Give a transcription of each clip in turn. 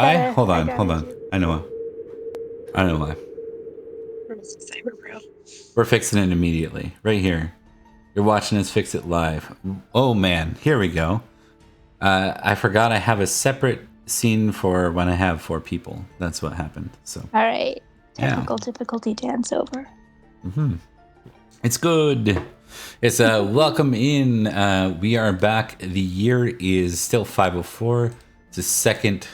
why? better. Hold I on. got it. I know why. Cyber bro. We're fixing it immediately. Right here. You're watching us fix it live. Oh man, here we go. I forgot I have a separate scene for when I have 4 people. That's what happened. So All right. Yeah. Technical difficulty dance over. it's good. It's welcome in. We are back. The year is still 504. It's the second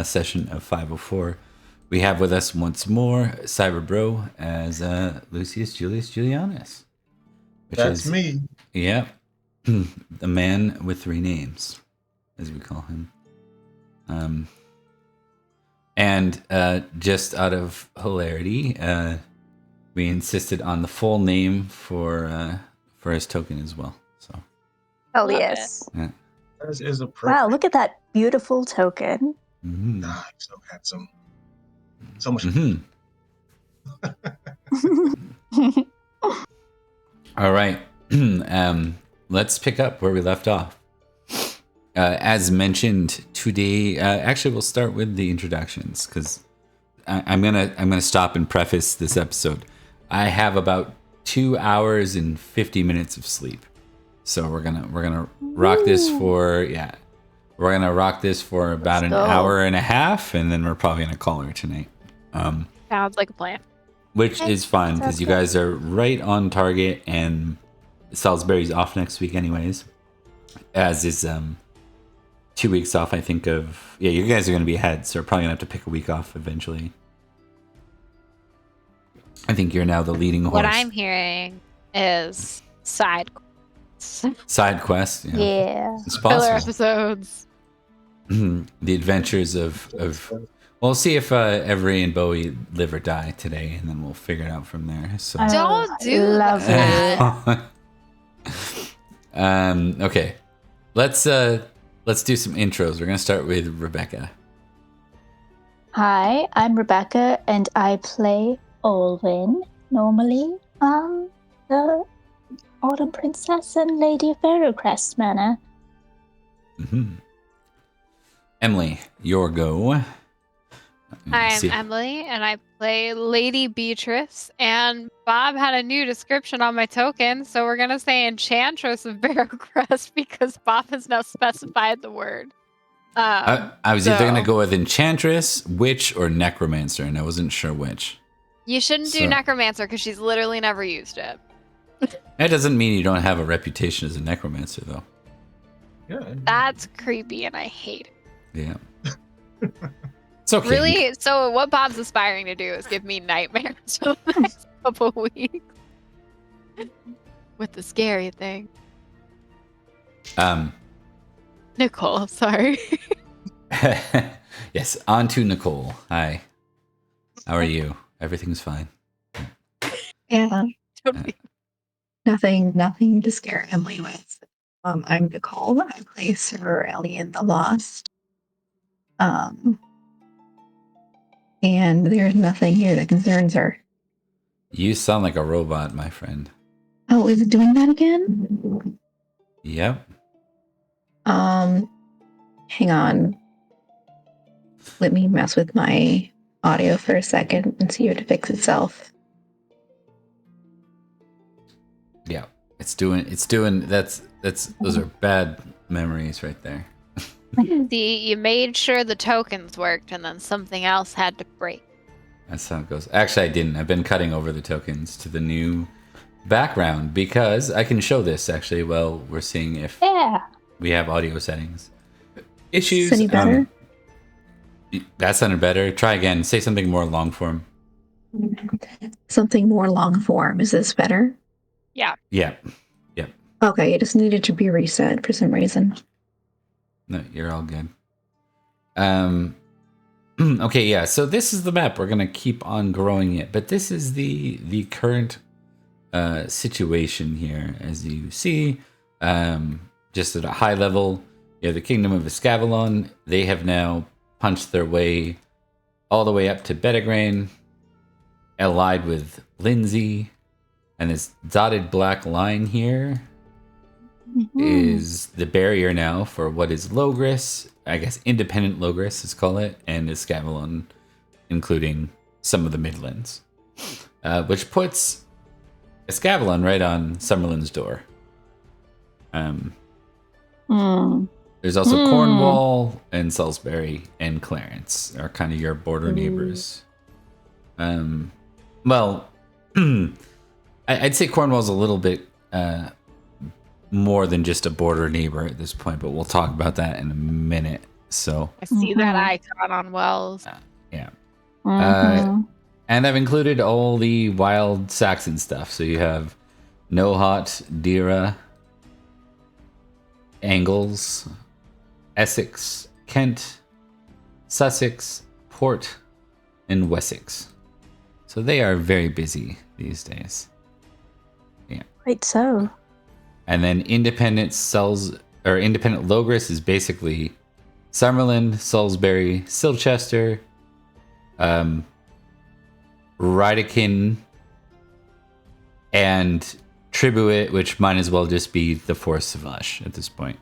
session of 504. We have with us once more Cyber Bro as Lucius Julius Julianus. That's me. Yeah. The man with 3 names, as we call him. And just out of hilarity, we insisted on the full name for his token as well. So. Oh, Love yes. Yeah. That is appropriate. Wow, look at that beautiful token. Mm-hmm. Ah, I'm so handsome. So much. Mm-hmm. All right. Let's pick up where we left off. As mentioned today, actually, we'll start with the introductions because I'm gonna stop and preface this episode. I have about 2 hours and 50 minutes of sleep, so we're gonna rock this for we're gonna rock this for about an go. hour and a half, and then we're probably gonna call her tonight. Sounds like a plan. Which is fine because Sounds you good. guys are right on target, and Salisbury's off next week anyways. As is 2 weeks off, I think of you guys are gonna be ahead, so we're probably gonna have to pick a week off eventually. I think you're now the leading horse. What I'm hearing is side quests. Side quest, Yeah. it's Filler possible. episodes. The adventures of we'll see if Every and Bowie live or die today, and then we'll figure it out from there. So Don't do love that. okay, let's do some intros. We're gonna start with Rebecca. Hi, I'm Rebecca, and I play Olwyn, normally the Autumn Princess and Lady of Fairocrest Manor. Emily, your go. I'm See- Emily, and I play Lady Beatrice. And Bob had a new description on my token, so we're gonna say Enchantress of Barrowcrest because Bob has now specified the word. I was either gonna so- go with Enchantress, Witch, or Necromancer, and I wasn't sure which. You shouldn't do So- Necromancer because she's literally never used it. That doesn't mean you don't have a reputation as a Necromancer, though. Yeah. That's creepy, and I hate it. Yeah. It's okay. Really? So what Bob's aspiring to do is give me nightmares for the next couple weeks. With the scary thing. Nicole, sorry. Yes, on to Nicole. Hi. How are you? Everything's fine. Yeah, Totally. nothing to scare Emily with. I'm Nicole. I play Sir Elian the Lost. And there's nothing here that concerns her. You sound like a robot, my friend. Oh, is it doing that again? Yep. Hang on. Let me mess with my audio for a second and see if it fix itself. Yeah. It's doing those are bad memories right there. See, you made sure the tokens worked and then something else had to break. That's how it goes. Actually, I didn't. I've been cutting over the tokens to the new background because I can show this actually while we're seeing if Yeah. we have audio settings. Issues. Any better? That sounded better. Try again. Say something more long form. Something more long form. Is this better? Yeah. Yeah. Okay, it just needed to be reset for some reason. No, you're all good. Okay, yeah. So this is the map. We're gonna keep on growing it, but this is the current situation here, as you see. Just at a high level, you have the Kingdom of Avalon. They have now punched their way all the way up to Pendragon, allied with Lindsay, and this dotted black line here is the barrier now for what is Logris, I guess independent Logris, let's call it, and Avalon, including some of the Midlands, which puts Avalon right on Summerland's door. There's also Cornwall and Salisbury and Clarence are kind of your border neighbors. Well, I'd say Cornwall's a little bit more than just a border neighbor at this point, but we'll talk about that in a minute. So I see that icon on Wells. yeah. And I've included all the wild Saxon stuff. So you have Nohot, Dira, Angles, Essex, Kent, Sussex, Port, and Wessex. So they are very busy these days. Yeah. Quite so. And then independent Logris is basically Summerland, Salisbury, Silchester, Rydekin, and Tribuit, which might as well just be the Forest Sauvage at this point.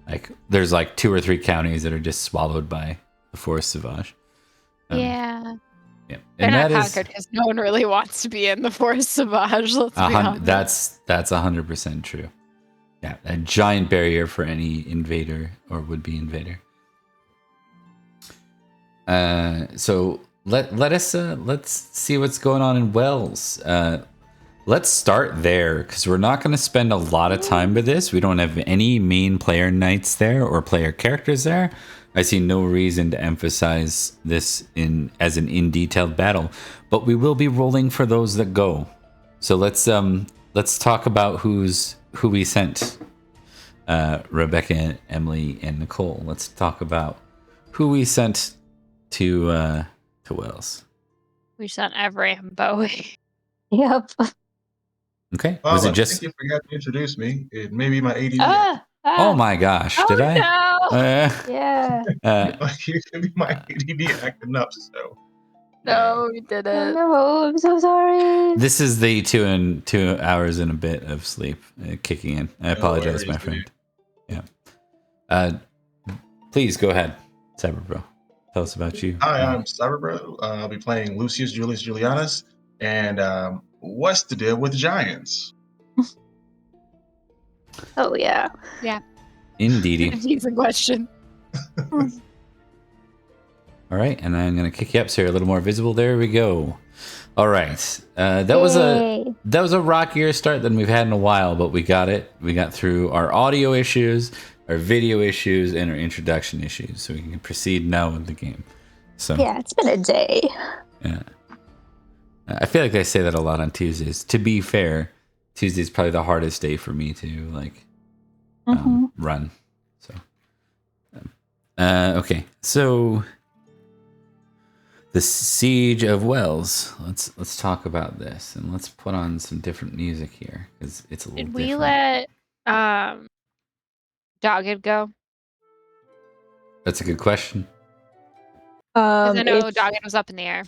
Like, there's like 2 or 3 counties that are just swallowed by the Forest Sauvage. Yeah. Yeah. They're And not that is conquered because no one really wants to be in the Forest Sauvage. Let's be honest. that's 100% true. Yeah, a giant barrier for any invader or would-be invader. So let's see what's going on in Wells. Let's start there because we're not going to spend a lot of time with this. We don't have any main player knights there or player characters there. I see no reason to emphasize this as an in-detailed battle, but we will be rolling for those that go. So let's talk about who we sent. Rebecca, Emily, and Nicole. Let's talk about who we sent to Wells. We sent Everett and Bowie. Yep. Okay. Oh, Was it I just? think you forgot to introduce me. It may be my ADD. Oh my gosh! Did I? No. Yeah. You could be my ADD acting up. So. No, we Oh, didn't. no, I'm so sorry. This is the 2 hours and a bit of sleep kicking in. I apologize, my friend. Yeah. Please go ahead, Cyberbro. Tell us about you. Hi, I'm Cyberbro. I'll be playing Lucius Julius Julianus, and what's the deal with giants? Oh, yeah. Indeedy. Confusing question. All right, and I'm gonna kick you up so you're a little more visible. There we go. All right, that was a rockier start than we've had in a while, but we got it. We got through our audio issues, our video issues, and our introduction issues, so we can proceed now with the game. So Yeah, it's been a day. yeah, I feel like I say that a lot on Tuesdays. To be fair, Tuesday's probably the hardest day for me to run. So okay, so. The Siege of Wells. Let's talk about this, and let's put on some different music here because it's a little Did different. we let Dogged go? That's a good question. 'Cause I know If Dogged was up in the air.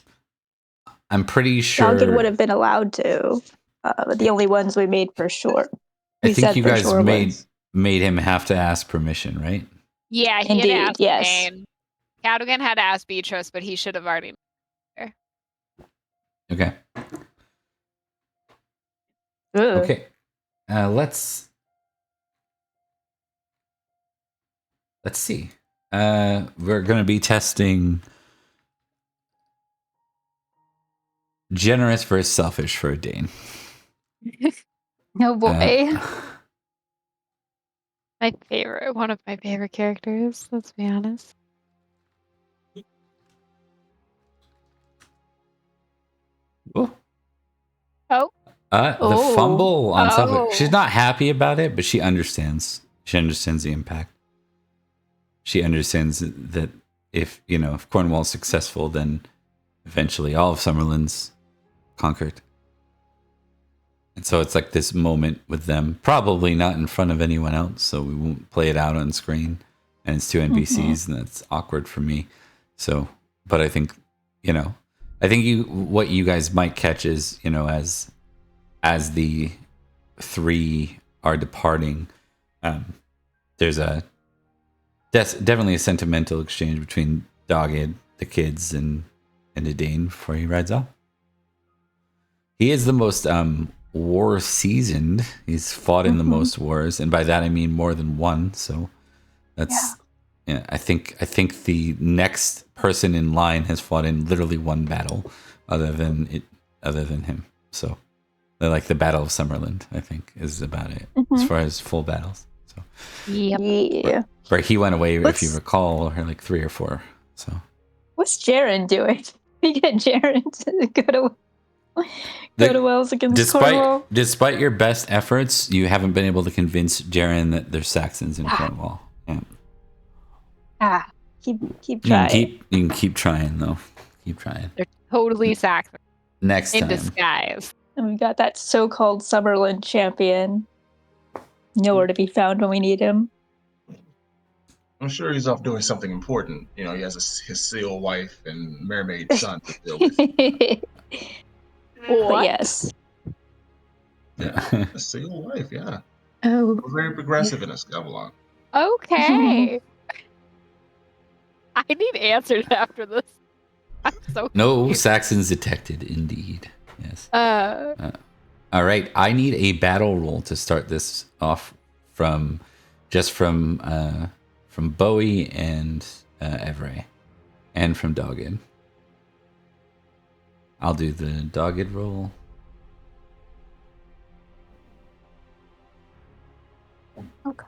I'm pretty sure. Dogged would have been allowed to. The only ones we made for sure. I We think said you for guys sure made him have to ask permission, right? Yeah, he Indeed, had asked yes. Bane. Cadogan had to ask Beatrice, but he should have already. Okay. Ugh. Okay. Let's see. We're gonna be testing generous versus selfish for a Dane. Oh boy. One of my favorite characters. Let's be honest. Oh. Oh. The fumble on selfish. Oh. She's not happy about it, but she understands. She understands the impact. She understands that if Cornwall's successful, then eventually all of Summerland's conquered. And so it's like this moment with them, probably not in front of anyone else, so we won't play it out on screen. And it's 2 NPCs, and that's awkward for me. So, but I think, what you guys might catch is, as the 3 are departing, There's definitely a sentimental exchange between Dogged, the kids, and Dane before he rides off. He is the most war seasoned. He's fought in the most wars, and by that I mean more than one. So that's yeah. I think the next person in line has fought in literally one battle, other than him. So like the Battle of Summerland, I think, is about it as far as full battles. So Yeah. where he went away, if What's- you recall, or like 3 or 4. So What's Jaren doing? We get Jaren to go to Wales against Cornwall. Despite your best efforts, you haven't been able to convince Jaren that there's Saxons in Cornwall. Yeah. Keep You trying. can keep trying though. Keep trying. They're totally Saxon Next in time. disguise. And we've got that so-called Summerland champion. Nowhere to be found when we need him. I'm sure he's off doing something important. You know, he has his seal wife and mermaid son to deal with. But yes. Yeah, a seal wife. Yeah, Oh, we're very progressive in us, Avalon. Okay. I need answers after this. I'm so No confused. Saxons detected, indeed. Yes. All right. I need a battle roll to start this off from Bowie and Evray, and from Dogged. I'll do the Dogged roll. Okay.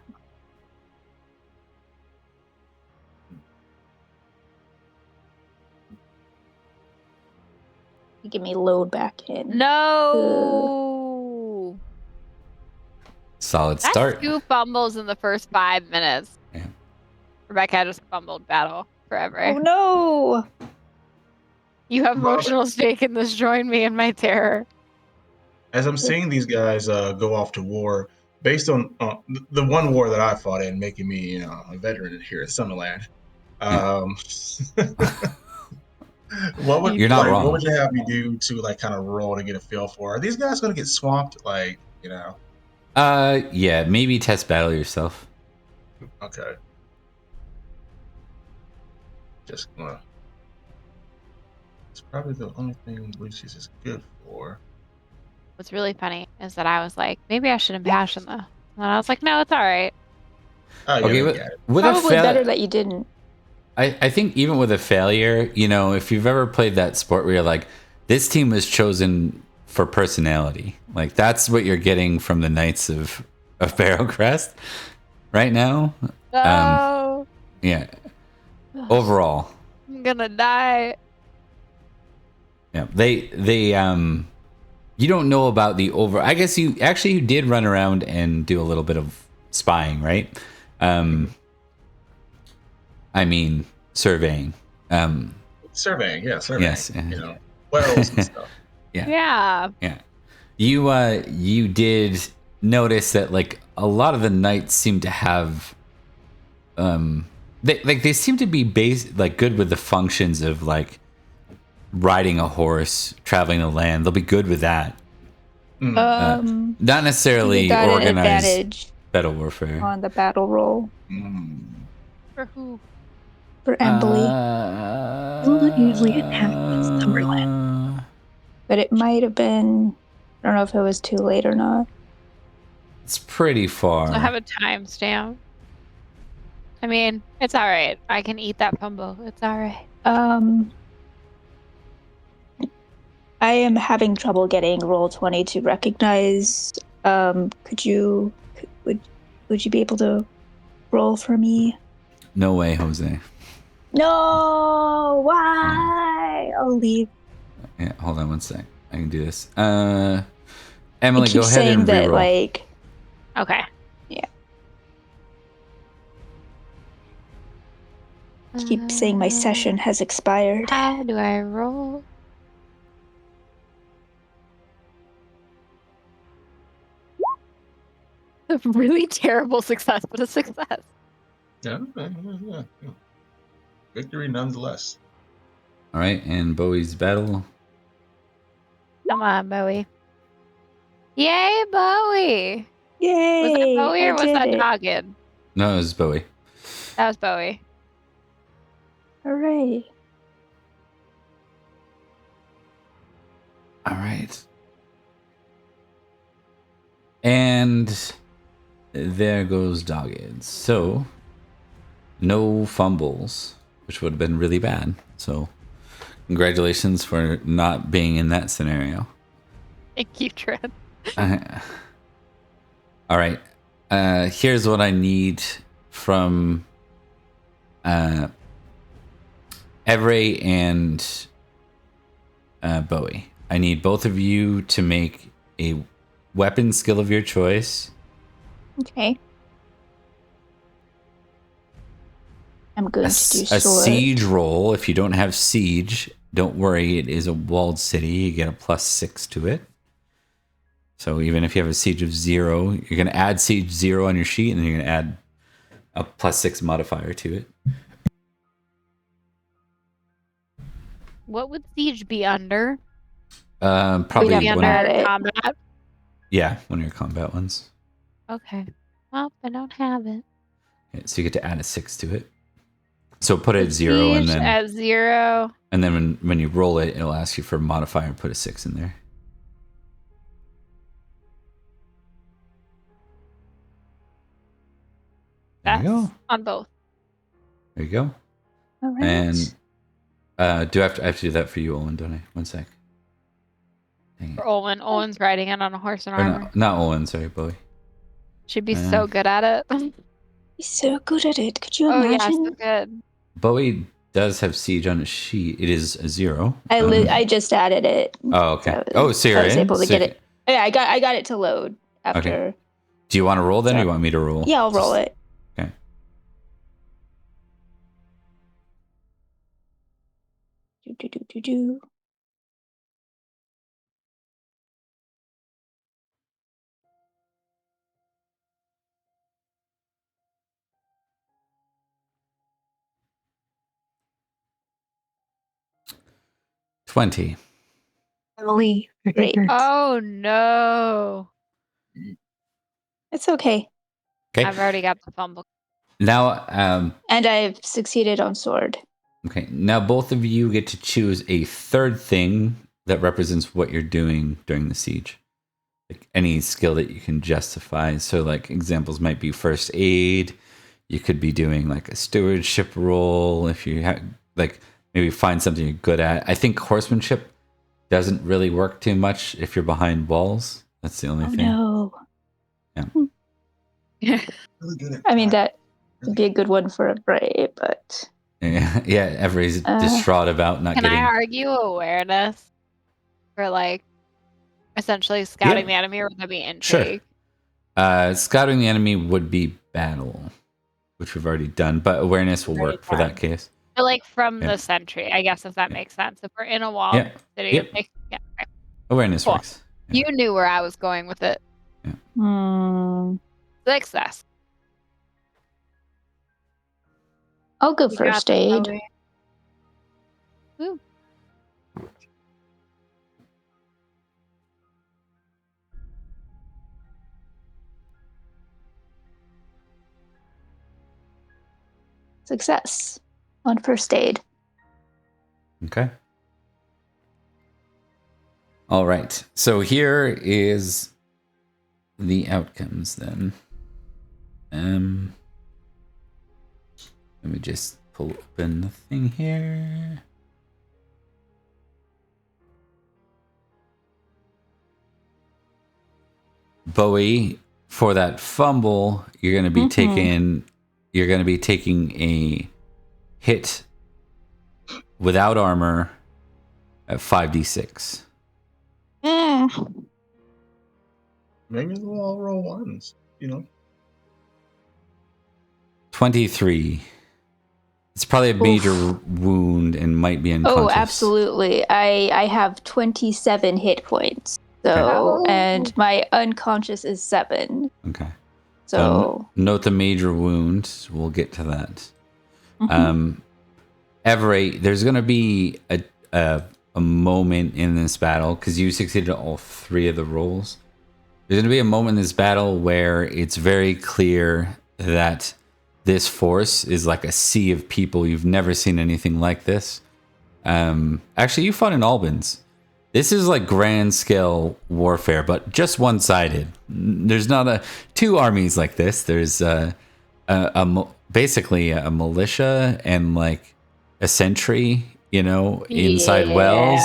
You give me load back in. No. Solid That's start. 2 fumbles in the first 5 minutes. Yeah. Rebecca just fumbled battle forever. Oh no! You have emotional stake in this. Join me in my terror. As I'm seeing these guys go off to war, based on the one war that I fought in, making me a veteran here at Summerland. What would You're not wrong. What would you have me do to like kind of roll to get a feel for? Are these guys going to get swamped? Like, you know? Yeah, maybe test battle yourself. Okay. Just it's probably the only thing Lucy's is good for. What's really funny is that I was like, maybe I should impassion this. And I was like, no, it's all right. Oh, yeah, Okay, we with got it. a Probably better that you didn't. I think even with a failure, you know, if you've ever played that sport where you're like, this team was chosen for personality, like that's what you're getting from the Knights of Barrow Crest right now. No. Yeah. Overall, I'm gonna die. yeah, they you don't know about the I guess you did run around and do a little bit of spying, right? I mean, surveying. Surveying. Yes. You know, wells and stuff. Yeah. You did notice that like a lot of the knights seem to have they seem to be good with the functions of like riding a horse, traveling the land. They'll be good with that. Not necessarily you got an organized advantage battle warfare. on the battle roll For who? for Emily, will not usually attack Summerland. but it might have been. I don't know if it was too late or not. It's pretty far. I have a timestamp. I mean, it's all right. I can eat that fumble. It's all right. I am having trouble getting Roll20 to recognize. Would you be able to roll for me? No way, Jose. No, why? I'll leave. Yeah, hold on one sec. I can do this. Emily, It go keeps ahead saying and that, reroll. like, Okay. Yeah. keep saying my session has expired. How do I roll? A really terrible success, but a success. Yeah. Victory nonetheless. All right, and Bowie's battle. Come on, Bowie. Yay, Bowie! Yay! Was that Bowie or I was did that it. Noggin? No, it was Bowie. That was Bowie. Hooray! All right. And there goes Dogged. So, no fumbles, which would have been really bad. So, congratulations for not being in that scenario. Thank you, Trent. All right. Here's what I need from Evray and Bowie. I need both of you to make a weapon skill of your choice. Okay. I'm going to do A sword. siege roll. If you don't have siege, don't worry. It is a walled city. You get a +6 to it. So even if you have a siege of 0, you're going to add siege 0 on your sheet, and then you're going to add a +6 modifier to it. What would Siege be under? Probably We'd have Be to one. add under it. combat? Yeah, one of your combat ones. Okay. Well, I don't have it. Okay, so you get to add a 6 to it. So put it at 0, and Siege then at 0. when you roll it, it'll ask you for a modifier and put a 6 in there. There you That's go. on both. There you go. All right. And I have to do that for you, Owen, don't I? One sec. Dang it. For Olin. Olin's riding in on a horse and Or armor. no, not Owen, sorry, Bowie. She'd be so good at it. He's so good at it. Could you Oh, yeah, imagine? so good. Bowie does have siege on his sheet. It is a 0. I just added it. Oh, okay. So So you're I was in? able to So get it. Yeah, I got it to load after. Okay. Do you want to roll then, or So- you want me to roll? Yeah, I'll roll it. Okay. Do. 20. Emily, Great. Oh, no. It's okay. Okay. I've already got the fumble. Now, And I've succeeded on sword. okay. Now both of you get to choose a third thing that represents what you're doing during the siege. Like any skill that you can justify. So, like examples might be first aid. You could be doing like a stewardship role if you have like maybe find something you're good at. I think horsemanship doesn't really work too much if you're behind walls. That's the only Oh thing. no. Really good at I mean that. that would be a good one for a Bray, but Yeah, everybody's distraught about not Can getting. I argue awareness for like essentially scouting the enemy, or would that be intrigue? Sure. Scouting the enemy would be battle, which we've already done, but awareness will Already work for that case. But like from Yeah. the sentry, I guess, if that makes sense. If we're in a wall Yeah. city, Yep. it makes, yeah. Okay. Awareness Cool. works. Yeah. You knew where I was going with it. Success. I'll go You first got this, aid. Bowie. Woo. Success on first aid. Okay. All right. So here is the outcomes then. Let me just pull open the thing here. Bowie, for that fumble, you're going to be taking a hit without armor at 5d6. Maybe we'll all roll ones, you know? 23. It's probably a major wound and might be unconscious. Oh, absolutely. I have 27 hit points. So, Okay. and my unconscious is 7. Okay. So, Note the major wound. We'll get to that. mhm. Everett, there's going to be a moment in this battle because you succeeded at all 3 of the rolls There's going to be a moment in this battle where it's very clear that this force is like a sea of people. You've never seen anything like this. Actually, you fought in Albans. This is like grand scale warfare, but just one-sided. There's not two armies like this. There's basically a militia and like a sentry, inside wells,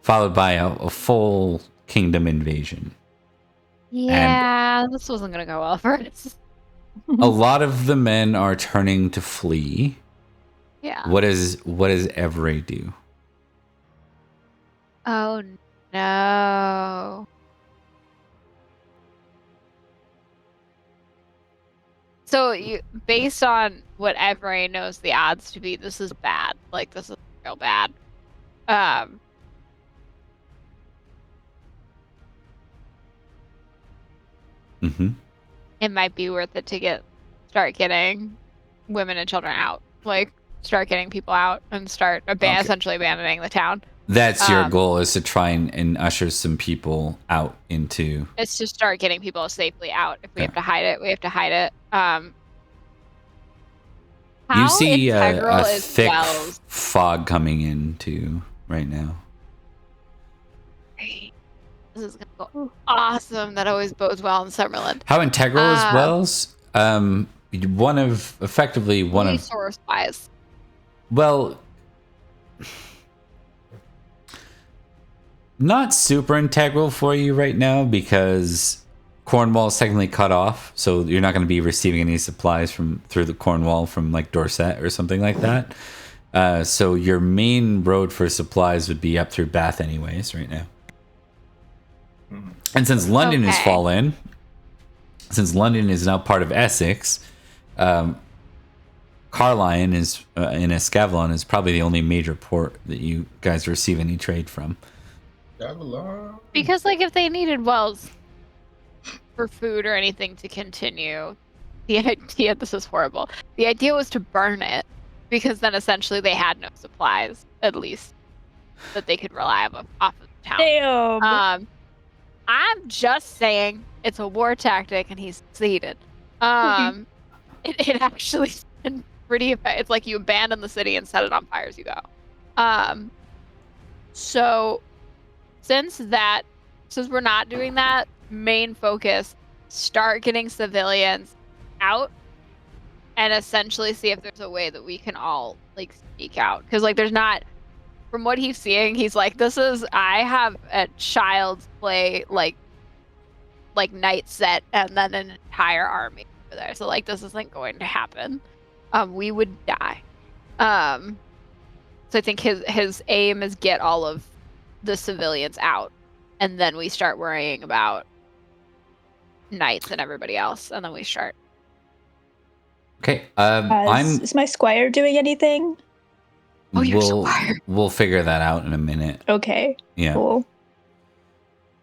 followed by a full kingdom invasion. Yeah, this wasn't gonna go well for us. A lot of the men are turning to flee. Yeah. What does Evray do? Oh no. So based on what Evray knows the odds to be, this is bad. Like, this is real bad. It might be worth it to start getting women and children out. Like, start getting people out and start essentially abandoning the town. That's your goal, is to try and usher some people out into... It's to start getting people safely out. If we have to hide it, we have to hide it. You see a thick Wells? fog coming in too right now. Great. This is going to go awesome. That always bodes well in Summerland. How integral is Wells? Resource-wise. Well, not super integral for you right now because Cornwall is technically cut off, so you're not going to be receiving any supplies through the Cornwall from like Dorset or something like that. So your main road for supplies would be up through Bath anyways right now. And since London has fallen, since London is now part of Essex, Carlisle is in Avalon is probably the only major port that you guys receive any trade from. Avalon. Because like if they needed wells for food or anything to continue, the idea, this is horrible. The idea was to burn it, because then essentially they had no supplies, at least, that they could rely off of the town. Damn. I'm just saying it's a war tactic, and he's succeeded. It actually been pretty effective. It's like you abandon the city and set it on fire as you go. So since we're not doing that, main focus, start getting civilians out and essentially see if there's a way that we can all like speak out, because like there's not, from what he's seeing, he's like, I have a child's play like night set and then an entire army over there, so like this isn't going to happen. We would die. So I think his aim is get all of the civilians out, and then we start worrying about knights and everybody else, and then we start. Okay. Is my squire doing anything? Oh, your squire. We'll figure that out in a minute. Okay. Yeah. Cool.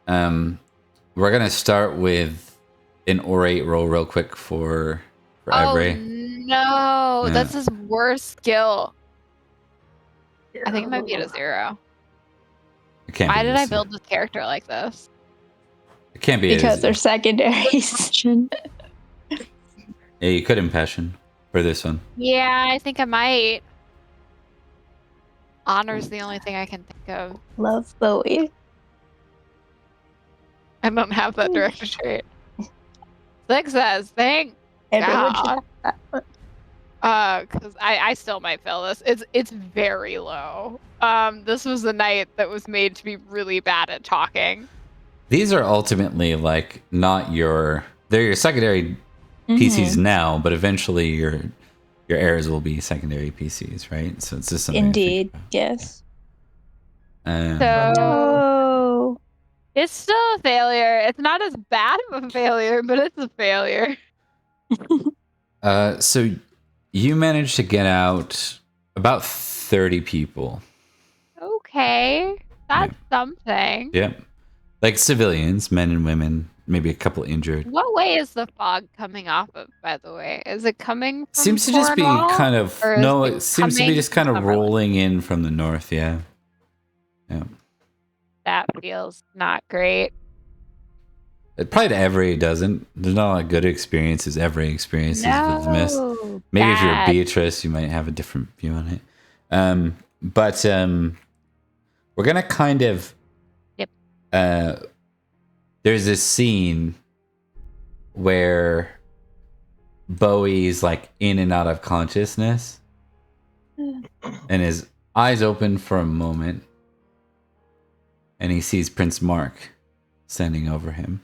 We're gonna start with an orate roll real quick for Evray. No, that's his worst skill. I think it might be at a 0. It can't Why be did a I 0. build this character like this? It can't be Because they're secondaries. Yeah, you could impassion for this one. Yeah, I think I might. Honor's the only thing I can think of. Love Bowie. I don't have that director trait. 6 says, thank Everyone God. should have that. Because I still might fail this. It's very low. This was the night that was made to be really bad at talking. These are ultimately like not they're your secondary PCs now, but eventually your heirs will be secondary PCs, right? So it's just something. Indeed, yes. So No. it's still a failure. It's not as bad of a failure, but it's a failure. So you managed to get out about 30 people. Okay, that's something. Yep. Like civilians, men and women, maybe a couple injured. What way is the fog coming off of, by the way? Is it coming from Seems to just be Cornwall? kind of Or is no, it it seems to be coming just kind of from rolling in from the north, yeah. Yeah. That feels not great. Probably to every doesn't. There's not a lot of good experiences. Every experience is with Mist. Maybe if you're bad. Beatrice, you might have a different view on it. But we're gonna kind of. Yep. There's this scene where Bowie's like in and out of consciousness, and his eyes open for a moment, and he sees Prince Mark standing over him.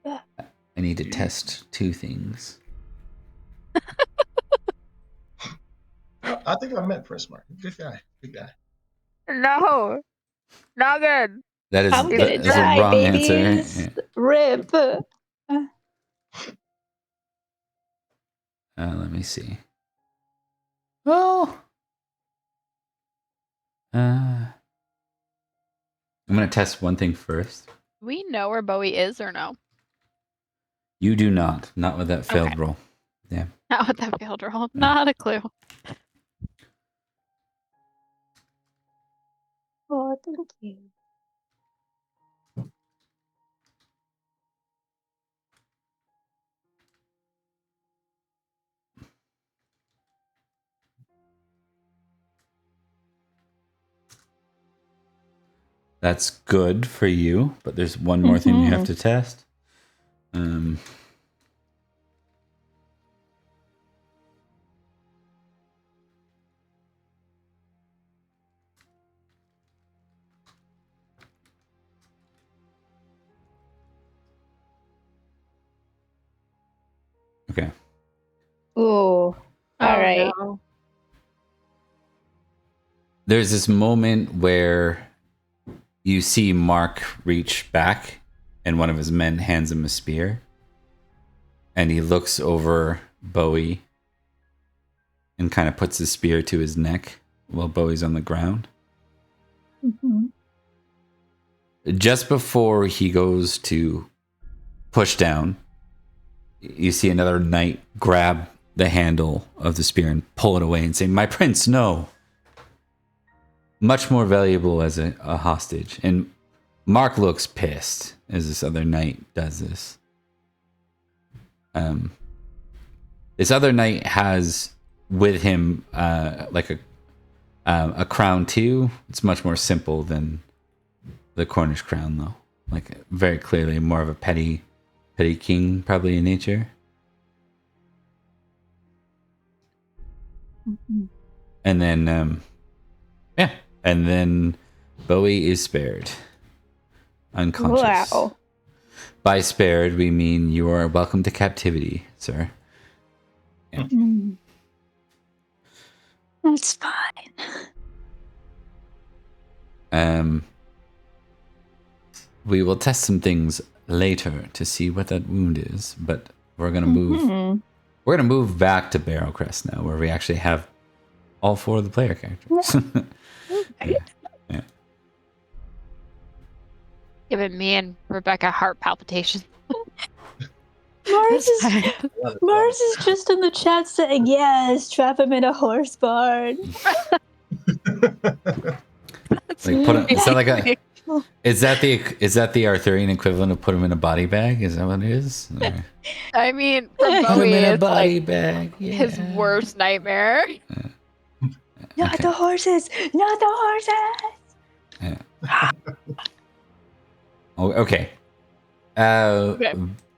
I need to test two things. I think I met Prince Mark. Good guy. Good guy. No, not good. That is, I'm gonna that is die, a wrong babies. answer. Yeah. Rip. Let me see. Well, I'm gonna test one thing first. Do we know where Bowie is or no? You do not with that failed Okay. roll. Yeah. Not with that failed roll. Not a clue. Oh, thank you. That's good for you, but there's one more thing you have to test. Okay. Ooh. All right. No. There's this moment where you see Mark reach back and one of his men hands him a spear. And he looks over Bowie and kind of puts his spear to his neck while Bowie's on the ground. Mm-hmm. Just before he goes to push down, you see another knight grab the handle of the spear and pull it away and say, "My prince, no." Much more valuable as a hostage. And Mark looks pissed as this other knight does this. This other knight has with him like a crown too. It's much more simple than the Cornish crown, though. Like very clearly more of a petty king, probably in nature. Mm-hmm. And then, and then Bowie is spared, unconscious. Wow. By spared, we mean you are welcome to captivity, sir. Yeah. Mm. That's fine. We will test some things later to see what that wound is, but we're gonna move. Mhm. We're gonna move back to Barrowcrest now, where we actually have all four of the player characters. Yeah. Giving me and Rebecca heart palpitations. Mars is just in the chat saying, yes, trap him in a horse barn. Like put him, is that like a? Is that the Arthurian equivalent of put him in a body bag? Is that what it is? Or- I mean, for Put him Bowie, in a it's body like bag. Yeah. his worst nightmare. Not Okay. the horses! Not the horses! Yeah. Oh, okay.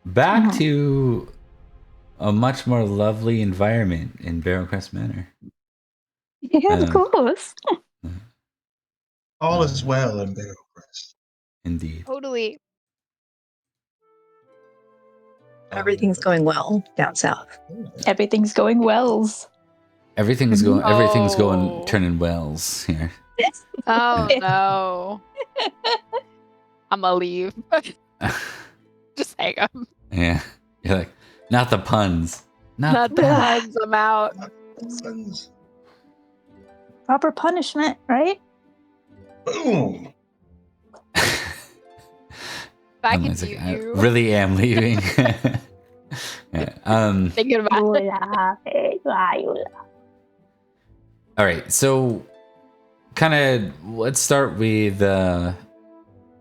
Back to a much more lovely environment in Barrowcrest Manor. Yeah, of course. All is well in Barrowcrest. Indeed. Totally. Everything's going well down south. Everything's going wells. Everything's going. Everything's going. Oh. Turning wells here. Oh no. I'm gonna leave. Just hang up. Yeah. You're like, not the puns. Not the puns. I'm out. Proper punishment, right? Boom. If I I'm could like, mute I you. really am leaving. Yeah. Thinking about it. All right. So, kind of, let's start with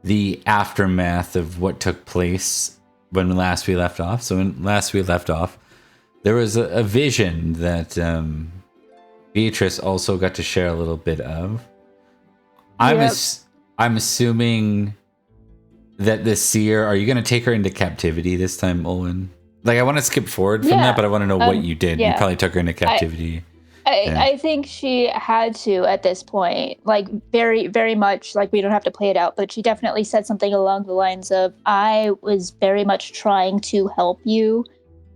the aftermath of what took place when last we left off. So when last we left off, there was a vision that Beatrice also got to share a little bit of. I'm assuming that the seer, are you going to take her into captivity this time, Olwen? Like, I want to skip forward from that, but I want to know what you did. You probably took her into captivity. I think she had to at this point, like very, very much, like we don't have to play it out, but she definitely said something along the lines of, I was very much trying to help you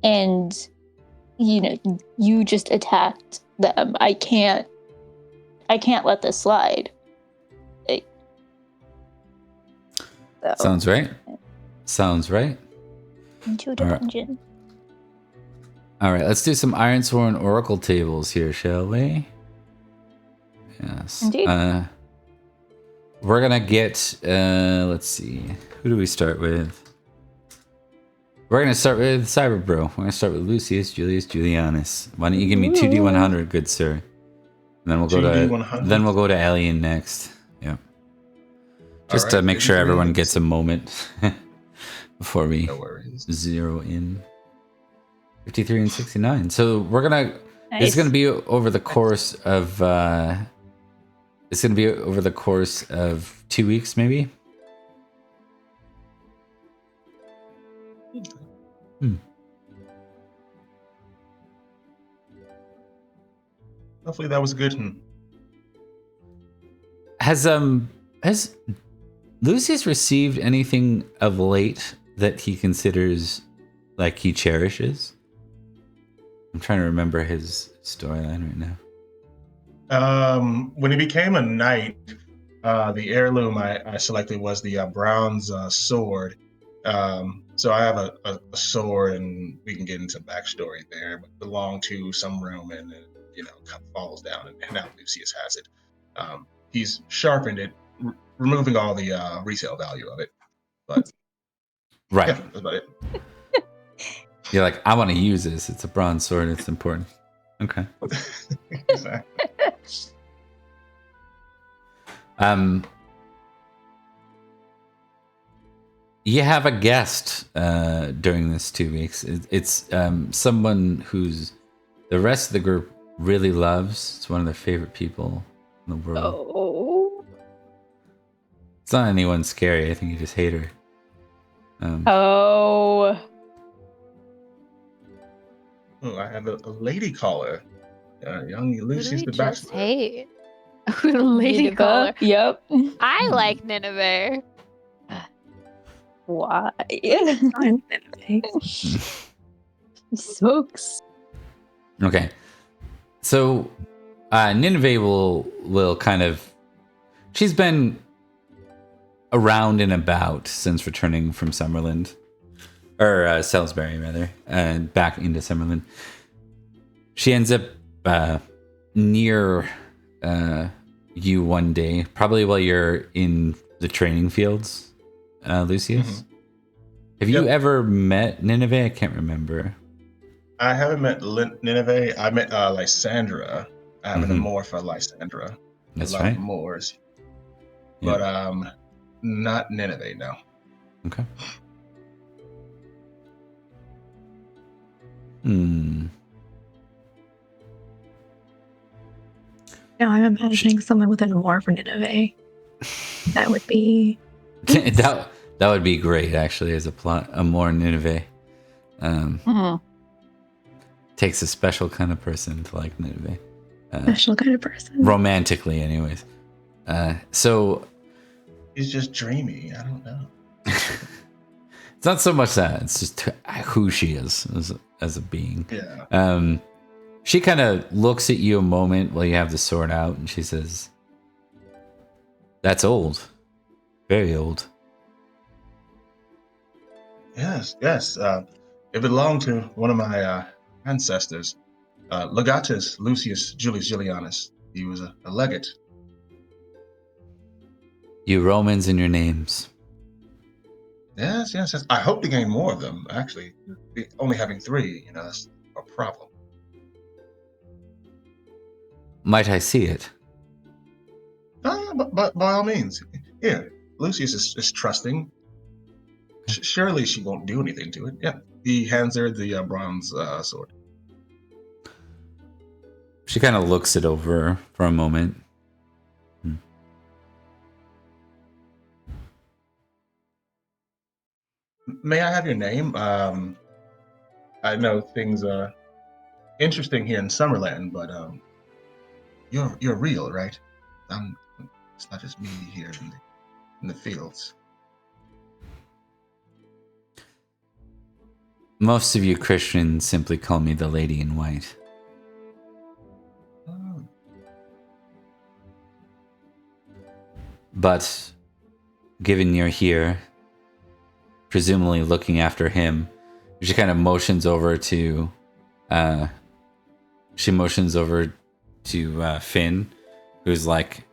and, you know, you just attacked them. I can't let this slide. So, Sounds right. Sounds right. Into the dungeon. All right, let's do some Ironsworn Oracle tables here, shall we? Yes. Indeed. We're gonna get. Let's see. Who do we start with? We're gonna start with Cyberbro. We're gonna start with Lucius Julius Julianus. Why don't you give me 2d100, good sir? And then we'll go to 2d100? then we'll go to Alien next. Yeah. Just to make sure everyone gets a moment before we zero in. 53 and 69. So we're gonna. Nice. It's gonna be over the course of. It's gonna be over the course of 2 weeks, maybe. Hopefully that was good. Has Lucius received anything of late that he considers like he cherishes? I'm trying to remember his storyline right now. When he became a knight, the heirloom I selected was the bronze sword. So I have a sword, and we can get into backstory there, but belonged to some room, and it, kind of falls down, and now Lucius has it. He's sharpened it, removing all the resale value of it. But right, yeah, that's about it. You're like, I want to use this. It's a bronze sword. It's important. Okay. Exactly. You have a guest during this 2 weeks. It's someone who's the rest of the group really loves. It's one of their favorite people in the world. Oh. It's not anyone scary. I think you just hate her. Oh, I have a lady caller. Young Lucius the Bachelor. Hey, lady caller. Yep. I like Nineveh. Why? Nineveh. Sucks. Okay. So Nineveh will kind of, she's been around and about since returning from Summerland, or Salisbury rather, and back into Summerland. She ends up near you one day, probably while you're in the training fields, Lucius. Mm-hmm. Have you ever met Nineveh? I can't remember. I haven't met Nineveh. I met Lysandra. I have an amor for Lysandra. That's right. Moors. But not Nineveh, no. Okay. Now I'm imagining someone with an amor for Nineveh. That would be that would be great, actually, as a plot. Amor Nineveh. Takes a special kind of person to like Nineveh. Special kind of person. Romantically, anyways. So he's just dreamy. I don't know. It's not so much that. It's just who she is as a being. Yeah. She kind of looks at you a moment while you have the sword out, and she says, "That's old. Very old." Yes. It belonged to one of my ancestors, Legatus Lucius Julius Julianus. He was a legate. You Romans and your names. Yes. I hope to gain more of them, actually. Only having 3, that's a problem. Might I see it? But by all means. Here, Lucius is trusting. Surely she won't do anything to it. Yeah. He hands her the bronze sword. She kind of looks it over for a moment. May I have your name? I know things are interesting here in Summerland, but you're real, right? It's not just me here in the fields. Most of you Christians simply call me the Lady in White. Oh. But given you're here, presumably looking after him, she kind of motions over to Finn, who's like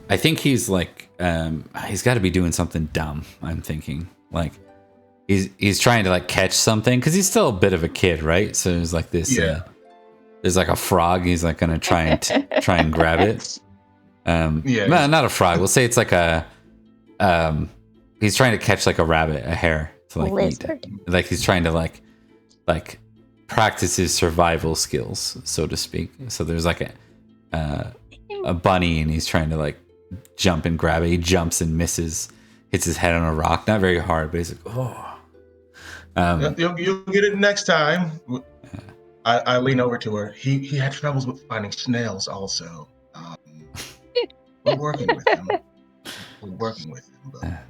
I think he's like he's got to be doing something dumb. I'm thinking like he's trying to like catch something because he's still a bit of a kid, right? So there's like this there's like a frog. He's like gonna try and grab it. No, not a frog. We'll say it's like a he's trying to catch like a rabbit, a hare to like lizard. eat. Like he's trying to like practice his survival skills, so to speak. So there's like a bunny, and he's trying to like jump and grab it. He jumps and misses, hits his head on a rock, not very hard, but he's like, oh. You'll get it next time. I lean over to her. He had troubles with finding snails also. We're working with him. But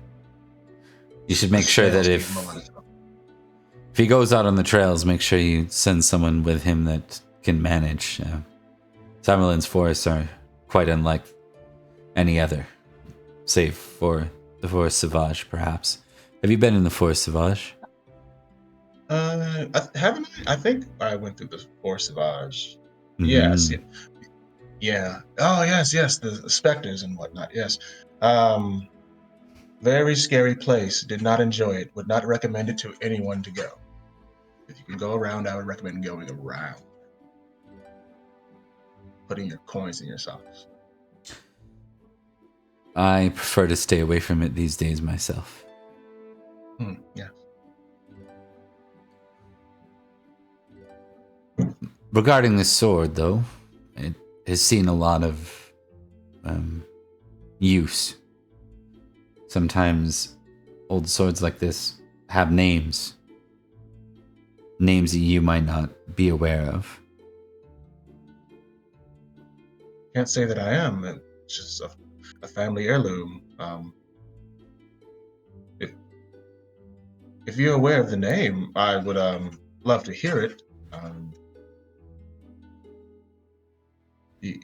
you should make sure that if he goes out on the trails, make sure you send someone with him that can manage. Summerland's forests are quite unlike any other, save for the Forest Sauvage, perhaps. Have you been in the Forest Sauvage? Haven't I? I think I went through the Forest Sauvage. Mm-hmm. Yes. Yeah. Oh, yes. The specters and whatnot. Yes. Very scary place. Did not enjoy it. Would not recommend it to anyone to go. If you can go around, I would recommend going around. Putting your coins in your socks. I prefer to stay away from it these days myself. Yes. Regarding this sword, though, it has seen a lot of use. Sometimes old swords like this have names that you might not be aware of. Can't say that I am. It's just a family heirloom. If you're aware of the name, I would love to hear it.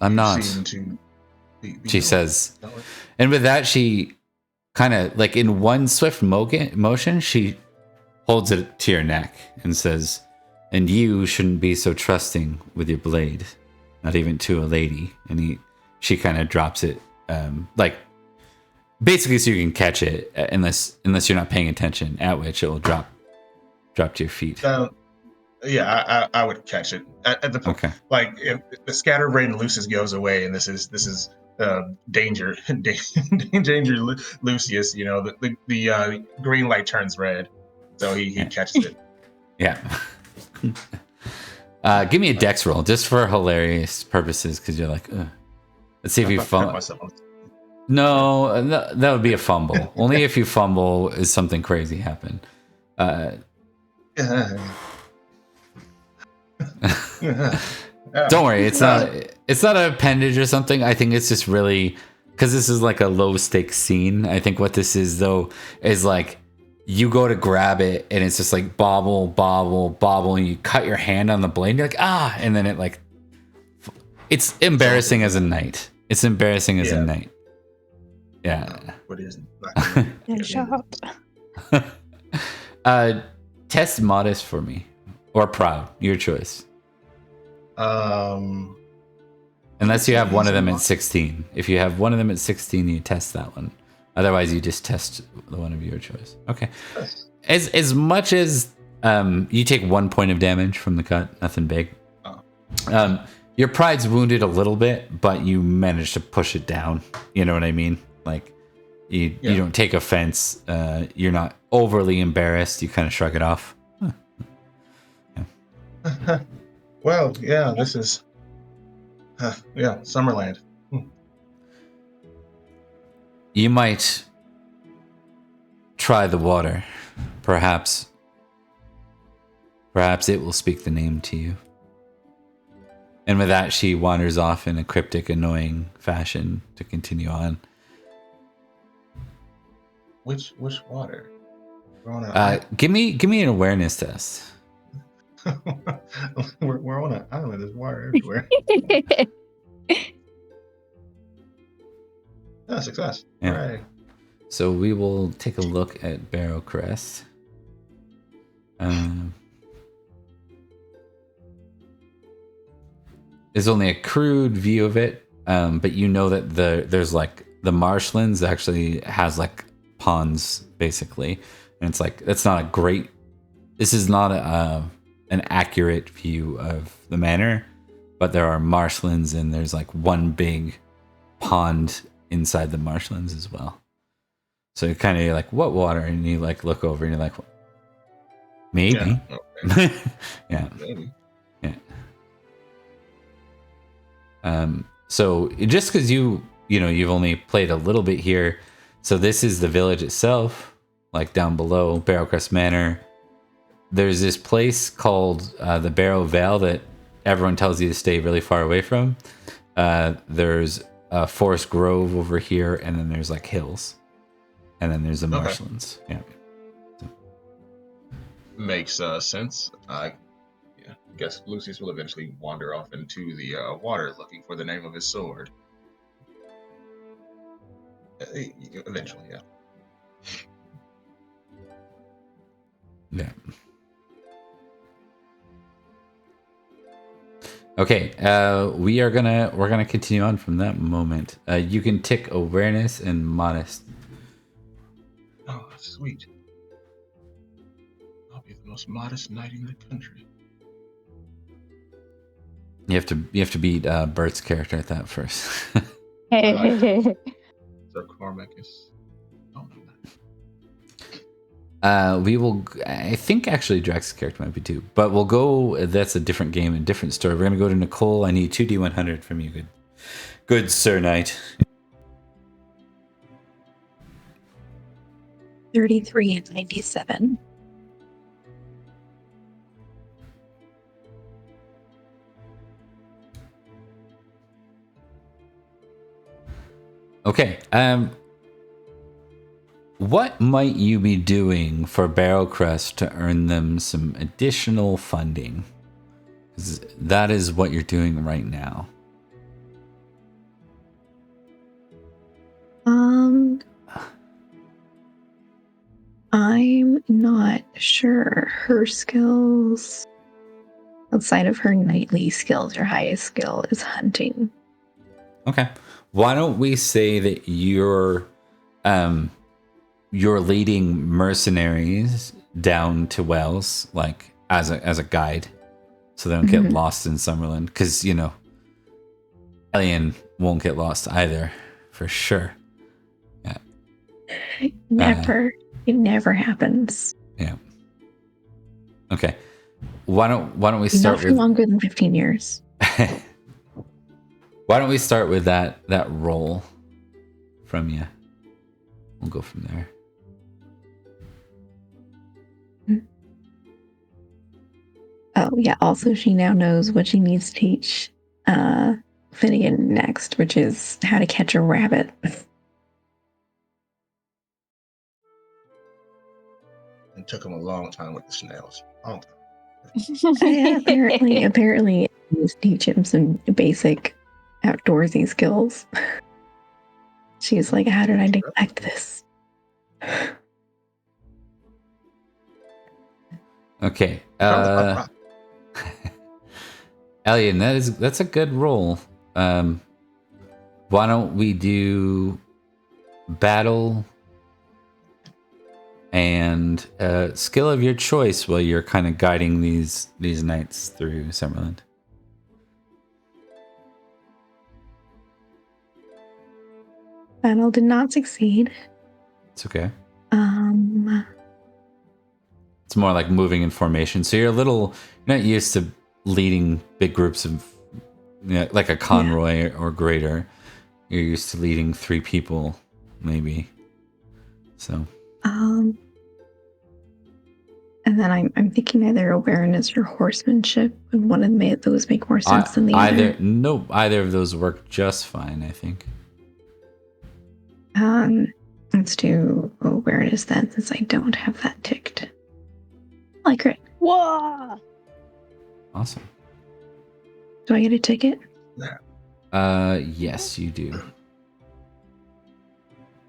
I'm not. She says, and with that, she kind of like in one swift motion, she holds it to your neck and says, "And you shouldn't be so trusting with your blade, not even to a lady." And she kind of drops it, like basically so you can catch it, unless you're not paying attention. At which it will drop to your feet. Yeah, I would catch it at the point. Okay. Like if the scatterbrain Lucius goes away, and this is danger Lucius. You know, the green light turns red, so he catches it. Yeah. Give me a dex roll just for hilarious purposes, because you're like, ugh. Let's see if you fumble. No, that would be a fumble. Only if you fumble is something crazy happen. Don't worry, it's not an appendage or something. I think it's just really because this is like a low stakes scene. I think what this is though is like you go to grab it and it's just like bobble, and you cut your hand on the blade and you're like, ah, and then it like it's embarrassing as a knight. It's embarrassing as a knight. Yeah. What is Good job. Test modest for me. Or proud, your choice. Unless you have one of them at 16. If you have one of them at 16, you test that one. Otherwise, you just test the one of your choice. Okay. As much as you take 1 point of damage from the cut, nothing big. Your pride's wounded a little bit, but you managed to push it down. You know what I mean? Like you don't take offense. You're not overly embarrassed. You kind of shrug it off. Well, yeah, this is Summerland. You might try the water. Perhaps it will speak the name to you. And with that, she wanders off in a cryptic, annoying fashion to continue on. Which water? Give me an awareness test. We're on an island. There's water everywhere. Success. Yeah. Hooray. So we will take a look at Barrow Crest. There's only a crude view of it, but you know that there's like the marshlands actually has like ponds basically, and it's like that's not a great. This is not an accurate view of the manor, but there are marshlands and there's like one big pond inside the marshlands as well. So you're kind of like, what water? And you like look over and you're like, maybe. Yeah. Okay. Yeah. Maybe. Yeah. So just because you've only played a little bit here, so this is the village itself, like down below Barrowcrest Manor. There's this place called the Barrow Vale that everyone tells you to stay really far away from. There's a forest grove over here, and then there's like hills, and then there's the marshlands. Yeah. Makes sense. I guess Lucius will eventually wander off into the water looking for the name of his sword. Eventually, yeah. Yeah. Okay, we're gonna continue on from that moment. You can tick awareness and modest. Oh, sweet. I'll be the most modest knight in the country. You have to beat Bert's character at that first. Sir Cormacus. Oh, we will. I think actually Drax's character might be too, but we'll go. That's a different game, a different story. We're gonna go to Nicole. I need 2d100 from you, good Sir Knight. 33 and 97. Okay. What might you be doing for Barrowcrest to earn them some additional funding? 'Cause that is what you're doing right now. I'm not sure. Her skills, outside of her knightly skills, her highest skill is hunting. Okay. Why don't we say that you're leading mercenaries down to Wells, like as a guide, so they don't get lost in Summerland, because Alien won't get lost either, for sure. Yeah. Never. It never happens. Yeah. Okay. Why don't we start Not for with longer than 15 years. Why don't we start with that roll from you? We'll go from there. Oh, yeah. Also, she now knows what she needs to teach Finnegan next, which is how to catch a rabbit. It took him a long time with the snails. Long time. Yeah, apparently, it needs to teach him some basic outdoorsy skills. She's like, how did I neglect this? Okay. Alien, that's a good roll. Why don't we do battle and skill of your choice while you're kind of guiding these knights through Summerland? battle did not succeed. It's okay. Um, It's more like moving in formation. So you're not used to leading big groups of, like a convoy or greater. You're used to leading 3 people, maybe. So. And then I'm thinking either awareness or horsemanship, and one of those make more sense than the other. Nope, either of those work just fine, I think. Let's do awareness then, since I don't have that ticked. I crit. Whoa! Awesome. Do I get a ticket? Yes, you do.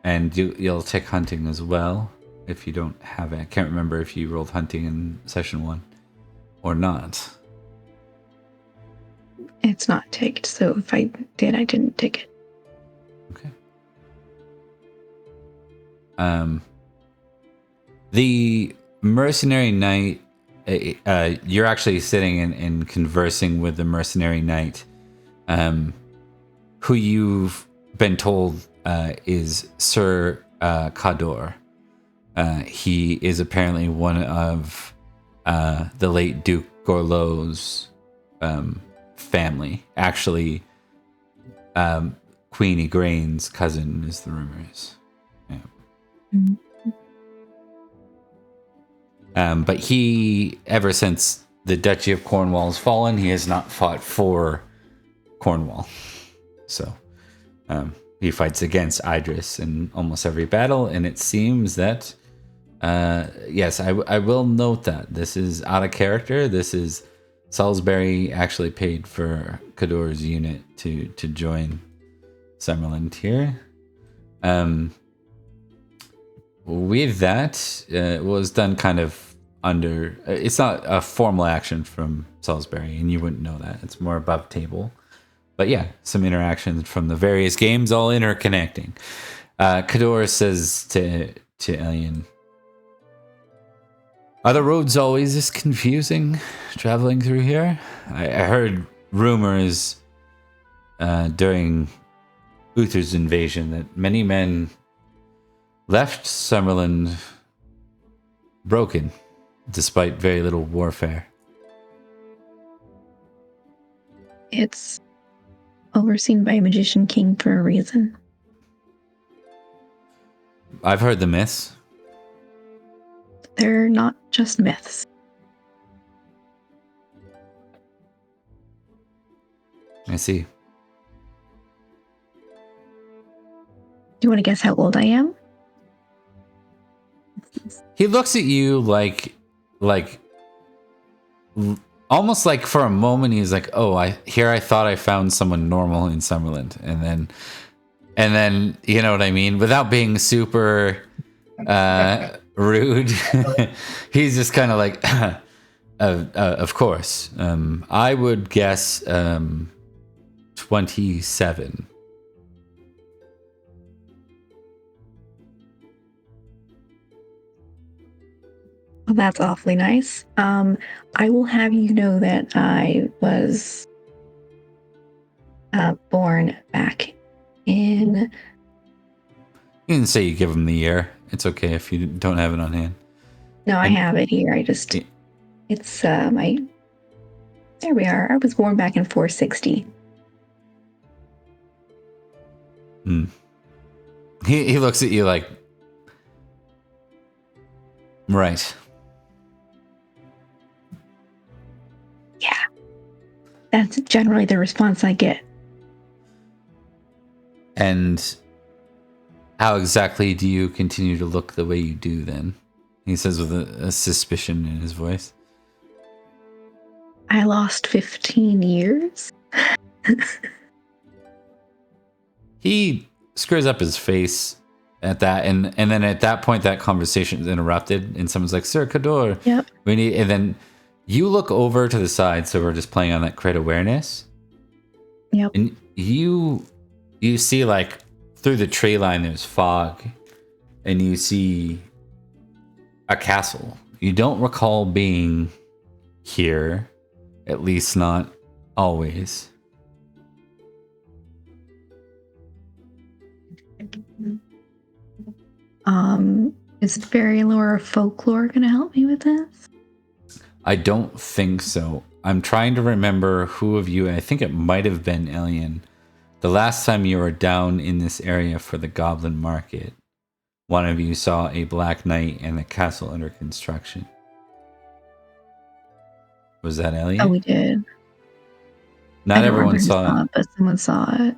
And you'll tick hunting as well if you don't have it. I can't remember if you rolled hunting in session 1 or not. It's not ticked, so if I did, I didn't tick it. Okay. The mercenary knight, you're actually sitting and conversing with the mercenary knight, who you've been told is Sir Kador. He is apparently one of the late Duke Gorlot's family. Actually, Queen Igraine's cousin is the rumors. Yeah. Mm-hmm. But he, ever since the Duchy of Cornwall has fallen, he has not fought for Cornwall. So he fights against Idris in almost every battle, and it seems that, yes, I will note that this is out of character. This is Salisbury actually paid for Kador's unit to join Summerland here. With that, it was done kind of under... It's not a formal action from Salisbury, and you wouldn't know that. It's more above table. But yeah, some interactions from the various games, all interconnecting. Kador says to Elian, "Are the roads always this confusing, traveling through here? I heard rumors during Uther's invasion that many men left Summerland broken, despite very little warfare." It's overseen by a magician king for a reason. I've heard the myths. They're not just myths. I see. Do you want to guess how old I am? He looks at you like almost like for a moment he's like, "Oh, I thought I found someone normal in Summerland," and then you know what I mean, without being super rude. He's just kind of like, of course. I would guess 27. Well, that's awfully nice. I will have you know that I was born back in... You can say you give him the year. It's okay if you don't have it on hand. No, I have it here. It's my... There we are. I was born back in 460. He looks at you like, right. Yeah. That's generally the response I get. And how exactly do you continue to look the way you do then? He says with a suspicion in his voice. I lost 15 years. He screws up his face at that, and then at that point that conversation is interrupted, and someone's like, "Sir Kador, Yep. we need..." And then you look over to the side, so we're just playing on that crit awareness. Yep. And you see, like, through the tree line there's fog, and you see a castle. You don't recall being here, at least not always. Is fairy lore or folklore going to help me with this? I don't think so. I'm trying to remember who of you, I think it might have been Elian. The last time you were down in this area for the Goblin Market, one of you saw a Black Knight and a castle under construction. Was that Elian? Oh, we did. Not I don't everyone remember who saw it. but someone saw it.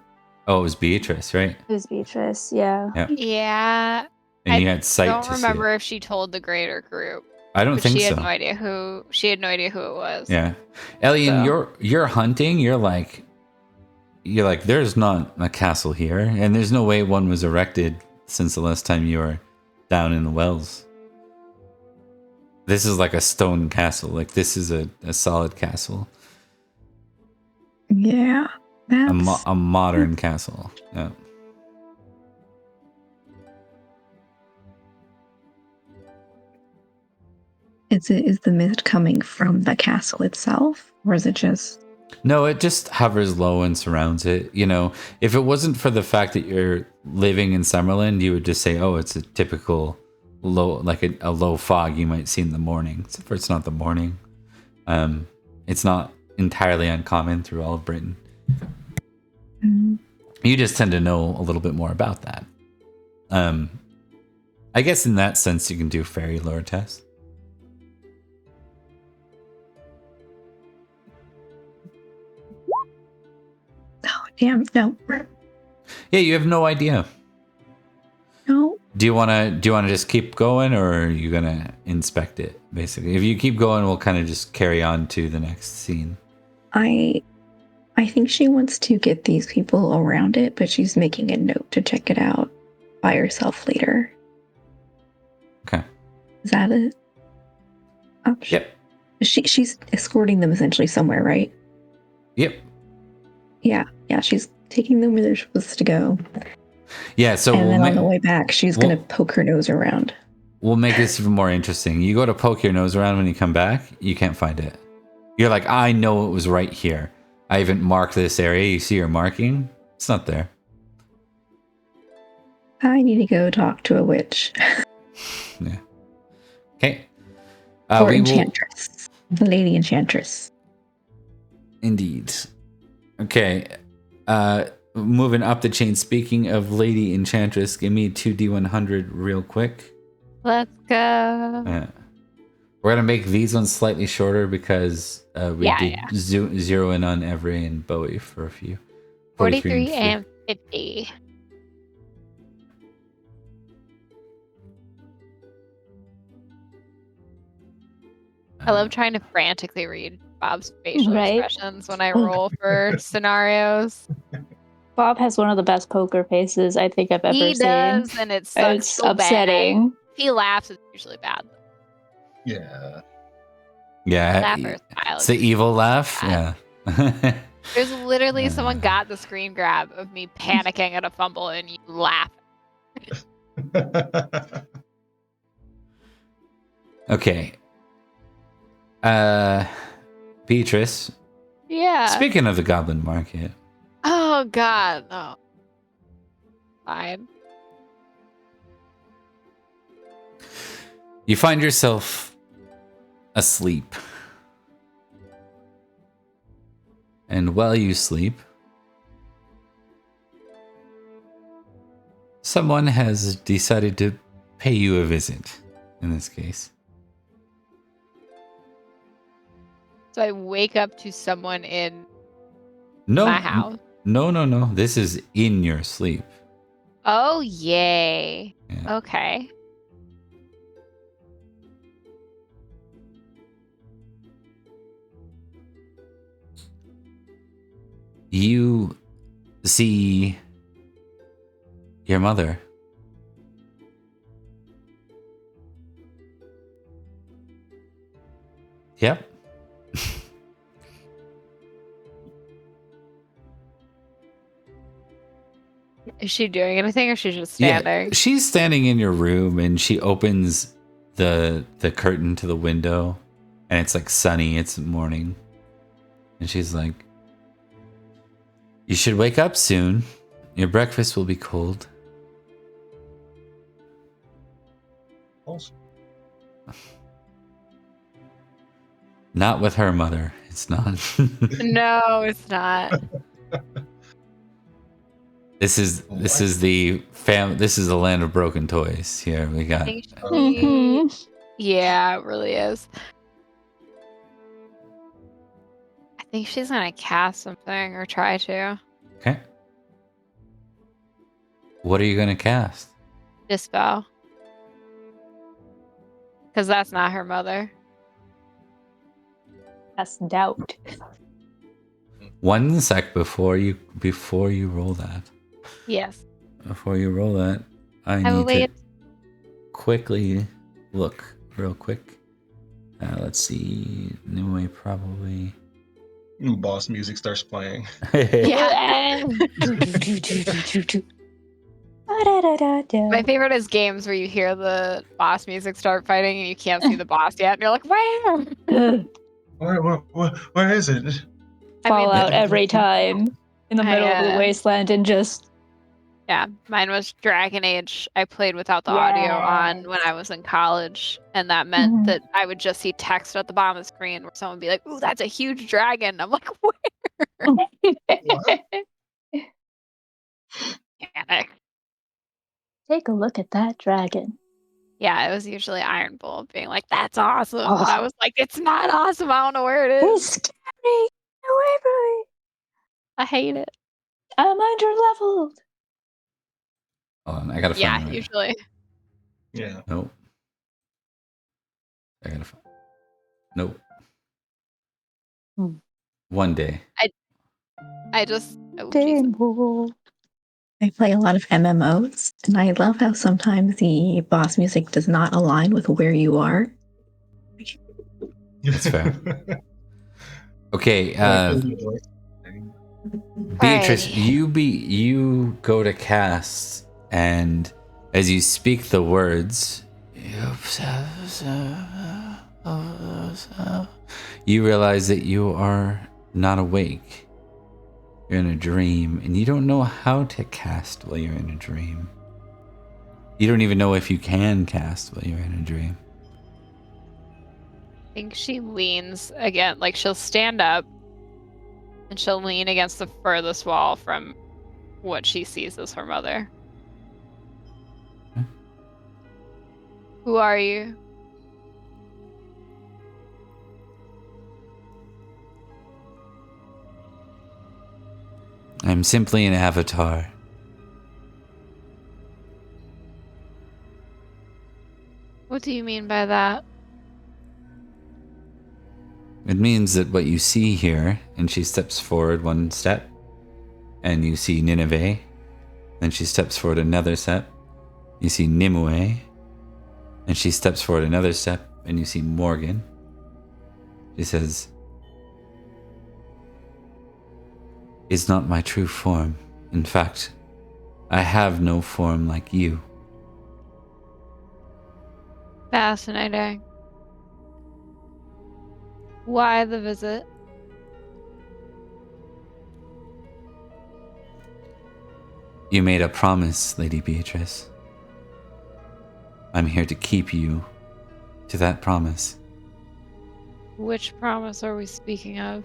Oh, it was Beatrice, right? It was Beatrice, yeah. Yeah. Yeah. And you had sight Don't to remember see it. if she told the greater group. I don't But think she so. had no idea who it was. Yeah. Elian, So. you're hunting, you're like there's not a castle here, and there's no way one was erected since the last time you were down in the wells. This is like a stone castle. Like this is a solid castle. Yeah. That's A modern castle. Yeah. Is the mist coming from the castle itself, or is it just? No, it just hovers low and surrounds it. You know, if it wasn't for the fact that you're living in Summerland, you would just say, oh, it's a typical low, like a low fog you might see in the morning. Except for it's not the morning. It's not entirely uncommon through all of Britain. Mm, You just tend to know a little bit more about that. I guess in that sense, you can do fairy lore test. oh damn! No, Yeah, you have no idea. no. Do you wanna just keep going, or are you gonna inspect it? Basically, if you keep going, we'll kind of just carry on to the next scene. I think she wants to get these people around it, but she's making a note to check it out by herself later. Okay. Is that it? Option? Yep. She's escorting them essentially somewhere, right? Yep. Yeah. She's taking them where they're supposed to go, Yeah. So and then we'll on the way back, she's gonna poke her nose around. we'll make this even more interesting. You go to poke your nose around when you come back, you can't find it. You're like, I know it was right here. I even marked this area. You see your marking? It's not there. I need to go talk to a witch Yeah. Okay. or We will- enchantress, the lady enchantress. Indeed. Okay. Moving up the chain. Speaking of Lady Enchantress, give me 2d100 real quick. Let's go. We're gonna make these ones slightly shorter because we did zero in on Every and Bowie for a few. 43 and 50. I love trying to frantically read Bob's facial Right? expressions when I roll for scenarios. Bob has one of the best poker faces I think I've ever He seen. does, and it sucks It's so upsetting. bad. If he laughs, it's usually bad. Yeah. Yeah. Laugh or smile. It's the evil laugh. Yeah. There's literally someone got the screen grab of me panicking at a fumble, and you laugh. Okay. Beatrice. Yeah. Speaking of the Goblin Market. Oh God, no. Fine. You find yourself asleep. And while you sleep, someone has decided to pay you a visit, in this case. So I wake up to someone in No, my house. No. This is in your sleep. Oh, yay. Yeah. Okay. You see your mother. Yep. Is she doing anything, or is she just Yeah, standing? she's standing in your room and she opens the curtain to the window and it's like sunny, it's morning. And she's like, "You should wake up soon. Your breakfast will be cold." Also, Not with her mother. It's not. No, it's not. This is the This is the land of broken toys. Here we I got. think she, Mhm. yeah, it really is. I think she's gonna cast something or try to. Okay. What are you gonna cast? Dispel. Because that's not her mother. That's doubt. 1 sec before you roll that. Yes. Before you roll that, I I will need to wait. quickly look real quick. Let's see. Nimue probably. boss music starts playing. Yeah. My My favorite is games where you hear the boss music start fighting and you can't see the boss yet, and you're like, where? Where is it? I Fall mean, out every time in the middle of the wasteland and just Yeah, mine was Dragon Age. I played without the audio on when I was in college, and that meant Mhm. that I would just see text at the bottom of the screen where someone would be like, "Ooh, that's a huge dragon." I'm like, "What?" Panic. Take a look at that dragon. Yeah, it was usually Iron Bull being like, "That's awesome," Oh. and I was like, "It's not awesome. I don't know where it He's is. scary. Get away from me. I hate it." I'm under leveled. Hold on, I gotta Yeah, find it. usually. Yeah. Nope. I gotta find. Nope. Hmm. One day. I just. Oh, Jesus. I play a lot of MMOs, and I love how sometimes the boss music does not align with where you are. That's fair. Okay, Beatrice, Alrighty. you go to cast, and as you speak the words, you realize that you are not awake. You're in a dream, and you don't know how to cast while you're in a dream. You don't even know if you can cast while you're in a dream. I think she leans again, like she'll stand up and she'll lean against the furthest wall from what she sees as her mother. Okay. Who are you? I'm simply an avatar. What do you mean by that? It means that what you see here, and she steps forward 1 step, and you see Nineveh. Then she steps forward another step. You see Nimue. And she steps forward another step, and you see Morgan. She says, "Is not my true form. In fact, I have no form like you." Fascinating. Why the visit? You made a promise, Lady Beatrice. I'm here to keep you to that promise. Which promise are we speaking of?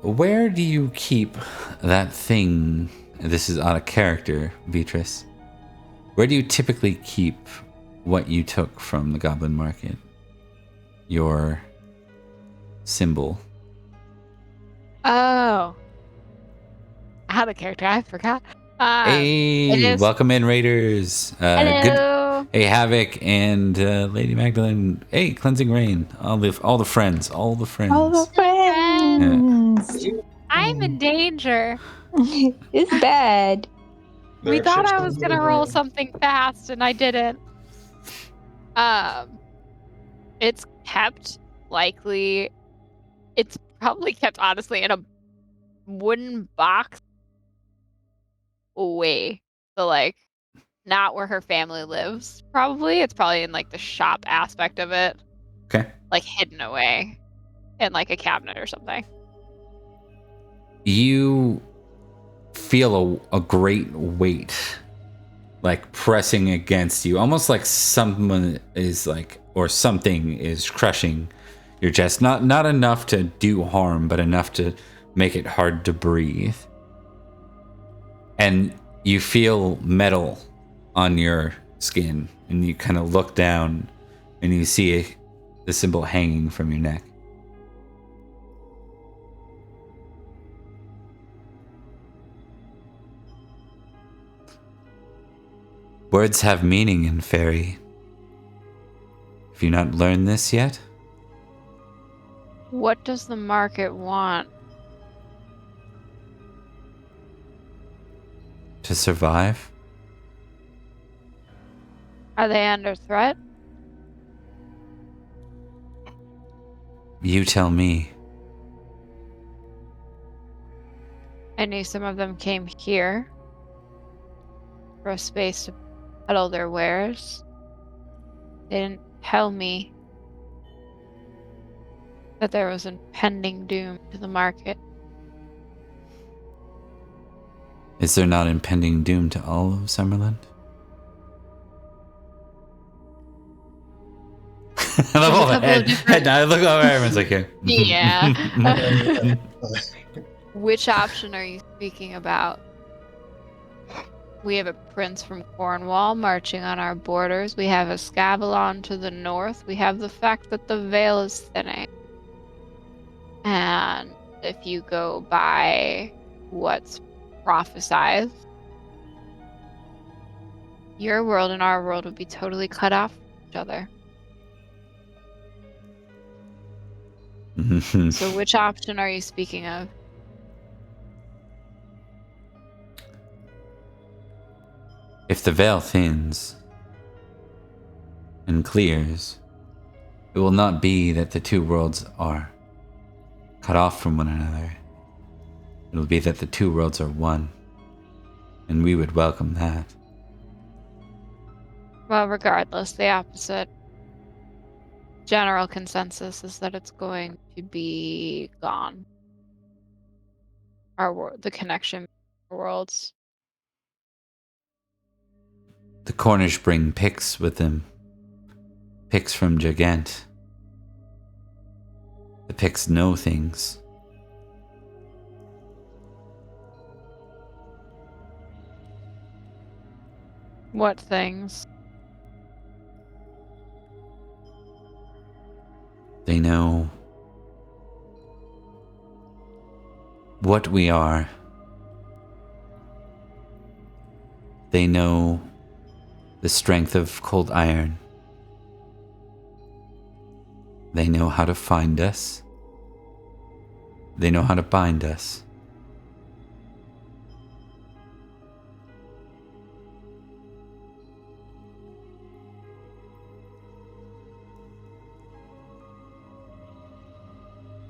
Where do you keep that thing? This is out of character, Beatrice. Where do you typically keep what you took from the Goblin Market? Your symbol. Oh. Out of character, I forgot. Hey, welcome in, Raiders. Hello. Hey, Havoc and Lady Magdalene. Hey, Cleansing Rain. All the friends. All the friends. All the friends. I'm in danger. It's bad. We thought I was gonna roll something fast and I didn't. It's kept likely. It's probably kept honestly in a wooden box away. So like not where her family lives. Probably it's probably in like the shop aspect of it. Okay. Like hidden away in like a cabinet or something. You feel a great weight like pressing against you, almost like someone is like, or something is crushing your chest. Not enough to do harm, but enough to make it hard to breathe. And you feel metal on your skin, and you kind of look down and you see the symbol hanging from your neck. Words have meaning in Faerie. Have you not learned this yet? What does the market want? To survive? Are they under threat? You tell me. I knew some of them came here for a space to peddle their wares. They didn't tell me that there was impending doom to the market. Is there not impending doom to all of Summerland? I love all the head. I look over, everyone's like, here. Yeah. Which option are you speaking about? We have a prince from Cornwall marching on our borders. We have a Avalon to the north. We have the fact that the veil is thinning. And if you go by what's prophesied, your world and our world would be totally cut off from each other. So which option are you speaking of? If the veil thins and clears, it will not be that the two worlds are cut off from one another. It will be that the two worlds are one, and we would welcome that. Well, regardless, the opposite general consensus is that it's going to be gone. The connection between our worlds. The Cornish bring picks with them. Picks from Gigant. The picks know things. What things? They know what we are. They know the strength of cold iron. They know how to find us. They know how to bind us.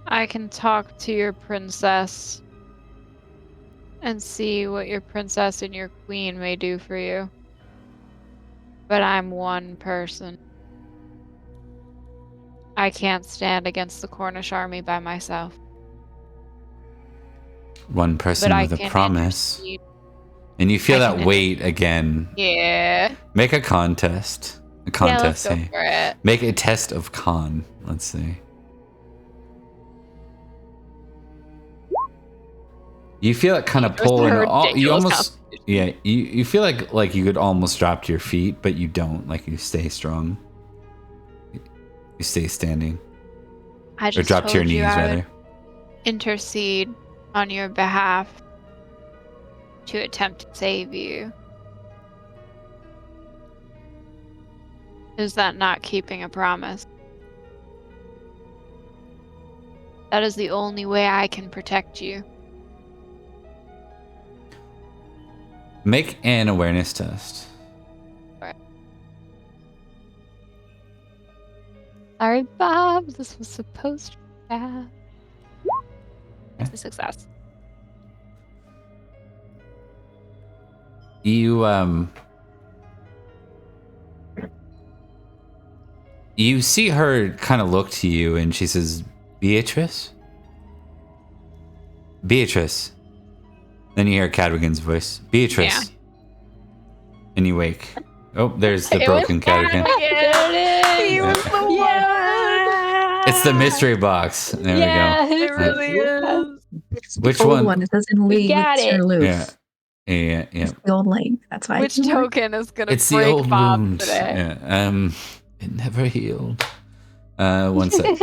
I can talk to your princess and see what your princess and your queen may do for you. But I'm one person. I can't stand against the Cornish army by myself. One person But with a promise. intercede. And you feel that weight again. Yeah. Make a contest. A Yeah, contest, let's go say. for it. Make a test of con. Let's see. You feel it kind of pulling. You almost, yeah. You feel like you could almost drop to your feet, but you don't. Like you stay strong. You stay standing. I just or drop to your told you knees, I would rather. intercede on your behalf to attempt to save you. Is that not keeping a promise? That is the only way I can protect you. Make an awareness test. Sorry, Bob. This was supposed to be bad. It's a success. You you see her kind of look to you, and she says, "Beatrice? Beatrice." Then you hear Cadrigan's voice. "Beatrice, and you wake. Oh, there's the It broken was cat again. There it is. He was the one. Yeah. It's the mystery box. There we Yeah, It really is. It's Which the old one? It says in We got Sir it. go. Loof. Yeah. It's the old lake. That's why. Which token is gonna It's the break old Bob wound. today? Yeah. It never healed. One sec.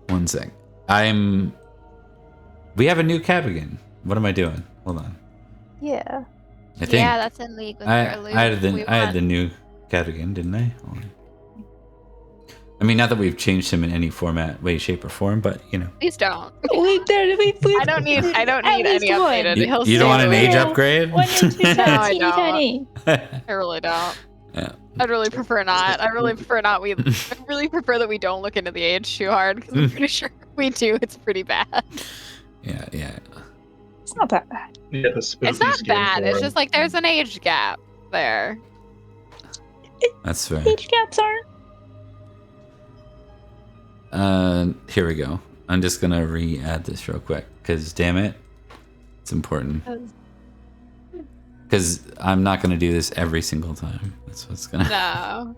One sec. We have a new cab again. What am I doing? Hold on. Yeah. I think Yeah, that's in league with I Merlin. had the new cat again, didn't I? Hold on. I mean, not that we've changed him in any format, way, shape, or form, but you know. Please don't. We I don't need At any least one. updated. You, He'll you don't want stay an the age way. upgrade? One inch No, I teeny don't. tiny. I really don't. Yeah. I'd really prefer not. I really prefer not. I really prefer that we don't look into the age too hard because I'm pretty sure if we do. It's pretty bad. Yeah. It's not that bad. Yeah, the spooky It's not skin bad. for It's him. just like there's an age gap there. That's fair. Age gaps aren't. Here we go. I'm just gonna re-add this real quick because damn it, it's important. Because I'm not gonna do this every single time. That's what's gonna. No,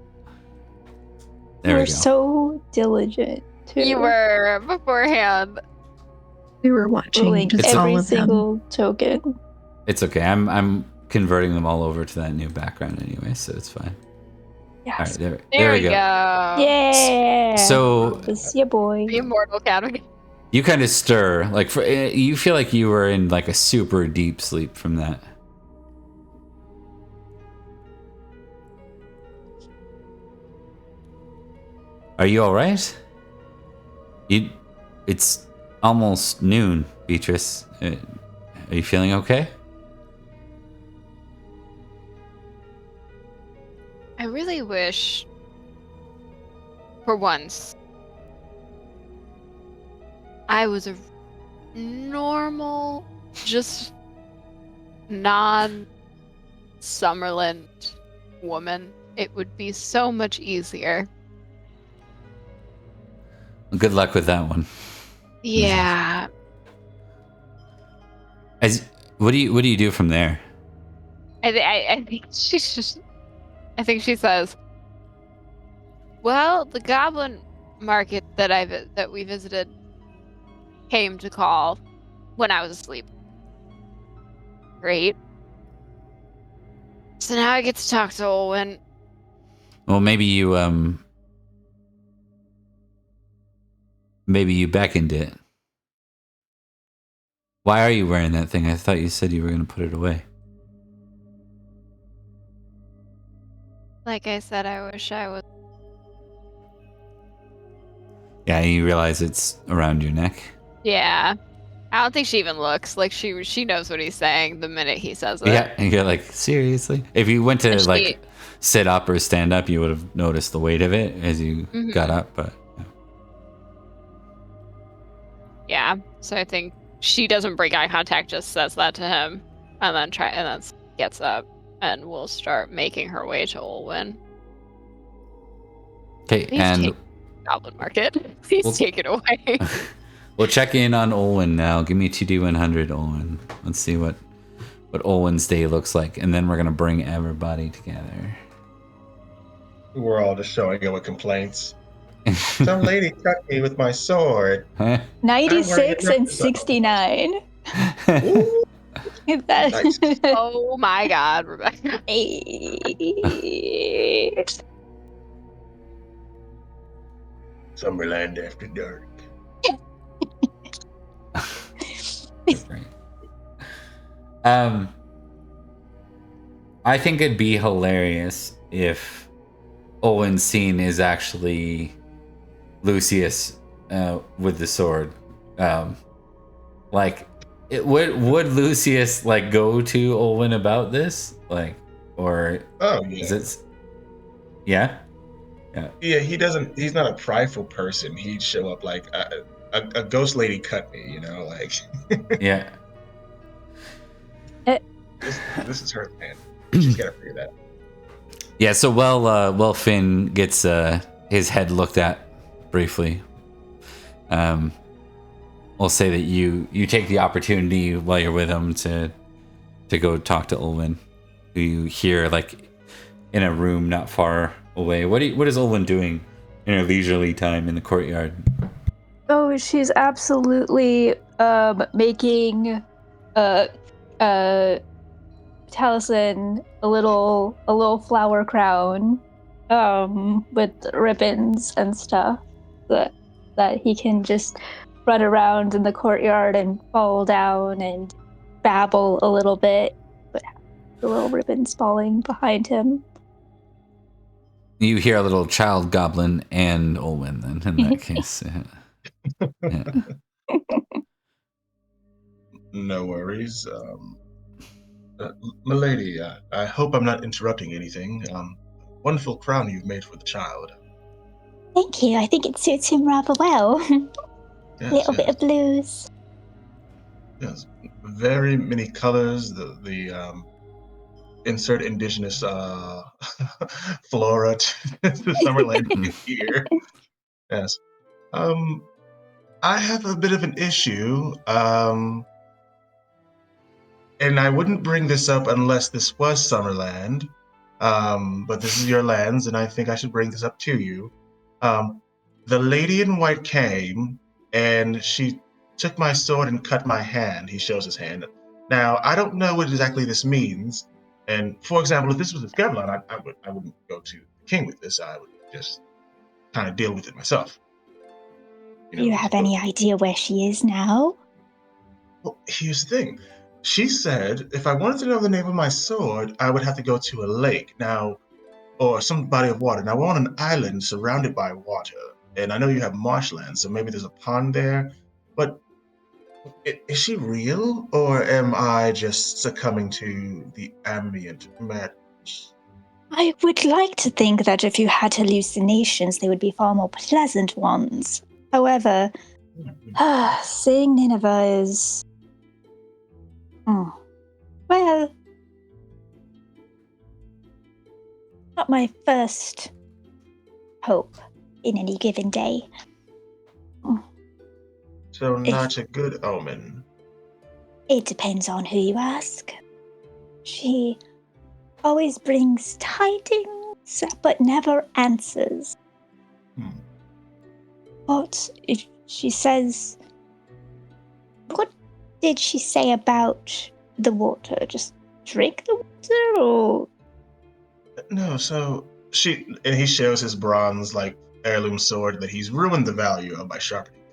There You we were go. so diligent too. you were beforehand. We were watching Pulling just It's all every of them. single token. It's okay. I'm converting them all over to that new background anyway, so it's fine. Yes. All right, there There we we go. Yeah. So It's your boy. The immortal cat. you kind of stir, like you feel like you were in like a super deep sleep from that. Are you all right? It's almost noon, Beatrice. Are you feeling okay? I really wish, for once, I was a normal, just non-Summerland woman. It would be so much easier. Good luck with that one. Yeah. What do you do from there? I think she's just. I think she says, "Well, the goblin market that we visited came to call when I was asleep. Great. So now I get to talk to Olwen. Well, maybe you beckoned it. Why are you wearing that thing? I thought you said you were going to put it away. Like I said, I wish I was." Yeah, you realize it's around your neck. Yeah. I don't think she even looks like she knows what he's saying the minute he says it. Yeah, and you're like, seriously? If you went to And she- like sit up or stand up, you would have noticed the weight of it as you got up, but Yeah. So I think she doesn't break eye contact, just says that to him, and then gets up and will start making her way to Olwen. okay, Please and take Goblin Market. Please Well- take it away. we'll check in on Olwen now. Give me 2D100, Olwen. Let's see what Olwen's day looks like, and then we're gonna bring everybody together. We're all just showing up with complaints. Some lady cut me with my sword. Huh? 96 and 69. Ooh, That- Nice. Oh my God, Rebecca. Summerland after dark. Great. I think it'd be hilarious if Owen's scene is actually Lucius with the sword. Like, would Lucius like go to Owen about this, like, or Oh is yeah. it? Yeah. Yeah, he's not a prideful person. He'd show up like a ghost lady cut me, like Yeah. this is her man. She's gotta figure that out. Yeah, so well Finn gets his head looked at briefly. We'll say that you take the opportunity while you're with him to to go talk to Olwen, who you hear like in a room not far away. What is Olwen doing in her leisurely time in the courtyard? Oh, she's absolutely making Taliesin a little flower crown with ribbons and stuff that he can just run around in the courtyard and fall down and babble a little bit, but have the little ribbons falling behind him. You hear a little child goblin and Olwen then in that case. Yeah. No worries. Milady, I hope I'm not interrupting anything. Wonderful crown you've made for the child. Thank you. I think it suits him rather well. Yes, Little yes, bit of blues. yes. Very many colors. The insert indigenous flora to the Summerland here. Yes. I have a bit of an issue. And I wouldn't bring this up unless this was Summerland. But this is your lands, and I think I should bring this up to you. The lady in white came, and she took my sword and cut my hand. He shows his hand. Now, I don't know what exactly this means. And for example, if this was a Camelot, I wouldn't go to the king with this. I would just kind of deal with it myself. Do you have any idea where she is now? Well, here's the thing. She said if I wanted to know the name of my sword, I would have to go to a lake now, or some body of water. Now, we're on an island surrounded by water, and I know you have marshlands, so maybe there's a pond there. But is she real, or am I just succumbing to the ambient madness? I would like to think that if you had hallucinations, they would be far more pleasant ones. However, seeing Nineveh is... well, not my first hope in any given day. So not a good omen. It depends on who you ask. She always brings tidings, but never answers. What she says... What did she say about the water? Just drink the water, or... No, so and he shows his bronze, heirloom sword that he's ruined the value of by sharpening it.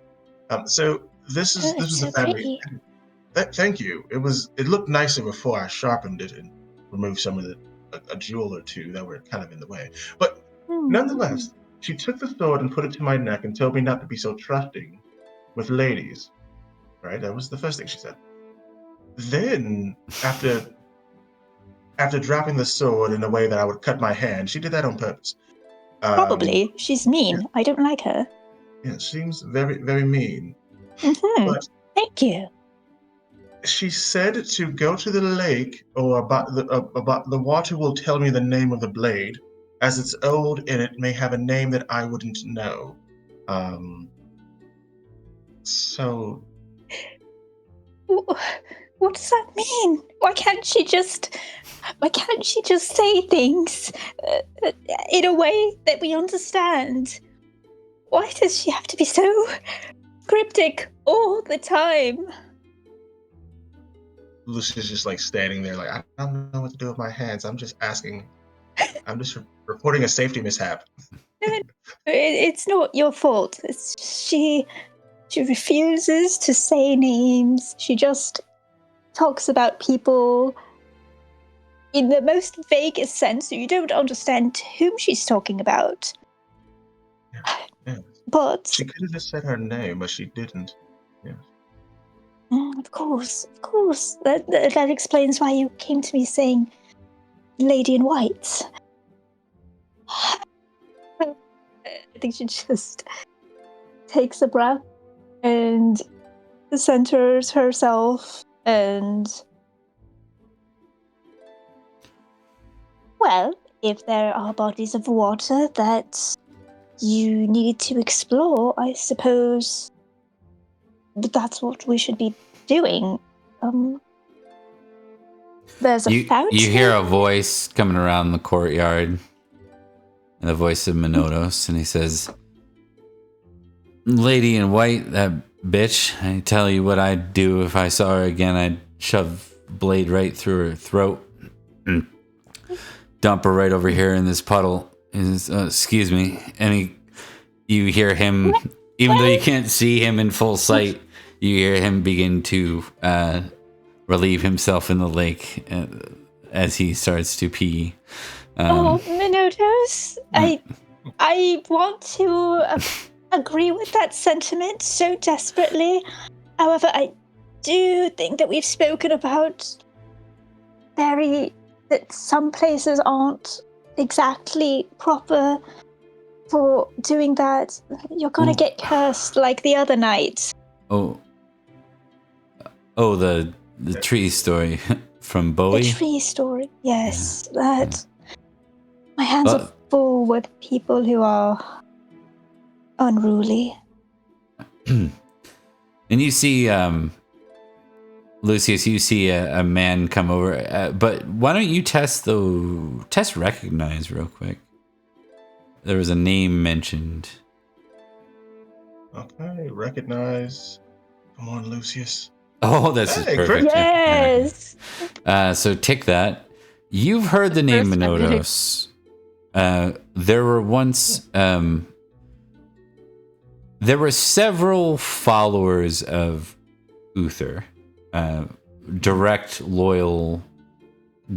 So this was so a family... pretty. Thank you. It looked nicer before I sharpened it and removed some of a jewel or two that were kind of in the way. But nonetheless, she took the sword and put it to my neck and told me not to be so trusting with ladies. Right? That was the first thing she said. Then, after dropping the sword in a way that I would cut my hand, she did that on purpose. Probably. She's mean. Yeah. I don't like her. Yeah, seems very, very mean. But thank you. she said to go to the lake, or about the water will tell me the name of the blade, as it's old and it may have a name that I wouldn't know. So... What does that mean? Why can't she just say things in a way that we understand? Why does she have to be so cryptic all the time? Lucia's just standing there I don't know what to do with my hands. I'm just asking. I'm just reporting a safety mishap. It's not your fault. She refuses to say names. She just talks about people in the most vaguest sense, so you don't understand whom she's talking about. Yeah. But she could have just said her name, but she didn't. Yeah. Of course. That explains why you came to me saying Lady in White. I think she just takes a breath and centers herself and... Well, if there are bodies of water that you need to explore, I suppose that's what we should be doing. There's a fountain. You hear a voice coming around the courtyard. The voice of Minotos, and he says, "Lady in white, that bitch. I tell you what I'd do if I saw her again. I'd shove blade right through her throat and dump her right over here in this puddle." Excuse me. And you hear him, even though you can't see him in full sight, you hear him begin to relieve himself in the lake as he starts to pee. Minotos, I want to agree with that sentiment so desperately. However, I do think that we've spoken about that some places aren't exactly proper for doing that. You're gonna get cursed like the other night. Oh, the tree story from Bowie? The tree story, yes. My hands are full with people who are unruly. And you see, Lucius, you see a man come over. But why don't you test recognize real quick? There was a name mentioned. Okay, recognize. Come on, Lucius. Oh, this is perfect. Yes. So tick that. You've heard the name Minotos. There were once there were several followers of Uther, direct loyal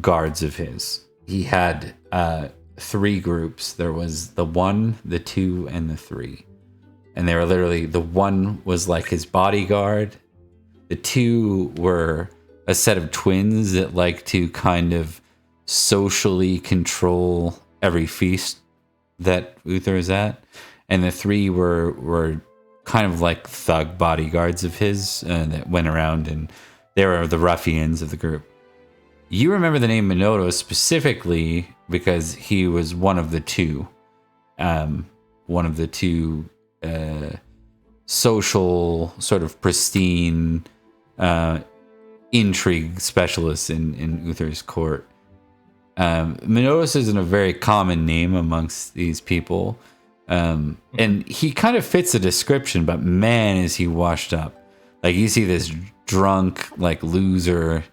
guards of his. He had 3 groups. There was the 1, the 2, and the 3. And they were literally, the 1 was like his bodyguard. The 2 were a set of twins that like to kind of socially control every feast that Uther is at. And the 3 were kind of like thug bodyguards of his that went around, and they were the ruffians of the group. You remember the name Minotos specifically because he was one of the 2. One of the 2 social, sort of pristine intrigue specialists in Uther's court. Minotos isn't a very common name amongst these people. And he kind of fits the description, but man, is he washed up. Like, you see this drunk, like, loser,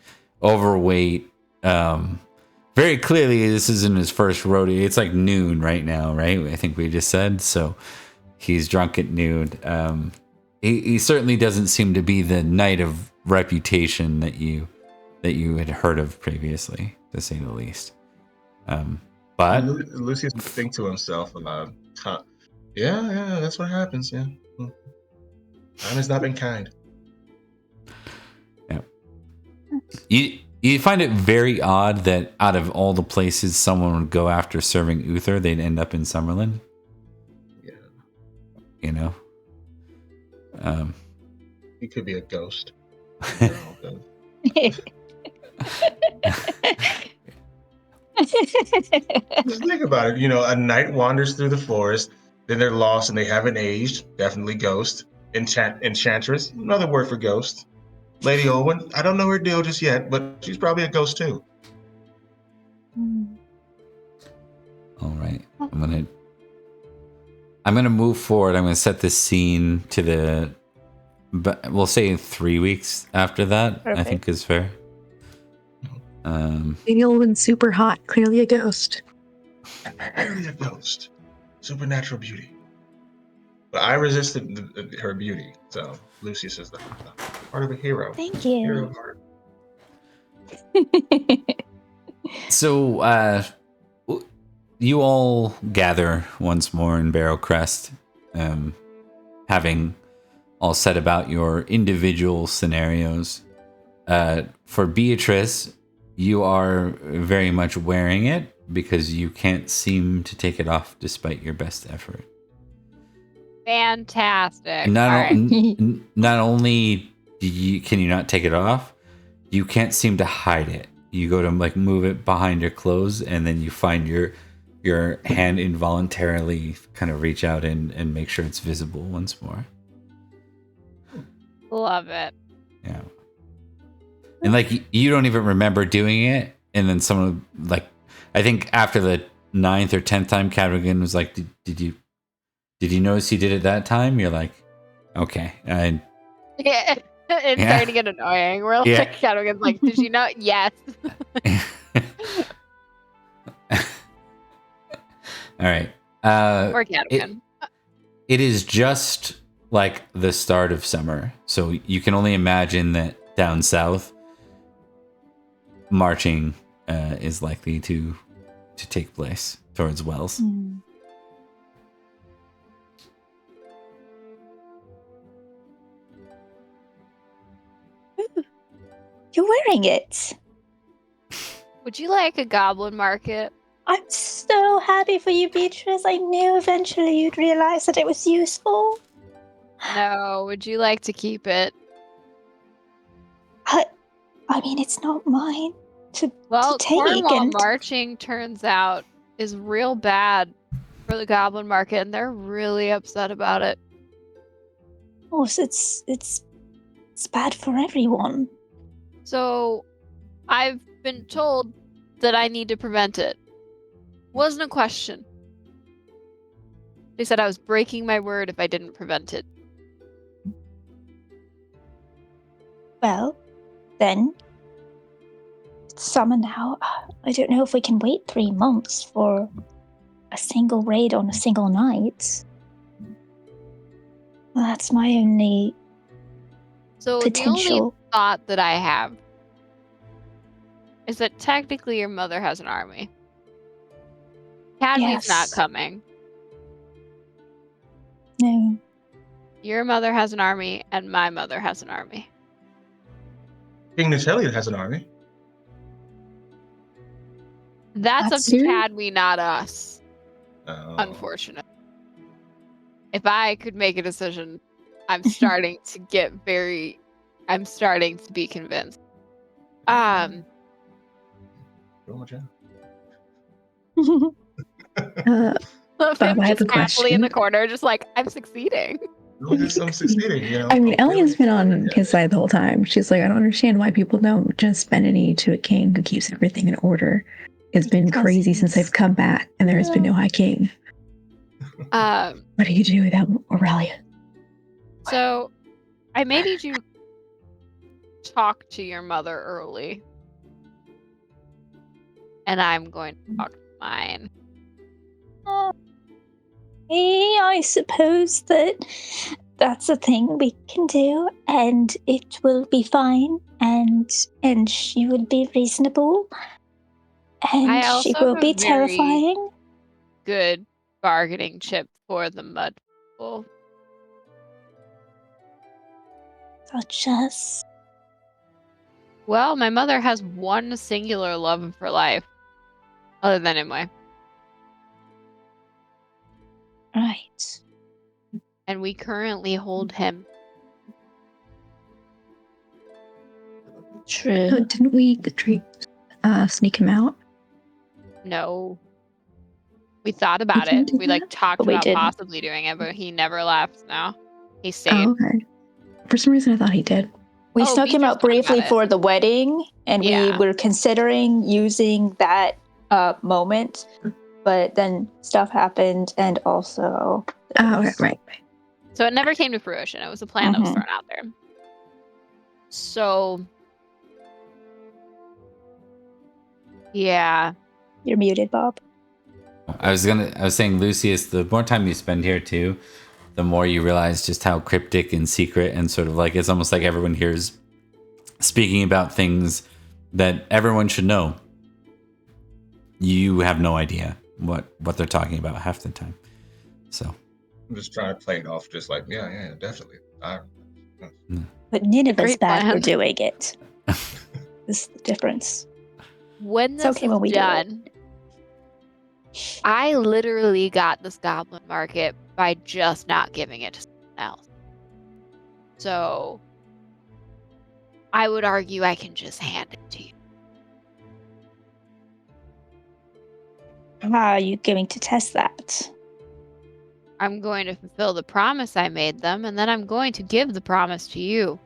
overweight. Very clearly, this isn't his first rodeo. It's like noon right now, right? I think we just said. So he's drunk at noon. He certainly doesn't seem to be the knight of reputation that you had heard of previously, to say the least. But Lucius would think to himself aloud, yeah, that's what happens, yeah. Time has not been kind. Yeah. You find it very odd that out of all the places someone would go after serving Uther, they'd end up in Summerland. Yeah. You know? He could be a ghost. Just think about it. A knight wanders through the forest, then they're lost and they haven't aged. Definitely ghost. Enchantress, another word for ghost. Lady Olwen, I don't know her deal just yet, but she's probably a ghost too. All right. I'm gonna move forward. I'm gonna set this scene to but we'll say 3 weeks after that. Perfect. I think is fair. Lady Olwen's super hot. Clearly a ghost. Clearly a ghost. Supernatural beauty. But I resisted her beauty, so Lucius is the part of a hero. Thank you. Hero heart. So, you all gather once more in Barrow Crest, having all set about your individual scenarios. For Beatrice, you are very much wearing it because you can't seem to take it off despite your best effort. Fantastic. Not only can you not take it off, you can't seem to hide it. You go to move it behind your clothes, and then you find your hand involuntarily kind of reach out and make sure it's visible once more. Love it. Yeah. And like you don't even remember doing it, and then someone like, I think after the 9th or 10th time, Cadogan was like, "Did you notice you did it that time?" You're like, "Okay." Yeah, it's starting to get annoying. We're like, Cadogan's like, "Did you know?" Yes. All right. Or Cadogan. It is just like the start of summer, so you can only imagine that down south, marching is likely to take place towards Wells. You're wearing it. Would you like a goblin market? I'm so happy for you, Beatrice. I knew eventually you'd realize that it was useful. No. Would you like to keep it? I mean, it's not mine to take. Cornwall And marching turns out is real bad for the goblin market, and they're really upset about it. oh, so it's bad for everyone. So I've been told that I need to prevent it. Wasn't a question. They said I was breaking my word if I didn't prevent it. Well, then it's summer now. I don't know if we can wait 3 months for a single raid on a single night. That's my only So potential. the only thought that I have is that technically your mother has an army. Cadmy's not Yes. coming. No. Your mother has an army, and my mother has an army. King Natalia has an army. That's up That's to true. Cadmy, not us. Oh. Unfortunate. If I could make a decision, I'm starting to be convinced. Oh, my God. Bob, I have a Just happily in question. the corner, just like, I'm succeeding. I'm succeeding, you know. I mean, Elliot's been on his side the whole time. She's like, I don't understand why people don't just bend a knee to a king who keeps everything in order. It's been crazy since they've come back, and there has been no high king. What do you do without Aurelia? So, I may need you to talk to your mother early. And I'm going to talk to mine. I suppose that's a thing we can do, and it will be fine, and she will be reasonable, and I she also will have be a very terrifying. good bargaining chip for the mud people. Such as Well, my mother has one singular love of her life. Other than Imwe. right. And we currently hold him. True. Didn't we sneak him out? No. We thought about didn't it. do We like that? talked But we about didn't. possibly doing it, but he never left. No. He stayed. Oh, okay. For some reason, I thought he did. We Oh, snuck him Beatrice out talked about briefly it. for the wedding, and Yeah. we were considering using that moment, but then stuff happened, and also Oh, right. So it never came to fruition. It was a plan that was Mhm. thrown out there. So yeah. You're muted, Bob. I was saying, Lucius, the more time you spend here too, the more you realize just how cryptic and secret and sort of like it's almost like everyone here is speaking about things that everyone should know. You have no idea what they're talking about half the time. So I'm just trying to play it off, just like, yeah, definitely. But Nineveh's Great bad for plan. doing it. This is the difference. When It's this okay is when we do it. done, I literally got this goblin market by just not giving it to someone else. So I would argue I can just hand it to you. How are you going to test that? I'm going to fulfill the promise I made them, and then I'm going to give the promise to you.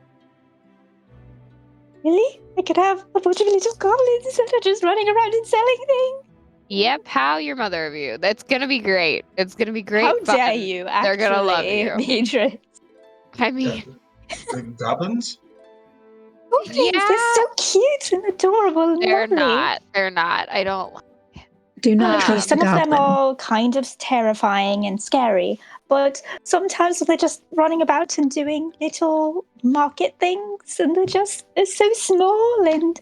Really? I could have a bunch of little goblins that are just running around and selling things. Yep, how your mother of you. That's gonna be great. It's gonna be great How fun. dare you, actually, They're gonna love you. Beatrice. I mean, The goblins? Goblins, yeah, they're so cute and adorable and they're lovely. not. They're not. I don't. Do not Okay, trust the some of them goblin. are kind of terrifying and scary, but sometimes they're just running about and doing little market things, and they're so small and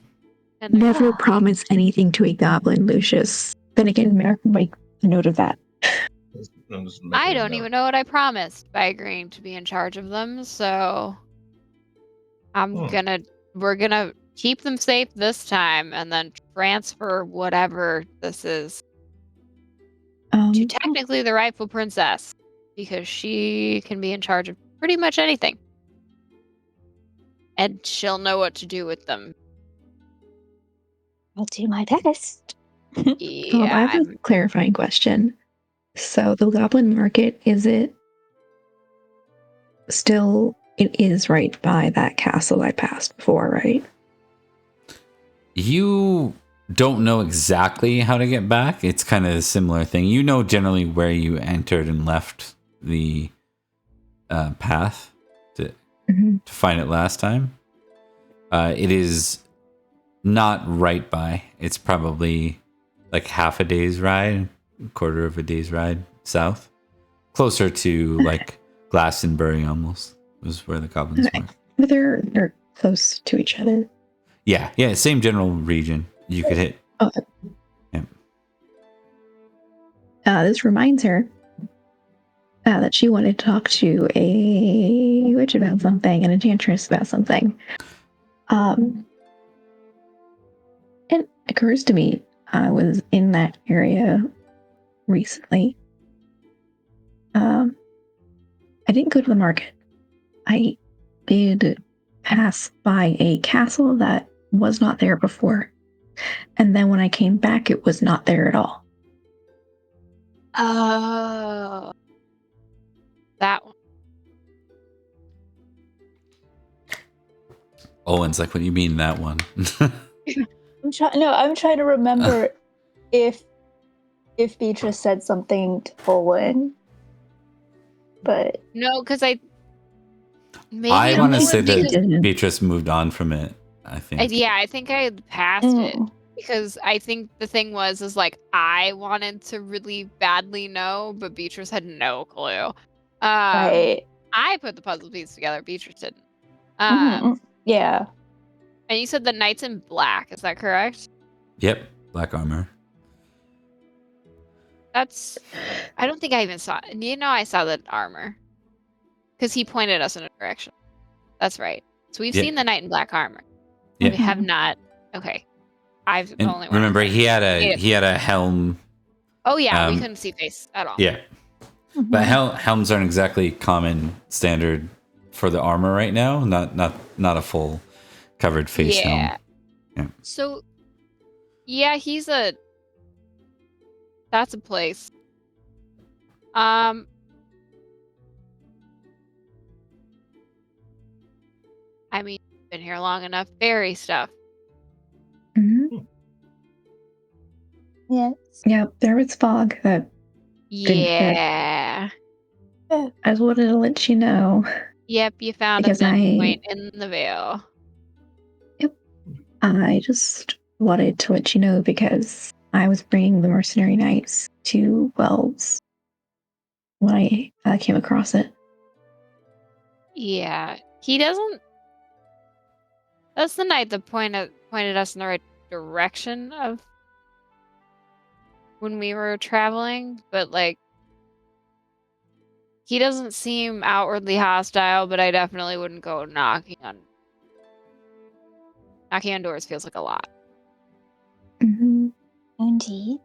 And they're Never promise anything to a goblin, Lucius. Then again, make a note of that. I don't even know what I promised by agreeing to be in charge of them, so we're gonna keep them safe this time and then transfer whatever this is to technically the rightful princess, because she can be in charge of pretty much anything. And she'll know what to do with them. I'll do my best. Yeah. I have a clarifying question. So the goblin market, is it still, it is right by that castle I passed before, right? You don't know exactly how to get back. It's kind of a similar thing. You know generally where you entered and left the path to find it last time. It is not right by. It's probably like half a day's ride, quarter of a day's ride south. Closer to like Glastonbury almost was where the goblins were. But they're close to each other. Yeah, same general region. You could hit. Okay. Yeah. This reminds her that she wanted to talk to a witch about something, an enchantress about something. It occurs to me, I was in that area recently. I didn't go to the market. I did pass by a castle that was not there before. And then when I came back, it was not there at all. Oh. That one. Owen's like, what do you mean that one? I'm trying to remember if Beatrice said something to Owen. But No, because I want to say that Beatrice moved on from it, I think. I think I passed it. Because I think the thing is like, I wanted to really badly know, but Beatrice had no clue. right. I put the puzzle piece together. Beatrice didn't. Yeah. And you said the knight's in black. Is that correct? Yep, black armor. I don't think I even saw it. You know, I saw the armor. Because he pointed us in a direction. That's right. So we've seen the knight in black armor. Yeah. We have not. Okay. I've and only remember he had a helm. Oh yeah, we couldn't see face at all. Yeah. But helms aren't exactly common standard for the armor right now. Not a full covered face helm. Yeah. So yeah, that's a place. I mean, been here long enough. Faerie stuff. Yes. Yeah, there was fog that Yeah. I just wanted to let you know. Yep, you found a point in the veil. Yep. I just wanted to let you know because I was bringing the mercenary knights to Wells when I came across it. Yeah. He doesn't... That's the knight that pointed us in the right direction of when we were traveling, but like he doesn't seem outwardly hostile, but I definitely wouldn't go knocking on doors. Feels like a lot. Indeed.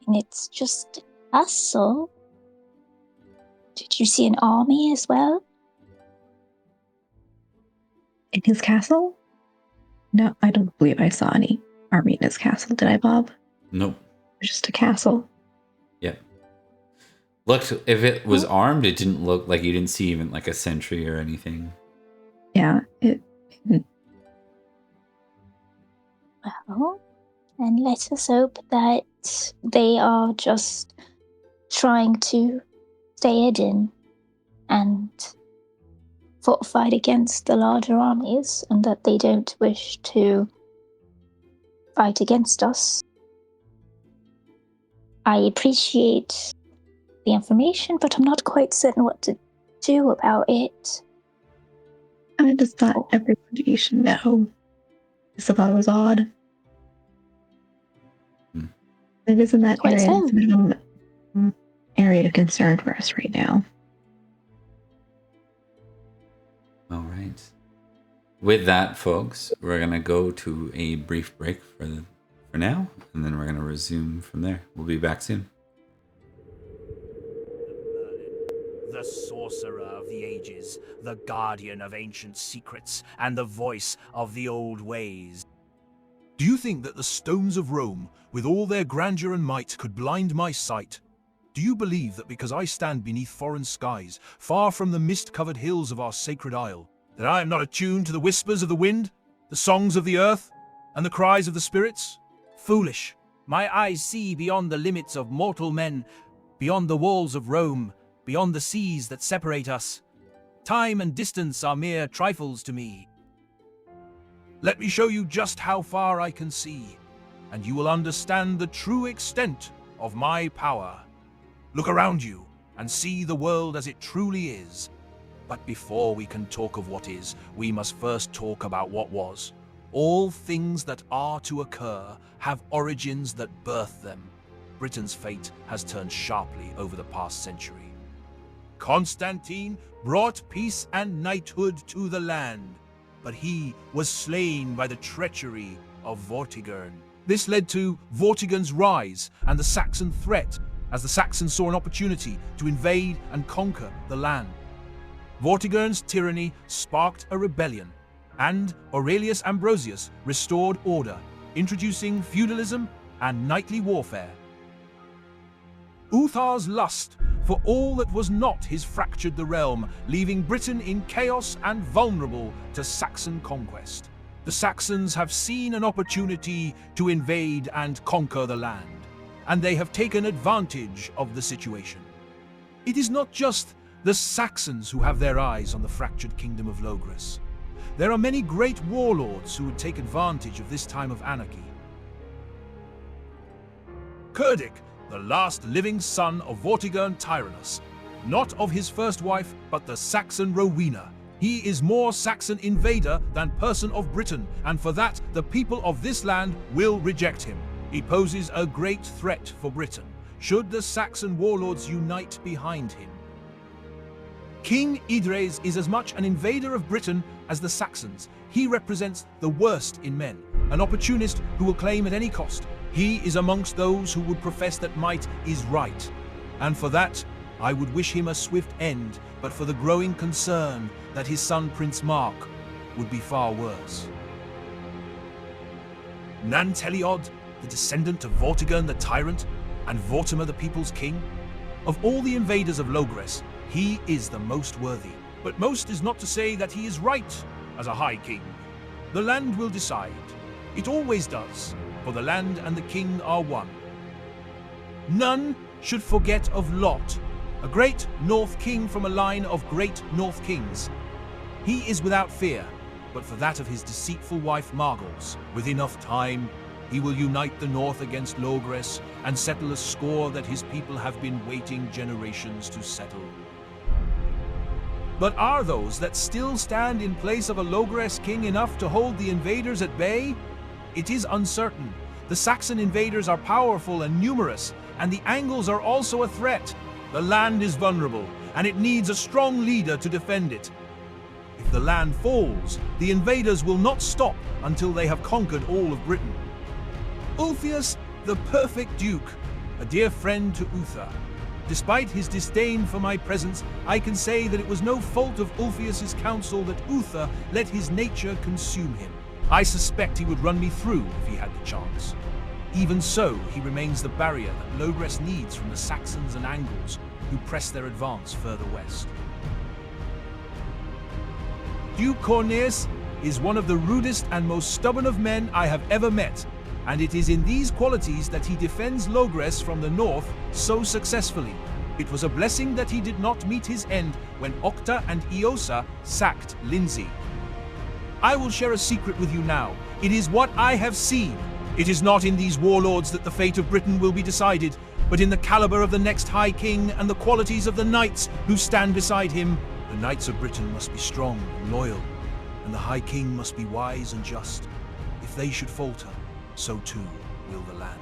And it's just us, so did you see an army as well? In his castle? No, I don't believe I saw any army in his castle. Did I, Bob? Nope. It was just a castle. Yeah. looked, if it was armed, it didn't look like, you didn't see even like a sentry or anything. Yeah, Well, and let us hope that they are just trying to stay hidden and fight against the larger armies, and that they don't wish to fight against us. I appreciate the information, but I'm not quite certain what to do about it. I just thought everybody should know. Just thought it was odd. It is in that Quite area. so. It's an area of concern for us right now. All right. With that, folks, we're going to go to a brief break for now, and then we're going to resume from there. We'll be back soon. Merlin, the sorcerer of the ages, the guardian of ancient secrets, and the voice of the old ways. Do you think that the stones of Rome, with all their grandeur and might, could blind my sight? Do you believe that because I stand beneath foreign skies, far from the mist-covered hills of our sacred isle, that I am not attuned to the whispers of the wind, the songs of the earth, and the cries of the spirits? Foolish. My eyes see beyond the limits of mortal men, beyond the walls of Rome, beyond the seas that separate us. Time and distance are mere trifles to me. Let me show you just how far I can see, and you will understand the true extent of my power. Look around you and see the world as it truly is. But before we can talk of what is, we must first talk about what was. All things that are to occur have origins that birth them. Britain's fate has turned sharply over the past century. Constantine brought peace and knighthood to the land, but he was slain by the treachery of Vortigern. This led to Vortigern's rise and the Saxon threat, as the Saxons saw an opportunity to invade and conquer the land. Vortigern's tyranny sparked a rebellion, and Aurelius Ambrosius restored order, introducing feudalism and knightly warfare. Uther's lust for all that was not his fractured the realm, leaving Britain in chaos and vulnerable to Saxon conquest. The Saxons have seen an opportunity to invade and conquer the land, and they have taken advantage of the situation. It is not just the Saxons who have their eyes on the fractured kingdom of Logres. There are many great warlords who would take advantage of this time of anarchy. Cerdic, the last living son of Vortigern Tyrannus, not of his first wife, but the Saxon Rowena. He is more Saxon invader than person of Britain, and for that the people of this land will reject him. He poses a great threat for Britain, should the Saxon warlords unite behind him. King Idres is as much an invader of Britain as the Saxons. He represents the worst in men, an opportunist who will claim at any cost. He is amongst those who would profess that might is right, and for that I would wish him a swift end, but for the growing concern that his son Prince Mark would be far worse. Nanteliod, the descendant of Vortigern the tyrant, and Vortimer the people's king? Of all the invaders of Logres, he is the most worthy. But most is not to say that he is right as a high king. The land will decide. It always does, for the land and the king are one. None should forget of Lot, a great North king from a line of great North kings. He is without fear, but for that of his deceitful wife Margals, with enough time, he will unite the North against Logres and settle a score that his people have been waiting generations to settle. But are those that still stand in place of a Logres king enough to hold the invaders at bay? It is uncertain. The Saxon invaders are powerful and numerous, and the Angles are also a threat. The land is vulnerable, and it needs a strong leader to defend it. If the land falls, the invaders will not stop until they have conquered all of Britain. Ulfius, the perfect duke, a dear friend to Uther. Despite his disdain for my presence, I can say that it was no fault of Ulfius's counsel that Uther let his nature consume him. I suspect he would run me through if he had the chance. Even so, he remains the barrier that Logres needs from the Saxons and Angles, who press their advance further west. Duke Corneas is one of the rudest and most stubborn of men I have ever met, and it is in these qualities that he defends Logres from the north so successfully. It was a blessing that he did not meet his end when Octa and Eosa sacked Lindsay. I will share a secret with you now. It is what I have seen. It is not in these warlords that the fate of Britain will be decided, but in the caliber of the next High King and the qualities of the knights who stand beside him. The knights of Britain must be strong and loyal, and the High King must be wise and just. If they should falter, so too will the land.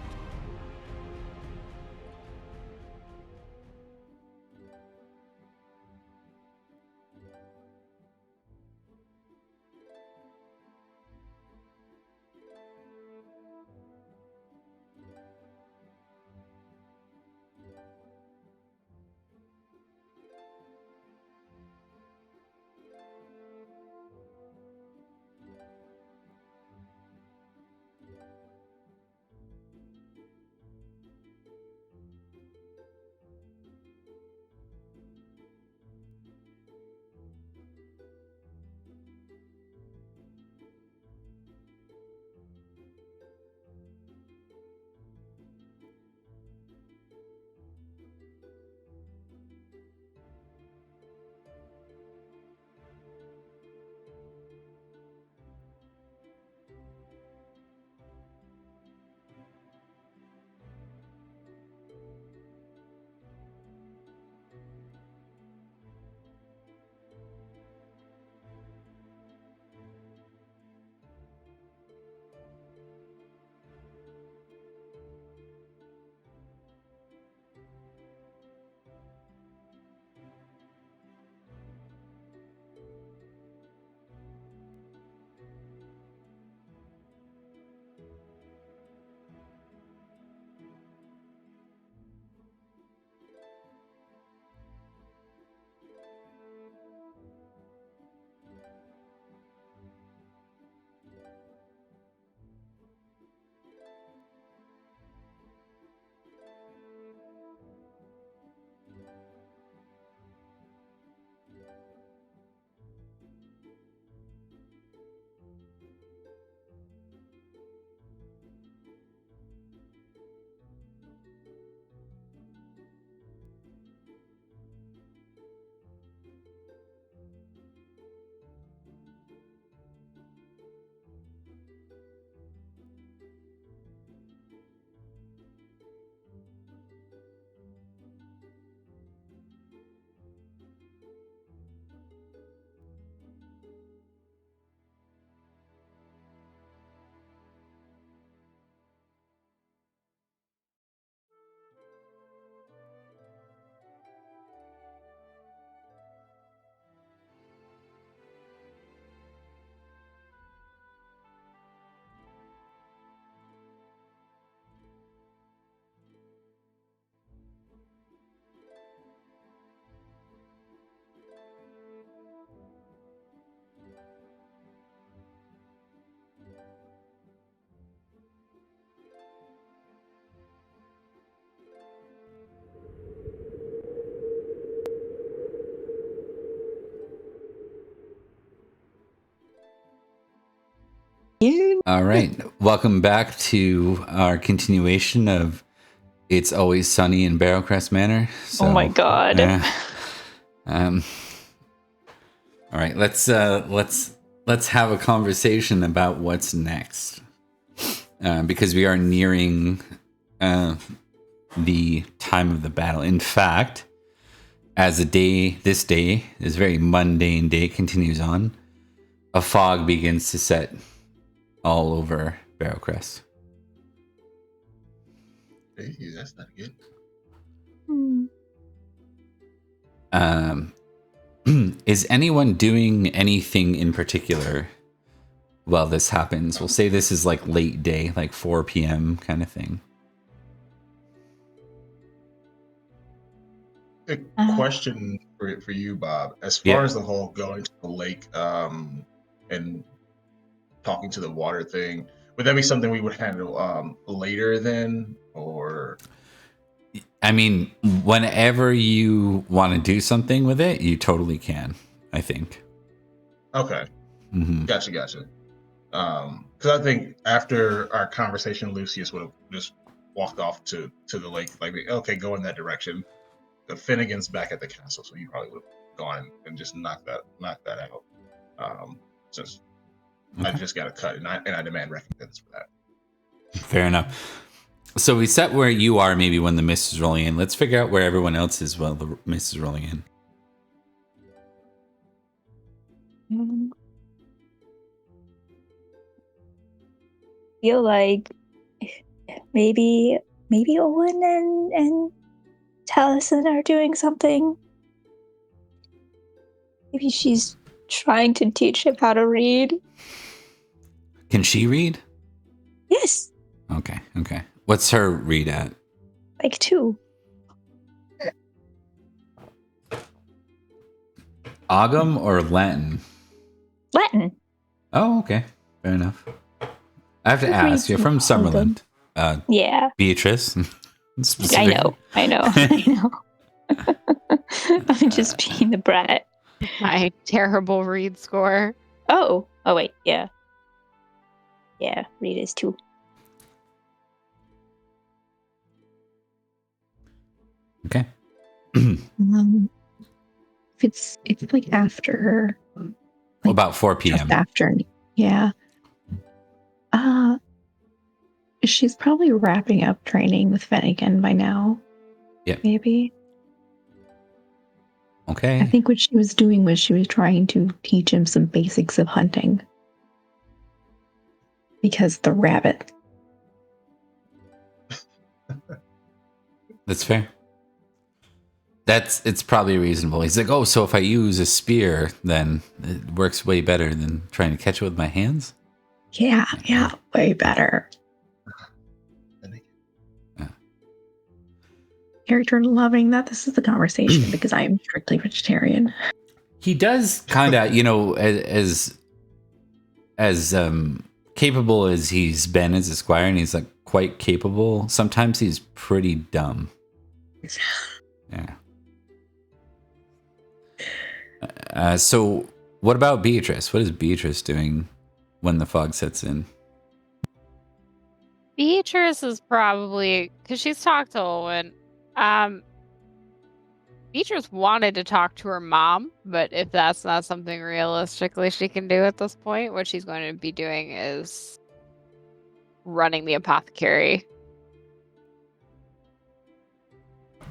All right. Welcome back to our continuation of It's Always Sunny in Barrowcrest Manor. So, Oh my god. all right, let's have a conversation about what's next. Because we are nearing the time of the battle. In fact, as this very mundane day continues on, a fog begins to set all over Barrowcrest. Hey, that's not good. Is anyone doing anything in particular while this happens? We'll say this is like late day, like 4 p.m. kind of thing. A question for you, Bob. As far as the whole going to the lake and talking to the water thing, would that be something we would handle later then, or? I mean, whenever you want to do something with it, you totally can, I think. Okay. Mm-hmm. Gotcha. Because I think after our conversation, Lucius would have just walked off to the lake, like, okay, go in that direction. The Finnegan's back at the castle, so you probably would have gone and just knocked that out. Since I just got a cut, and I demand recompense for that. Fair enough. So we set where you are maybe when the mist is rolling in. Let's figure out where everyone else is while the mist is rolling in. Feel like maybe Owen and Taliesin are doing something. Maybe she's trying to teach him how to read. Can she read? Yes, Okay. What's her read at? like 2. Ogham or Latin? Latin. Oh, okay. Fair enough. I have to Who ask. reads You're from Ogham? Summerland. Yeah, Beatrice. I know. I'm just being the brat. My terrible read score. Oh wait, yeah. Yeah, read is 2. Okay. It's like after. Like About 4 p.m. Just after, yeah. She's probably wrapping up training with Finnegan by now. Yeah. Maybe. Okay. I think what she was doing was she was trying to teach him some basics of hunting. Because the rabbit. That's fair. It's probably reasonable. He's like, oh, so if I use a spear, then it works way better than trying to catch it with my hands? Yeah, way better. Character loving that this is the conversation because I am strictly vegetarian. He does kind of, as capable as he's been as a squire, and he's like quite capable. Sometimes he's pretty dumb. Yeah. So what about Beatrice? What is Beatrice doing when the fog sets in? Beatrice is probably, because she's talked to Owen. Beatrice wanted to talk to her mom, but if that's not something realistically she can do at this point, what she's going to be doing is running the apothecary.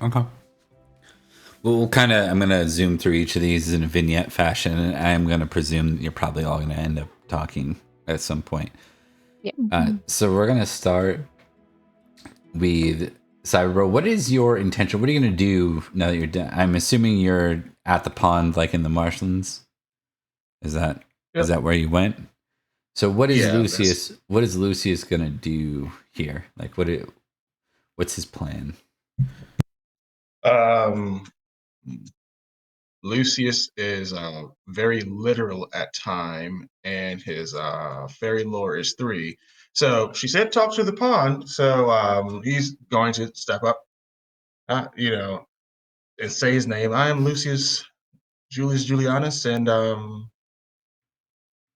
Okay. Well, I'm going to zoom through each of these in a vignette fashion, and I'm going to presume you're probably all going to end up talking at some point. Yeah. So we're going to start with Cyberbro. What is your intention? What are you going to do now that you're done? I'm assuming you're at the pond, like in the marshlands. Is that where you went? So what is Lucius? What is Lucius going to do here? Like, what's his plan? Lucius is very literal at time, and his fairy lore is 3. So she said, "Talk to the pond." So he's going to step up, and say his name. I am Lucius Julius Julianus, and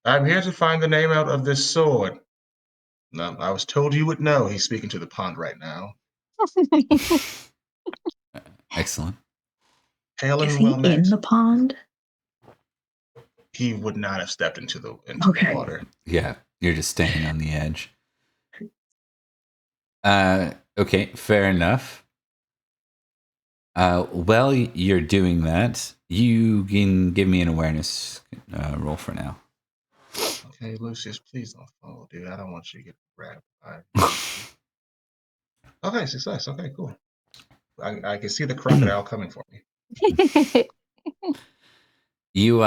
I'm here to find the name out of this sword. No, I was told you would know. He's speaking to the pond right now. Excellent. Hail Is and he well met. in the pond? He would not have stepped into the water. Yeah, you're just standing on the edge. Okay, fair enough. While you're doing that, you can give me an awareness roll for now. Okay, Lucius, please don't fall, dude. I don't want you to get grabbed by. Okay, success. Okay, cool. I can see the crocodile coming for me. You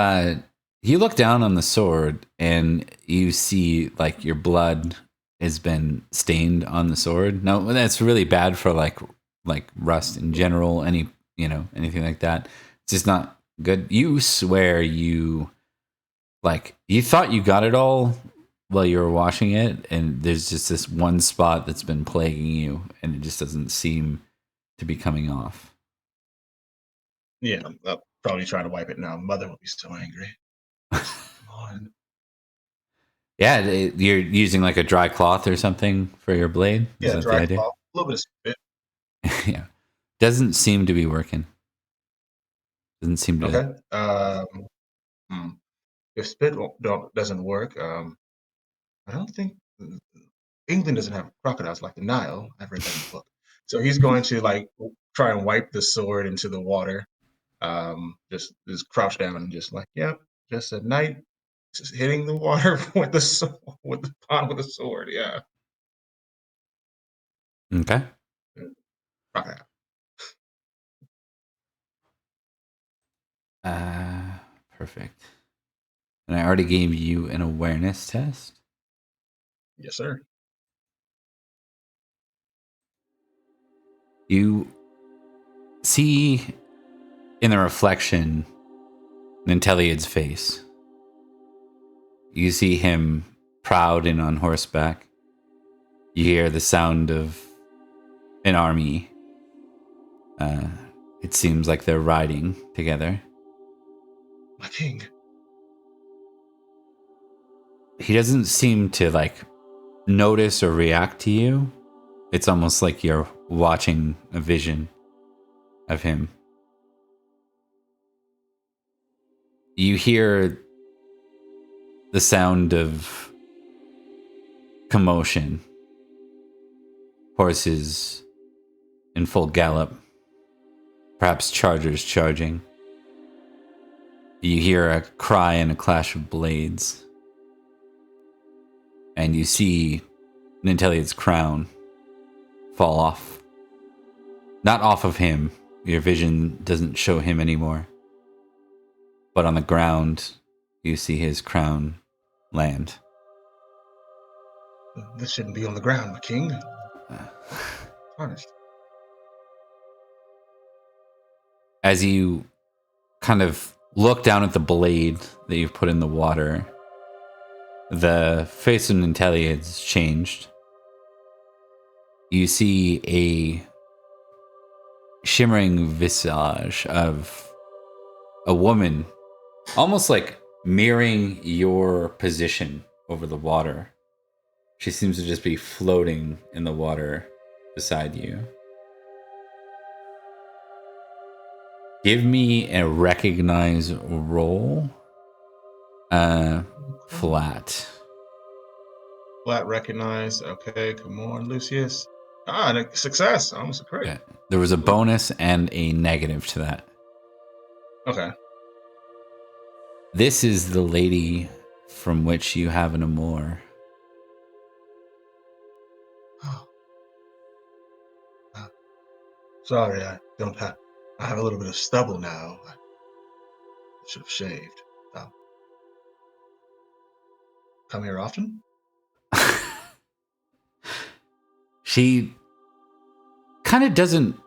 look down on the sword and you see like your blood has been stained on the sword. Now that's really bad for like rust in general, anything like that. It's just not good. You swear you thought you got it all while you were washing it, and there's just this one spot that's been plaguing you, and it just doesn't seem to be coming off. Yeah, I'll probably try to wipe it now. Mother will be so angry. Come on. Yeah, you're using like a dry cloth or something for your blade? Is Yeah, that the dry idea? cloth, a little bit of spit. Yeah. Doesn't seem to be working. Doesn't seem to. Okay. If spit doesn't work, I don't think England doesn't have crocodiles like the Nile. I've read that in the book. So he's going to like try and wipe the sword into the water. Just crouch down and just like, yep, just at night, just hitting the water with the pond with the sword. Yeah. Okay. Crocodile. Perfect. And I already gave you an awareness test. Yes, sir. You see in the reflection Ninteliad's face. You see him proud and on horseback. You hear the sound of an army. It seems like they're riding together. My king. He doesn't seem to like notice or react to you. It's almost like you're watching a vision of him. You hear the sound of commotion. Horses in full gallop. Perhaps chargers charging. You hear a cry and a clash of blades. And you see Ninteliad's crown fall off. Not off of him. Your vision doesn't show him anymore. But on the ground, you see his crown land. This shouldn't be on the ground, my king. Honest. As you kind of look down at the blade that you've put in the water, the face of Ninteliad's changed. You see a shimmering visage of a woman, almost like mirroring your position over the water. She seems to just be floating in the water beside you. Give me a recognize roll. Flat. Flat recognize. Okay, come on, Lucius. And a success. Almost a crit. Yeah. There was a bonus and a negative to that. Okay. This is the lady from which you have an amour. Sorry, I don't have. I have a little bit of stubble now. I should have shaved. Come here often? She kind of doesn't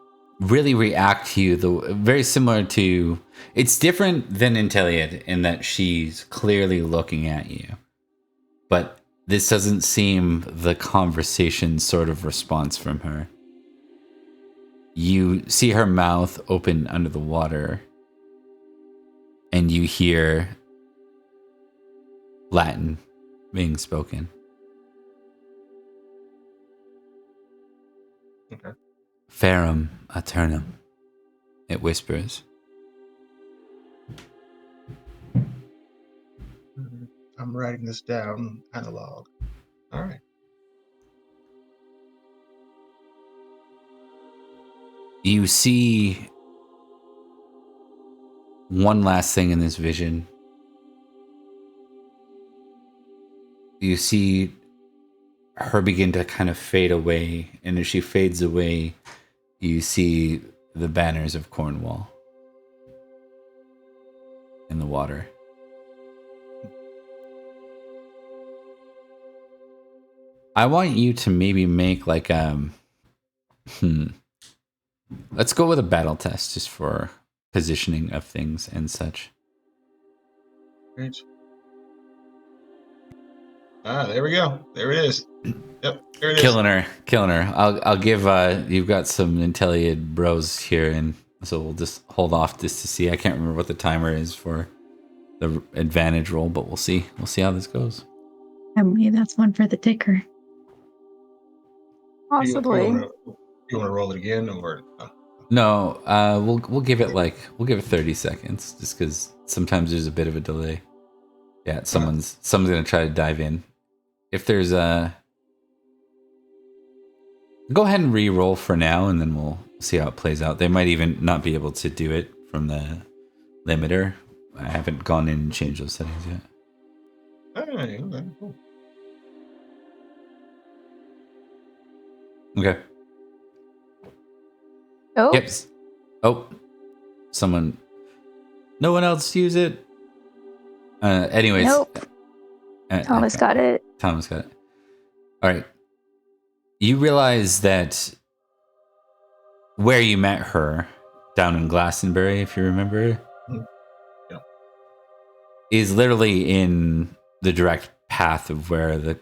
really react to you, though. Very similar to, it's different than Inteliad in that she's clearly looking at you, but this doesn't seem the conversation sort of response from her. You see her mouth open under the water, and you hear Latin being spoken. Okay. Ferrum aeternum, it whispers. I'm writing this down, analog. All right. You see one last thing in this vision. You see her begin to kind of fade away, and as she fades away, you see the banners of Cornwall in the water. I want you to maybe make like let's go with a battle test just for positioning of things and such. Great. There we go. There it is. Yep, there it is. Killing her. I'll give. You've got some Intelliad bros here, and so we'll just hold off just to see. I can't remember what the timer is for the advantage roll, but we'll see. We'll see how this goes. I mean, that's one for the ticker. Possibly. You want to roll it again, or? No, we'll give it 30 seconds, just because sometimes there's a bit of a delay. Yeah, someone's gonna try to dive in. If there's a, go ahead and re-roll for now, and then we'll see how it plays out. They might even not be able to do it from the limiter. I haven't gone in and changed those settings yet. Okay, cool. Okay. Oh, Yep. Oh, someone. No one else use it. Anyways. Nope. Thomas got it. Thomas got it. All right. You realize that where you met her, down in Glastonbury, if you remember, Yeah. is literally in the direct path of where the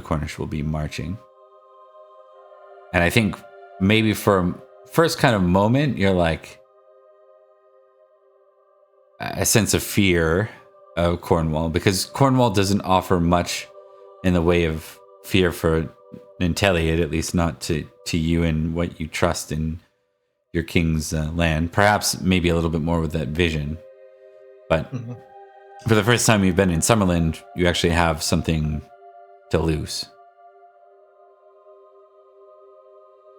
Cornish will be marching. And I think maybe for first kind of moment, you're like a sense of fear of Cornwall, because Cornwall doesn't offer much in the way of fear for Intelliad, at least not to you and what you trust in your king's land. Perhaps maybe a little bit more with that vision. But for the first time you've been in Summerland, you actually have something to lose.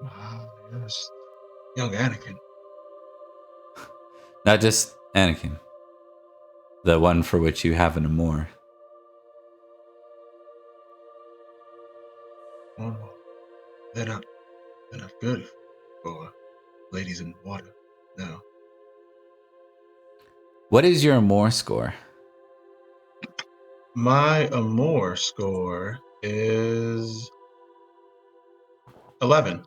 Wow, yes. Young Anakin. Not just Anakin. The one for which you have an amour. Oh, they're not good for ladies in water. No. What is your amour score? My amour score is 11.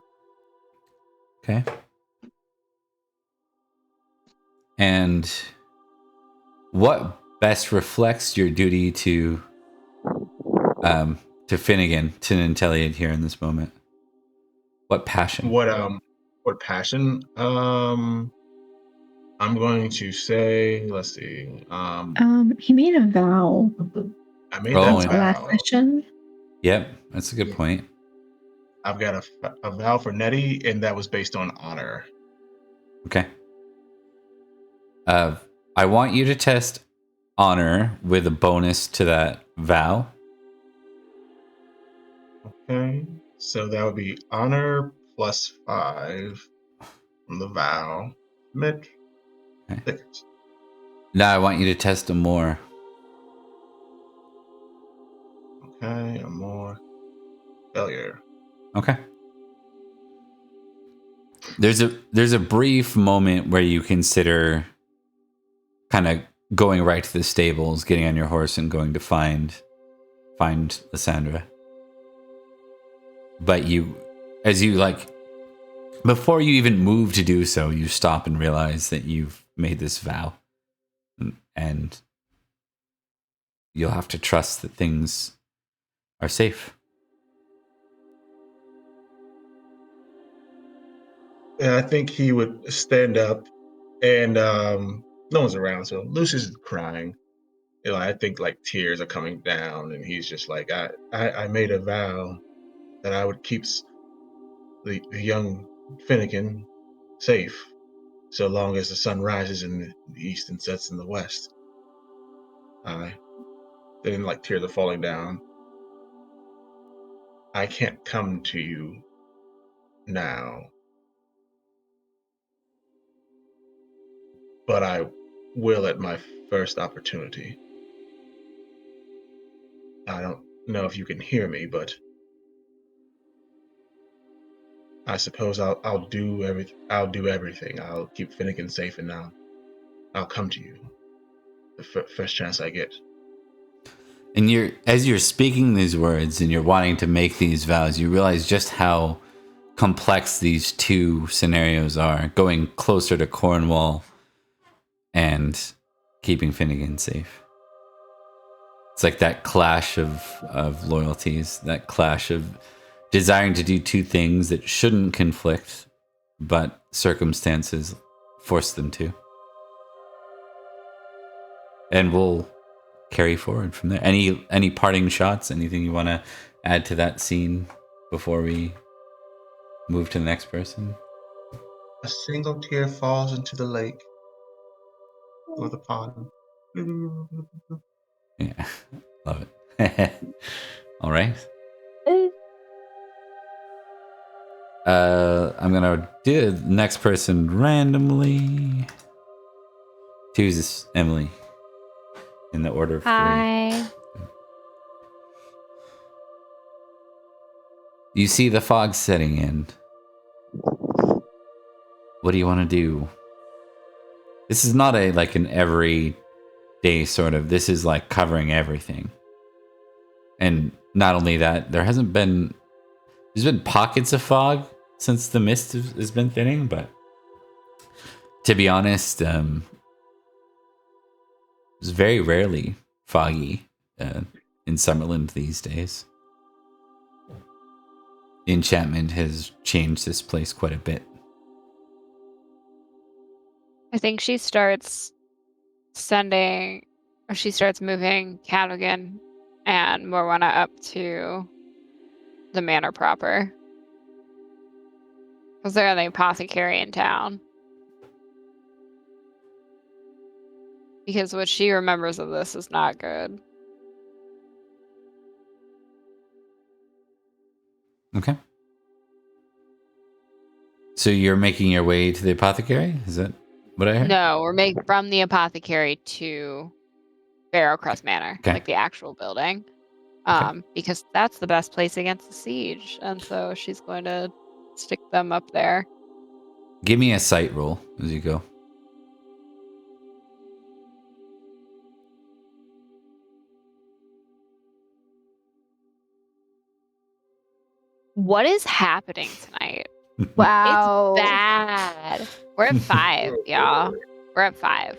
Okay. And what best reflects your duty to Finnegan, to Intelliad here in this moment? What passion? What passion? I'm going to say, let's see. He made a vow. I made Oh, that Last vow. session. Yep, that's a good point. I've got a vow for Nettie, and that was based on honor. Okay. I want you to test honor with a bonus to that vow. Okay. So that would be honor plus 5 from the vow. Mitch. Okay. 6. Now I want you to test amour. Okay, amour. Failure. Okay. There's a brief moment where you consider kind of going right to the stables, getting on your horse, and going to find Lysandra. But before you even move to do so, you stop and realize that you've made this vow, and you'll have to trust that things are safe. And I think he would stand up, and no one's around, so Lucius is crying. I think like tears are coming down, and he's just like, I made a vow that I would keep the young Finnegan safe so long as the sun rises in the east and sets in the west. Then like tears are falling down. I can't come to you now, but I will at my first opportunity. I don't know if you can hear me, but I suppose I'll do everything. I'll keep Finnegan safe, and I'll come to you the first chance I get. And as you're speaking these words and you're wanting to make these vows, you realize just how complex these two scenarios are, going closer to Cornwall and keeping Finnegan safe. It's like that clash of loyalties, that clash of desiring to do two things that shouldn't conflict, but circumstances force them to. And we'll carry forward from there. Any parting shots? Anything you want to add to that scene before we move to the next person? A single tear falls into the lake or the pond. Yeah, love it. All right. I'm gonna do the next person randomly. Choose this, Emily, in the order of three. Hi. You see the fog setting in. What do you want to do? This is not like an everyday sort of. This is like covering everything. And not only that, there's been pockets of fog since the mist has been thinning, but to be honest, it's very rarely foggy in Summerland these days. Enchantment has changed this place quite a bit. I think she starts moving Cadogan and Morwana up to the manor proper. Because they're the apothecary in town. Because what she remembers of this is not good. Okay. So you're making your way to the apothecary? Is that what I heard? No, we're making from the apothecary to Barrowcrest Manor, Okay. like the actual building. Okay. Because that's the best place against the siege. And so she's going to stick them up there. Give me a sight roll as you go. What is happening tonight? Wow. It's bad. We're at 5, y'all. We're at 5.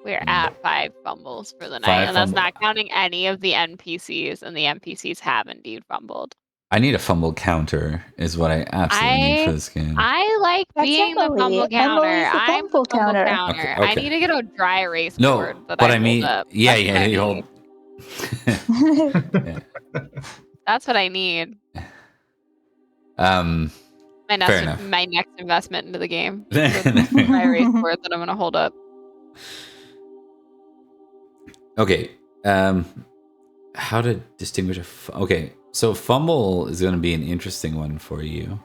We're at 5 fumbles for the night. 5 And that's fumble. not counting any of the NPCs. And the NPCs have indeed fumbled. I need a fumble counter is what I absolutely need for this game. I like That's being the Emily. fumble counter. Emily's the I'm the fumble fumble counter. counter. Okay, I okay. need to get a dry erase No, board that but I I mean, hold up. yeah, That's what I you need. hold. That's what I need. Fair enough. My next investment into the game. Okay. Dry erase board that I'm going to hold up. How to distinguish okay, so fumble is going to be an interesting one for you.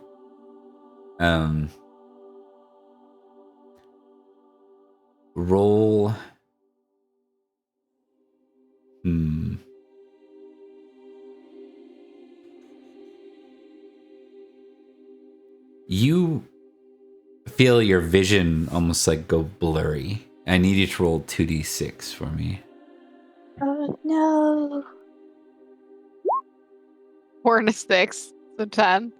Roll. You feel your vision almost like go blurry. I need you to roll 2d6 for me. Oh no. 4 and a 6. So 10.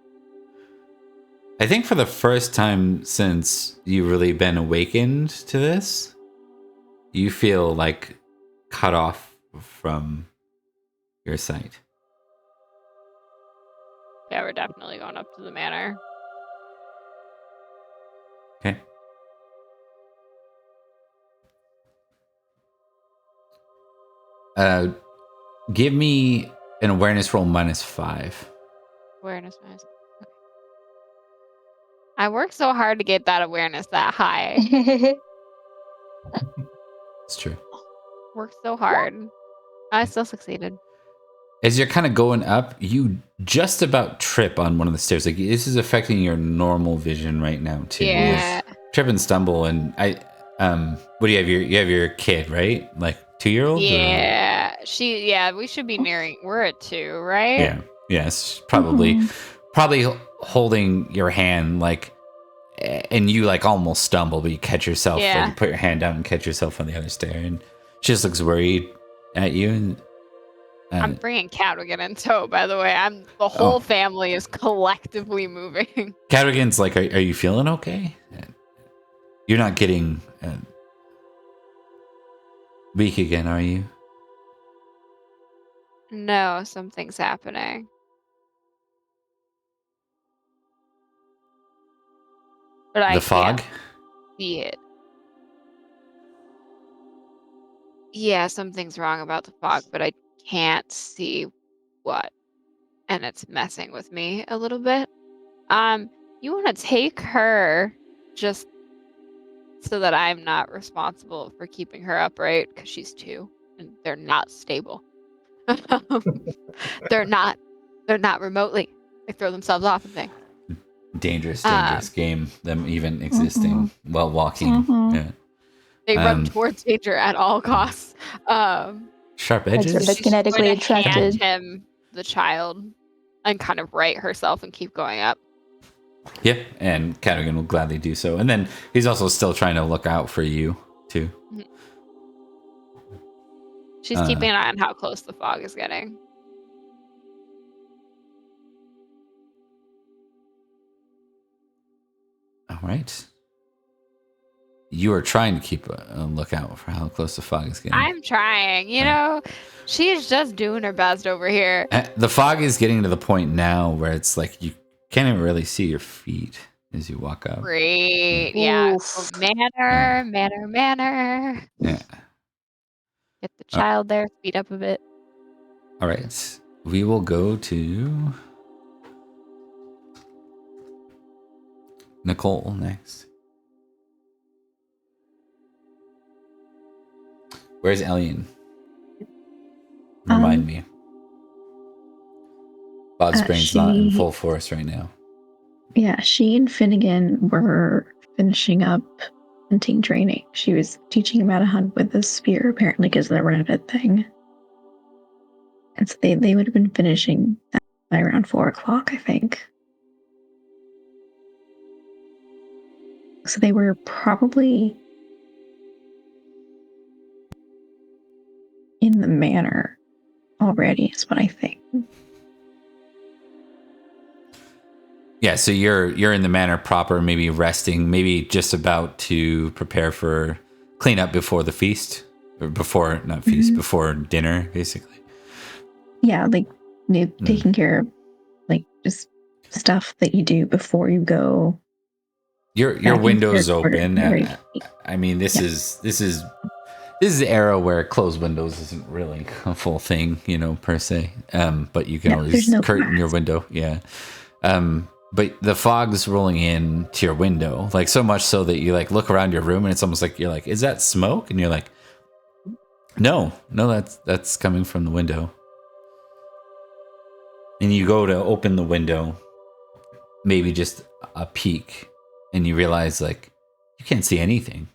I think for the first time since you've really been awakened to this, you feel like cut off from your sight. Yeah, we're definitely going up to the manor. Okay. Give me an awareness roll -5. Awareness minus. Okay. I worked so hard to get that awareness that high. It's true. Worked so hard. I still succeeded. As you're kind of going up, you just about trip on one of the stairs. Like this is affecting your normal vision right now too. Yeah. You trip and stumble, and what do you have? You have your kid, right? Like 2-year-old? Yeah. We should be nearing. We're at 2, right? Yeah. Yes. Probably holding your hand, like, and you like almost stumble, but you catch yourself. Yeah. Like, you put your hand down and catch yourself on the other stair, and she just looks worried at you. And I'm bringing Cadogan in tow, by the way. The whole family is collectively moving. Cadogan's like, are you feeling okay? You're not getting weak again, are you? No, something's happening. But I The fog? can't see it. Yeah, something's wrong about the fog, but I can't see what. And it's messing with me a little bit. You want to take her just so that I'm not responsible for keeping her upright because she's 2 and they're not stable. They're not remotely. They throw themselves off and things. Dangerous game, them even existing while walking. Mhm. Yeah. They run towards danger at all costs. Sharp Like edges. sort of kinetically Going to hand attracted. him the child and kind of right herself and keep going up. Yep, and Cadogan will gladly do so. And then he's also still trying to look out for you, too. She's keeping an eye on how close the fog is getting. All right. You are trying to keep a lookout for how close the fog is getting. I'm trying, you know. She's just doing her best over here. The fog is getting to the point now where it's like you can't even really see your feet as you walk up. Great. Yeah. So manor. Yeah. Get the child there, speed up a bit. All right. We will go to Nicole next. Where's Elian? Remind me. Bod's brain's not in full force right now. Yeah, she and Finnegan were finishing up hunting training. She was teaching him how to hunt with a spear, apparently, because of the rabbit thing. And so they would have been finishing that by around 4 o'clock, I think. So they were probably in the manor already, is what I think. Yeah, so you're in the manor proper, maybe resting, maybe just about to prepare for cleanup before the feast, or before not feast, before dinner, basically. Yeah, like taking care of like just stuff that you do before you go. Your window's open. Right. I mean, this is the era where closed windows isn't really a full thing, per se. But you can always curtain your window. Yeah. But the fog's rolling in to your window, like so much so that you like look around your room and it's almost like you're like, is that smoke? And you're like, no, that's coming from the window. And you go to open the window, maybe just a peek, and you realize like you can't see anything.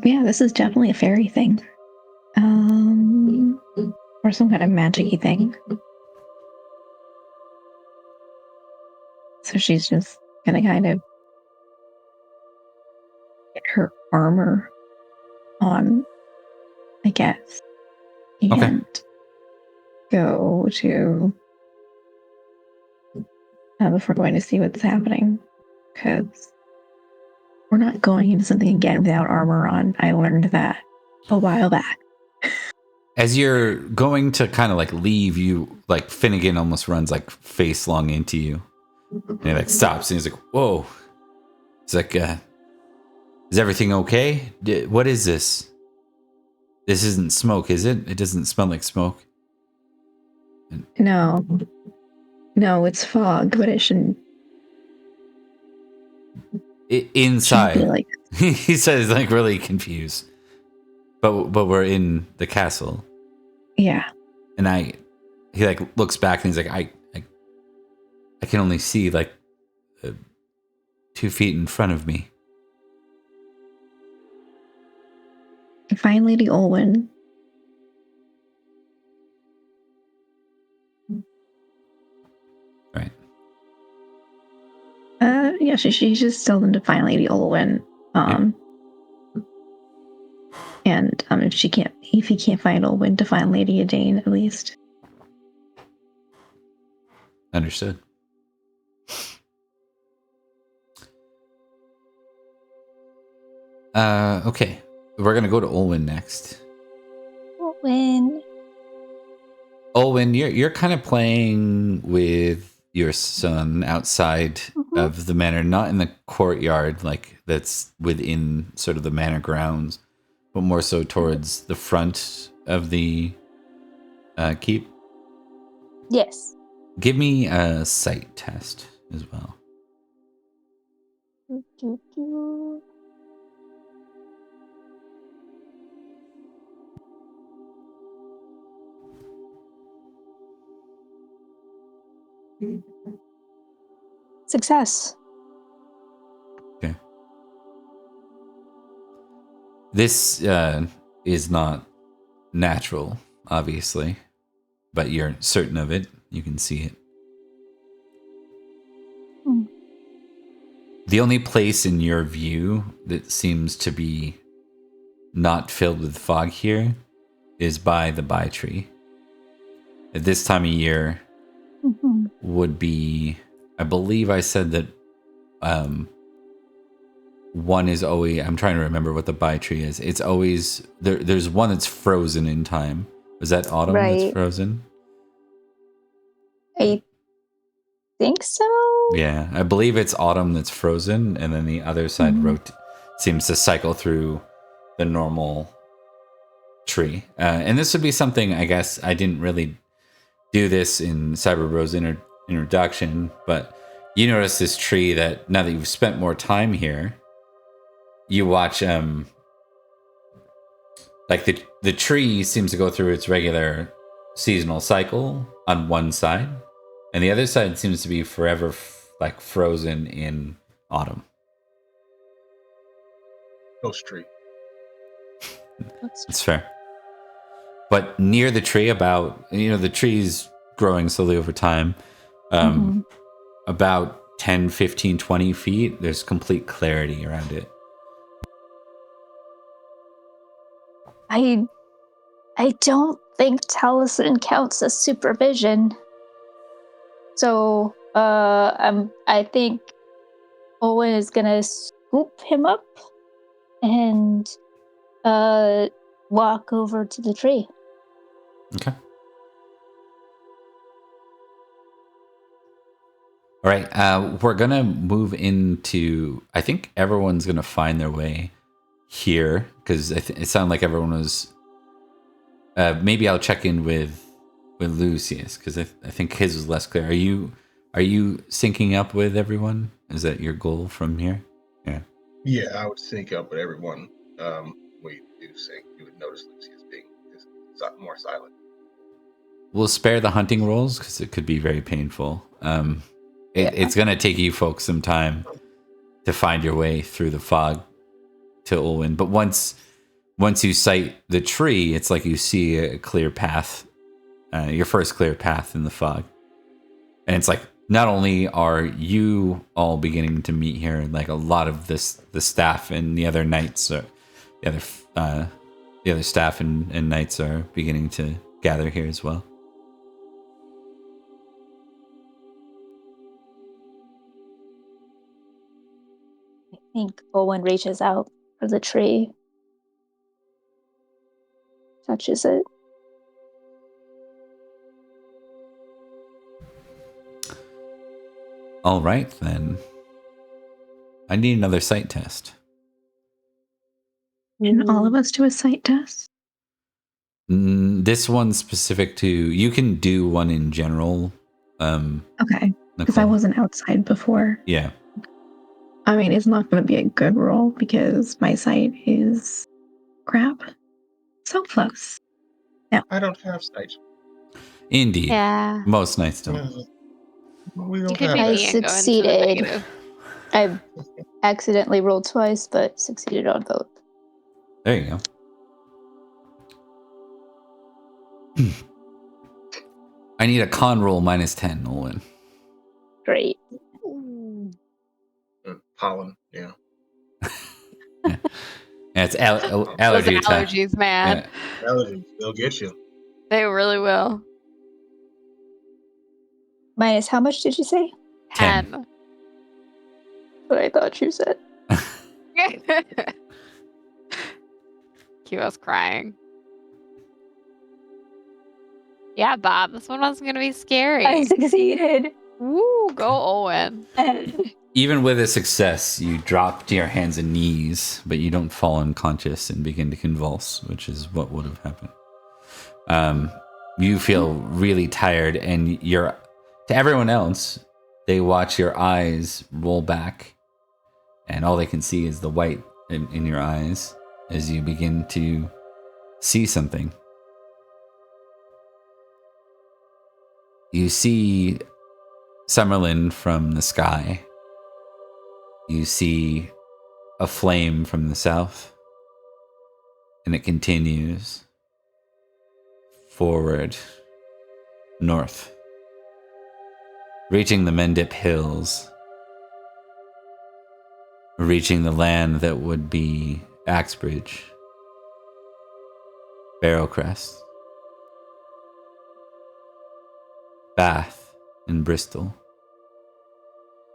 Yeah, this is definitely a fairy thing. Or some kind of magic-y thing. So she's just gonna kind of get her armor on, I guess. And go to before going to see what's happening. Because we're not going into something again without armor on. I learned that a while back. As you're going to kind of like leave, you like Finnegan almost runs like face long into you. And he like stops and he's like, whoa. He's like, is everything okay? What is this? This isn't smoke, is it? It doesn't smell like smoke. No, it's fog, but it shouldn't. Inside, shouldn't be like he says like really confused. But we're in the castle. Yeah. And he like looks back and he's like, I can only see like 2 feet in front of me. Find Lady Olwen. Right. Yeah, she just told them to find Lady Olwen. And if he can't find Olwen, to find Lady Adane at least. Understood. Okay. We're going to go to Olwen next. When Olwen, you're kind of playing with your son outside of the manor, not in the courtyard, like that's within sort of the manor grounds, but more so towards the front of the keep. Yes. Give me a sight test as well. Success. Okay. This is not natural, obviously, but you're certain of it. You can see it. The only place in your view that seems to be not filled with fog here is by the Bai tree. At this time of year would be, I believe I said that one is always, I'm trying to remember what the Bai tree is. It's always, there's one that's frozen in time. Was that autumn that's Right. frozen? I think so. Yeah, I believe it's autumn that's frozen, and then the other side seems to cycle through the normal tree. And this would be something, I guess, I didn't really do this in Cyberbro's introduction, but you notice this tree that now that you've spent more time here, you watch like the tree seems to go through its regular seasonal cycle on one side, and the other side seems to be forever like frozen in autumn. Ghost tree. It's fair. But near the tree, about, the tree's growing slowly over time, about 10, 15, 20 feet, there's complete clarity around it. I don't think Taliesin counts as supervision. So I think Owen is gonna scoop him up and walk over to the tree. Okay. All right. We're going to move into, I think everyone's going to find their way here because it sounded like everyone was, maybe I'll check in with Lucius because I think his was less clear. Are you syncing up with everyone? Is that your goal from here? Yeah. Yeah, I would sync up with everyone. We do sync. You would notice Lucius being more silent. We'll spare the hunting rolls because it could be very painful. It's going to take you folks some time to find your way through the fog to Olwen. But once you sight the tree, it's like you see a clear path, your first clear path in the fog. And it's like, not only are you all beginning to meet here, like a lot of the staff and the other knights, the other staff and knights are beginning to gather here as well. I think Owen reaches out for the tree, touches it. All right, then. I need another sight test. Can all of us do a sight test? This one's specific to, you can do one in general. Okay, because I Nicole. wasn't outside before. Yeah. I mean, it's not going to be a good roll because my sight is crap. So close. I don't have sight. Indeed. Yeah. Most nights don't. We You don't could have be I that. me and go into the succeeded. negative. I accidentally rolled twice, but succeeded on both. There you go. I need a con roll minus 10, Olwen. Great. Pollen, yeah. Yeah, it's Those allergy attack. allergies, man. Yeah. Allergies, they'll get you. They really will. Minus how much did you say? 10. What I thought you said. cue us crying. Yeah, Bob, this one wasn't gonna be scary. I succeeded. Woo, go Owen. Even with a success, you drop to your hands and knees, but you don't fall unconscious and begin to convulse, which is what would have happened. You feel really tired, and to everyone else, they watch your eyes roll back, and all they can see is the white in your eyes as you begin to see something. You see Summerland from the sky. You see a flame from the south, and it continues forward, north, reaching the Mendip Hills, reaching the land that would be Axbridge, Barrowcrest, Bath, and Bristol,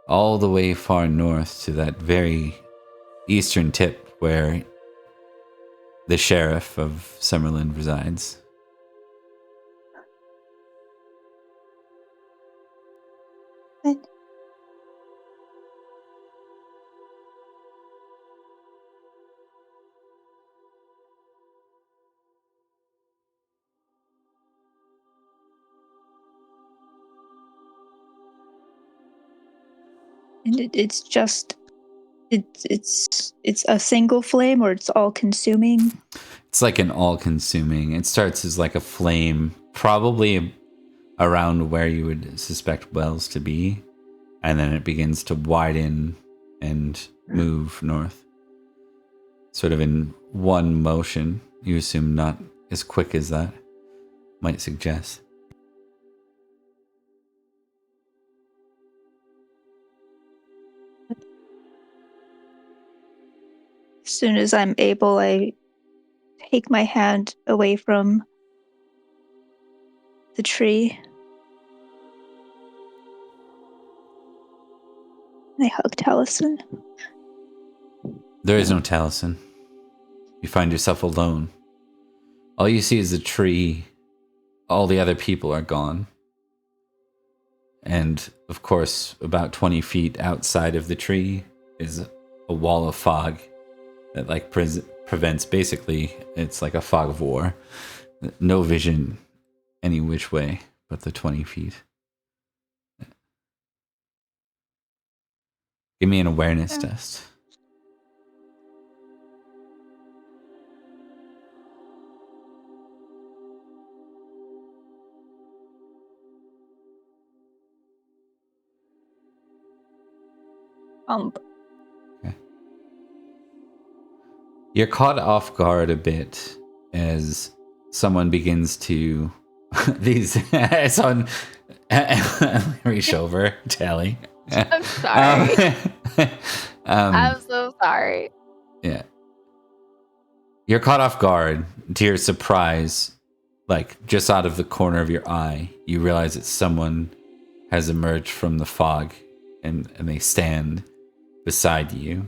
all the way far north to that very eastern tip where the sheriff of Summerland resides. But and it's just it's a single flame, or it's all consuming. It's like an all-consuming. It starts as like a flame, probably around where you would suspect wells to be, and then it begins to widen and move north. Sort of in one motion. You assume not as quick as that might suggest. As soon as I'm able, I take my hand away from the tree. I hug Taliesin. There is no Taliesin. You find yourself alone. All you see is a tree. All the other people are gone. And, of course, about 20 feet outside of the tree is a wall of fog that, like, prevents, basically, it's like a fog of war. No vision any which way but the 20 feet. Give me an awareness test. Okay. You're caught off guard a bit as someone begins to reach over, Tally. I'm sorry. I'm so sorry. Yeah. You're caught off guard. To your surprise, like just out of the corner of your eye, you realize that someone has emerged from the fog and they stand beside you.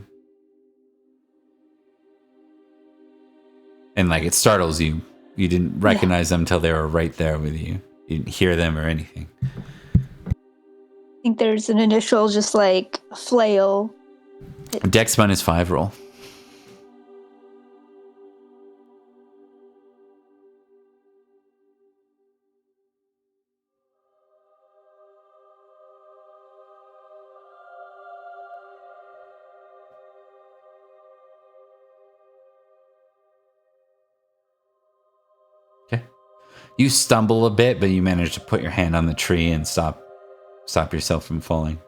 And like it startles you. You didn't recognize them until they were right there with you. You didn't hear them or anything. I think there's an initial just like flail. Dex -5 roll. Okay. You stumble a bit, but you manage to put your hand on the tree and stop yourself from falling.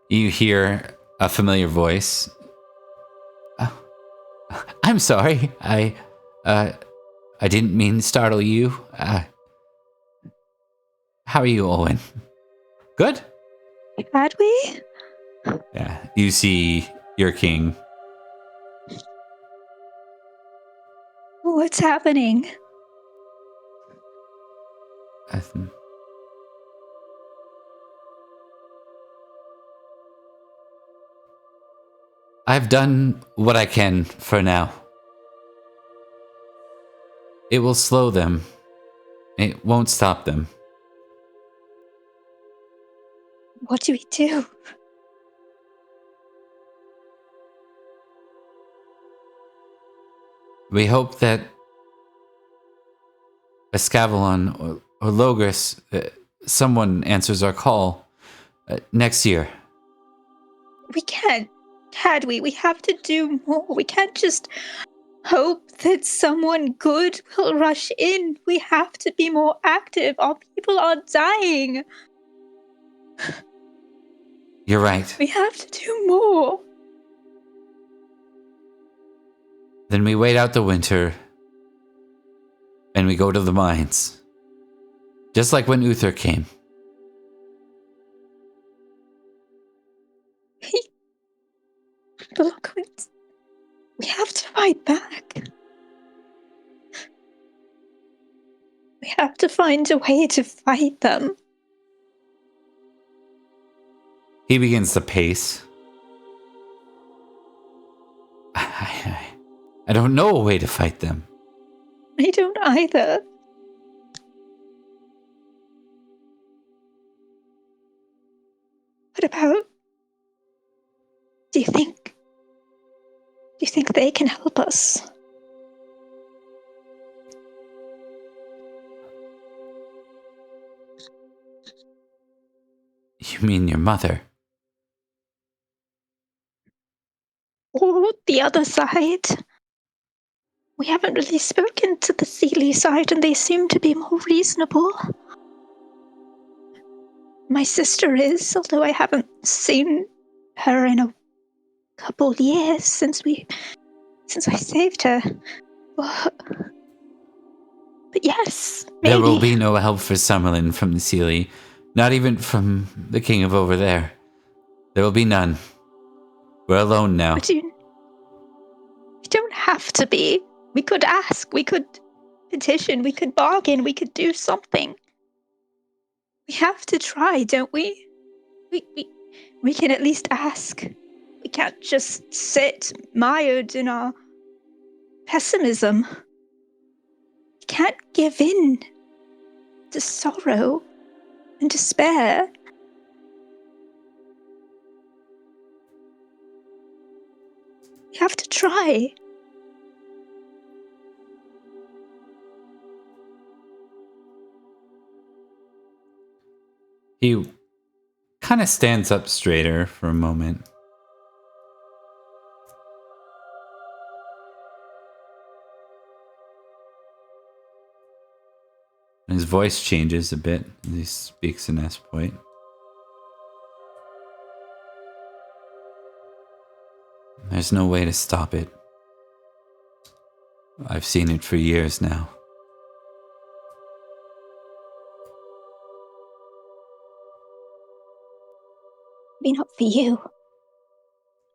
You hear a familiar voice. Oh, I'm sorry. I didn't mean to startle you. How are you, Owen? Good? Had we? Yeah. You see your king. What's happening? I've done what I can for now. It will slow them. It won't stop them. What do we do? We hope that Escavalon or Logris, someone answers our call next year. We can't, can we? We have to do more. We can't just hope that someone good will rush in. We have to be more active. Our people are dying. You're right. We have to do more. Then we wait out the winter and we go to the mines. Just like when Uther came. Look, we have to fight back. We have to find a way to fight them. He begins to pace. I don't know a way to fight them. I don't either. What about... Do you think they can help us? You mean your mother? Or the other side? We haven't really spoken to the Sealy side, and they seem to be more reasonable. My sister is, although I haven't seen her in a couple years since I saved her. But yes, maybe. There will be no help for Summerland from the Sealy, not even from the king of over there. There will be none. We're alone now. But you don't have to be. We could ask, we could petition, we could bargain, we could do something. We have to try, don't we? We can at least ask. We can't just sit mired in our pessimism. We can't give in to sorrow and despair. We have to try. He kind of stands up straighter for a moment. His voice changes a bit as he speaks in Espoit. There's no way to stop it. I've seen it for years now. Maybe not for you.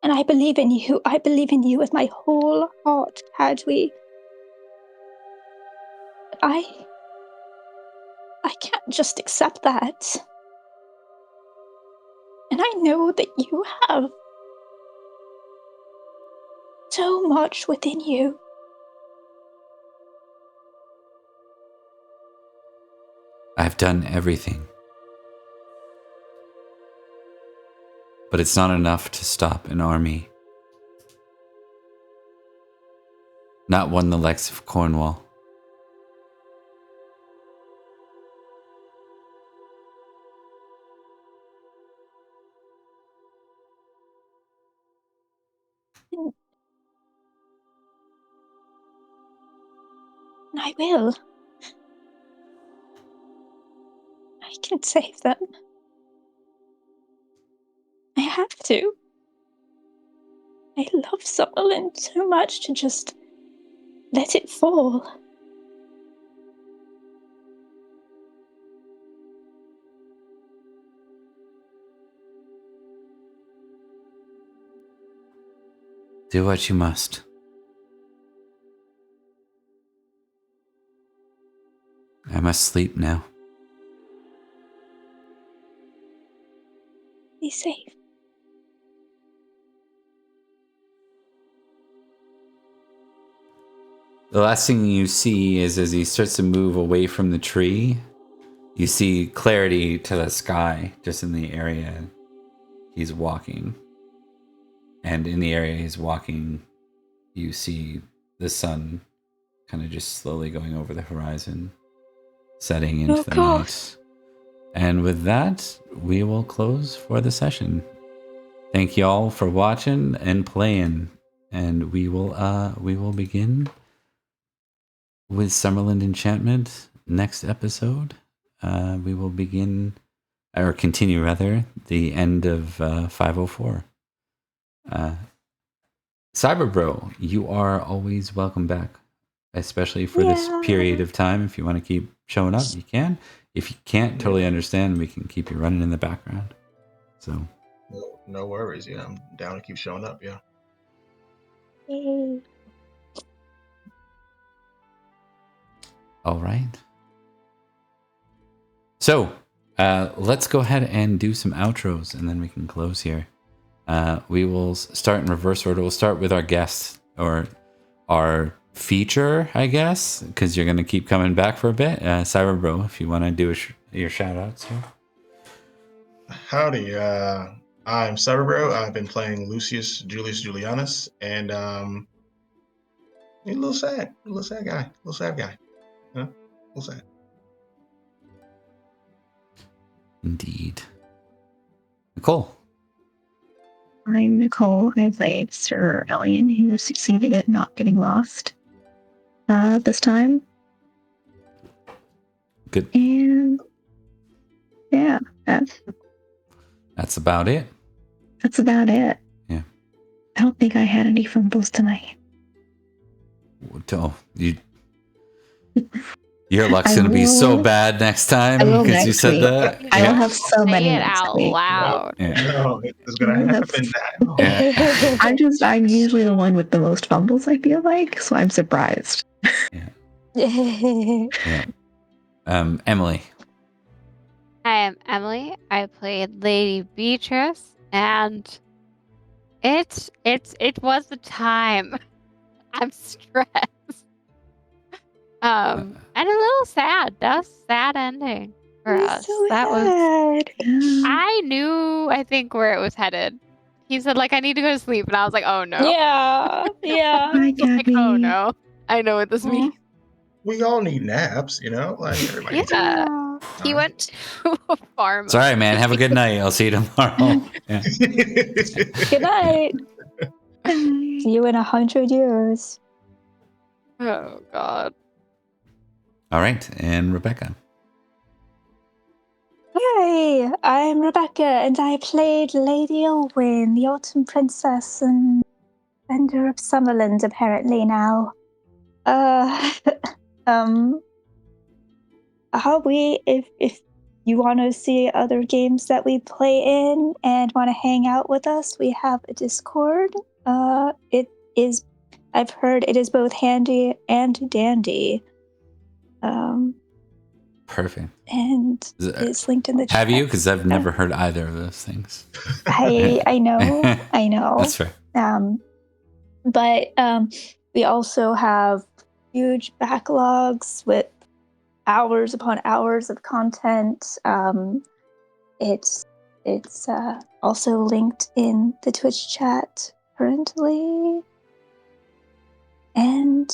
And I believe in you. I believe in you with my whole heart, Cadwy. But I can't just accept that. And I know that you have so much within you. I've done everything. But it's not enough to stop an army. Not one the likes of Cornwall. And I will. I can save them. I have to. I love Summerland so much to just let it fall. Do what you must. I must sleep now. Be safe. The last thing you see is as he starts to move away from the tree, you see clarity to the sky just in the area he's walking. And in the area he's walking, you see the sun kind of just slowly going over the horizon, setting into the night. And with that, we will close for the session. Thank you all for watching and playing. And we will begin with Summerland Enchantment next episode. We will begin, or continue rather, the end of 504. Cyberbro, you are always welcome back, especially for this period of time. If you want to keep showing up, you can. If you can't, totally understand. We can keep you running in the background. So, no worries. Yeah, I'm down to keep showing up. Yeah. Yay. All right. So, let's go ahead and do some outros, and then we can close here. We will start in reverse order. We'll start with our guest, or our feature, I guess, because you're going to keep coming back for a bit. Cyberbro, if you want to do your shout outs here. Howdy. I'm Cyberbro. I've been playing Lucius Julius Julianus, and he's a little sad guy. A little sad. Indeed. Nicole. I'm Nicole. I played Sir Elian, who succeeded at not getting lost this time. Good. And yeah, That's about it. that's about it. Yeah. I don't think I had any fumbles tonight. Oh, your luck's going to be so bad next time because you said that. I will have so Say many it next out week. loud. Yeah. No, it's gonna happen now. Yeah. I'm usually the one with the most fumbles, I feel like, so I'm surprised. Yeah. Emily. I am Emily. I played Lady Beatrice, and it was the time. I'm stressed. And a little sad. That was a sad ending for us. That was. I knew, I think, where it was headed. He said, like, I need to go to sleep, and I was like, oh no. Yeah. Like, oh no. I know what this means. We all need naps, like everybody. needs Yeah. naps. He went to a farm. Sorry, man. Have a good night. I'll see you tomorrow. Yeah. Good night. See you in 100 years. Oh God. All right. And Rebecca. Hi, I'm Rebecca, and I played Lady Olwyn, the Autumn Princess and Vendor of Summerland, apparently now. If you want to see other games that we play in and want to hang out with us, we have a Discord. I've heard it is both handy and dandy. Perfect. And it's linked in the chat. Have you? Because I've never heard either of those things. I know. That's fair. But we also have huge backlogs with hours upon hours of content. It's also linked in the Twitch chat currently. And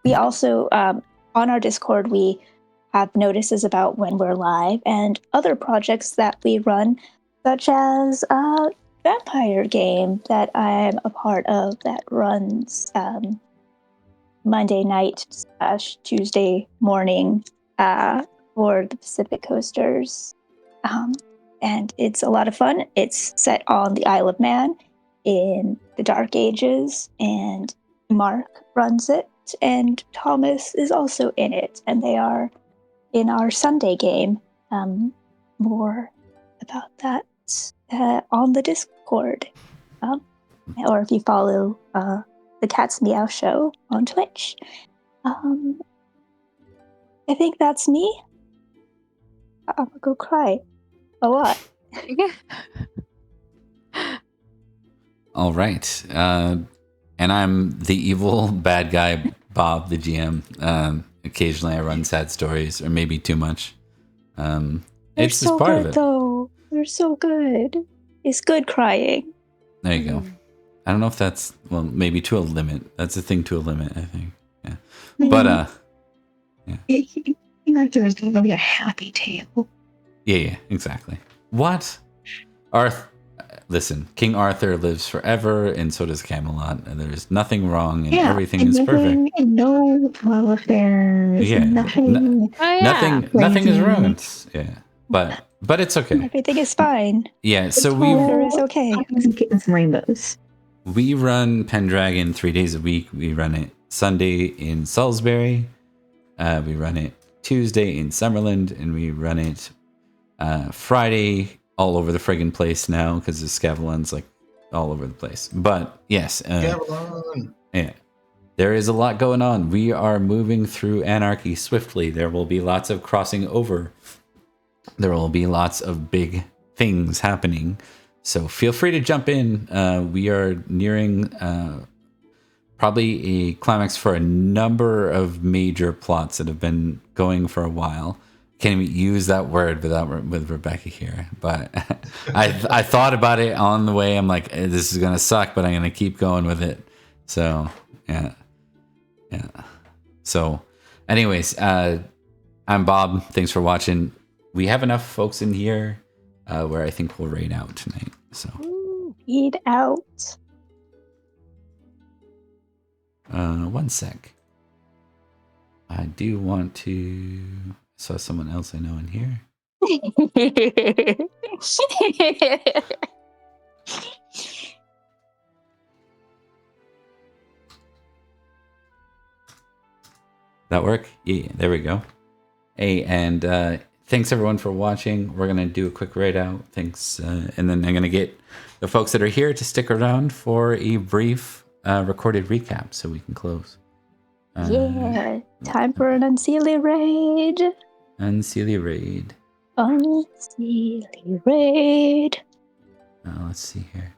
we also, on our Discord, we have notices about when we're live and other projects that we run, such as a vampire game that I'm a part of that runs Monday night / Tuesday morning for the Pacific Coasters. And it's a lot of fun. It's set on the Isle of Man in the Dark Ages, and Mark runs it, and Thomas is also in it, and they are in our Sunday game. More about that on the Discord. Or if you follow the Cat's Meow Show on Twitch. I think that's me. I'm gonna go cry a lot. All right. And I'm the evil bad guy Bob, the GM. Occasionally I run sad stories, or maybe too much. They're It's so just part good, of it. though. They're so good. It's good crying. There you go. I don't know if that's, well, maybe to a limit. That's a thing to a limit, I think. Yeah. But, King Arthur is going to be a happy tale. yeah, exactly. What? Listen, King Arthur lives forever, and so does Camelot. And there's nothing wrong, and everything is perfect. And no love affairs. Yeah. Nothing. Oh, yeah. Nothing is Crazy. ruined. Yeah. But it's okay. Everything is fine. Yeah, so Arthur is okay. Kittens and rainbows. we run Pendragon 3 days a week. We run it Sunday in Salisbury. We run it Tuesday in Summerland, and we run it Friday all over the friggin' place now because the Scavalon's like all over the place. But yes, Avalon. yeah, there is a lot going on. We are moving through anarchy swiftly. There will be lots of crossing over. There will be lots of big things happening. So feel free to jump in. We are nearing probably a climax for a number of major plots that have been going for a while. Can't even use that word with Rebecca here, but I thought about it on the way. I'm like, this is gonna suck, but I'm gonna keep going with it. So yeah. So, anyways, I'm Bob. Thanks for watching. We have enough folks in here where I think we'll raid out tonight. So Eat out. 1 sec. I do want to. Saw someone else I know in here. That work? Yeah, there we go. Hey, and thanks everyone for watching. We're gonna do a quick raid out. Thanks, and then I'm gonna get the folks that are here to stick around for a brief recorded recap so we can close. Yeah, time for an unseelie raid. Unseelie raid. Unseelie raid. Let's see here.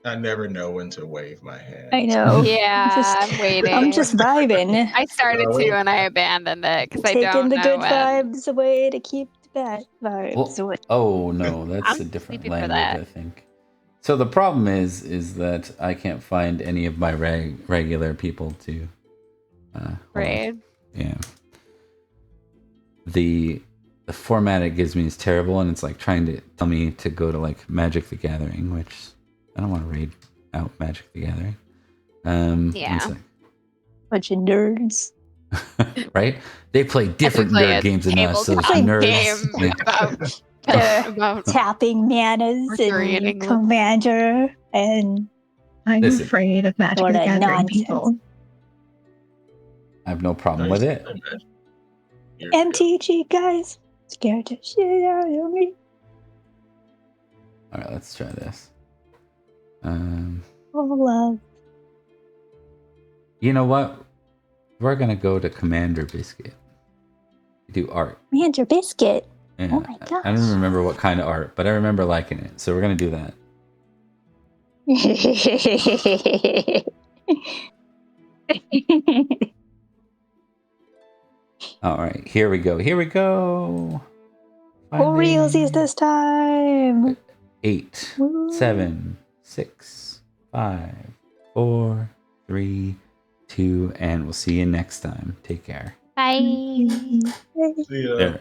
I never know when to wave my hand. I know. Yeah, I'm waiting. I'm just vibing. I started to and I abandoned it because I Taking don't the know good when. vibes away to keep the bad vibes Well, away. oh no, that's I'm a different sleepy for language, that. I think. So the problem is that I can't find any of my regular people to hold on. Raid. Yeah. The format it gives me is terrible, and it's like trying to tell me to go to like Magic the Gathering, which I don't want to raid out Magic the Gathering. Yeah. one sec. Bunch of nerds. Right? They play different play nerd a games than us, those tabletop nerds. game Yeah. about Tapping manas Mercury and and Commander and I'm Listen. afraid of Magic What the a Gathering nonsense. people. I have no problem with it. MTG guys. Scared the shit out of me. All right, let's try this. Oh, love. You know what? We're gonna go to Commander Biscuit. Do art. Commander Biscuit. Yeah. Oh my gosh. I don't remember what kind of art, but I remember liking it. So we're gonna do that. All right, here we go. Here we go. For realsies this time. 8, Woo. 7, 6, 5, 4, 3, 2, and we'll see you next time. Take care. Bye. See ya. There.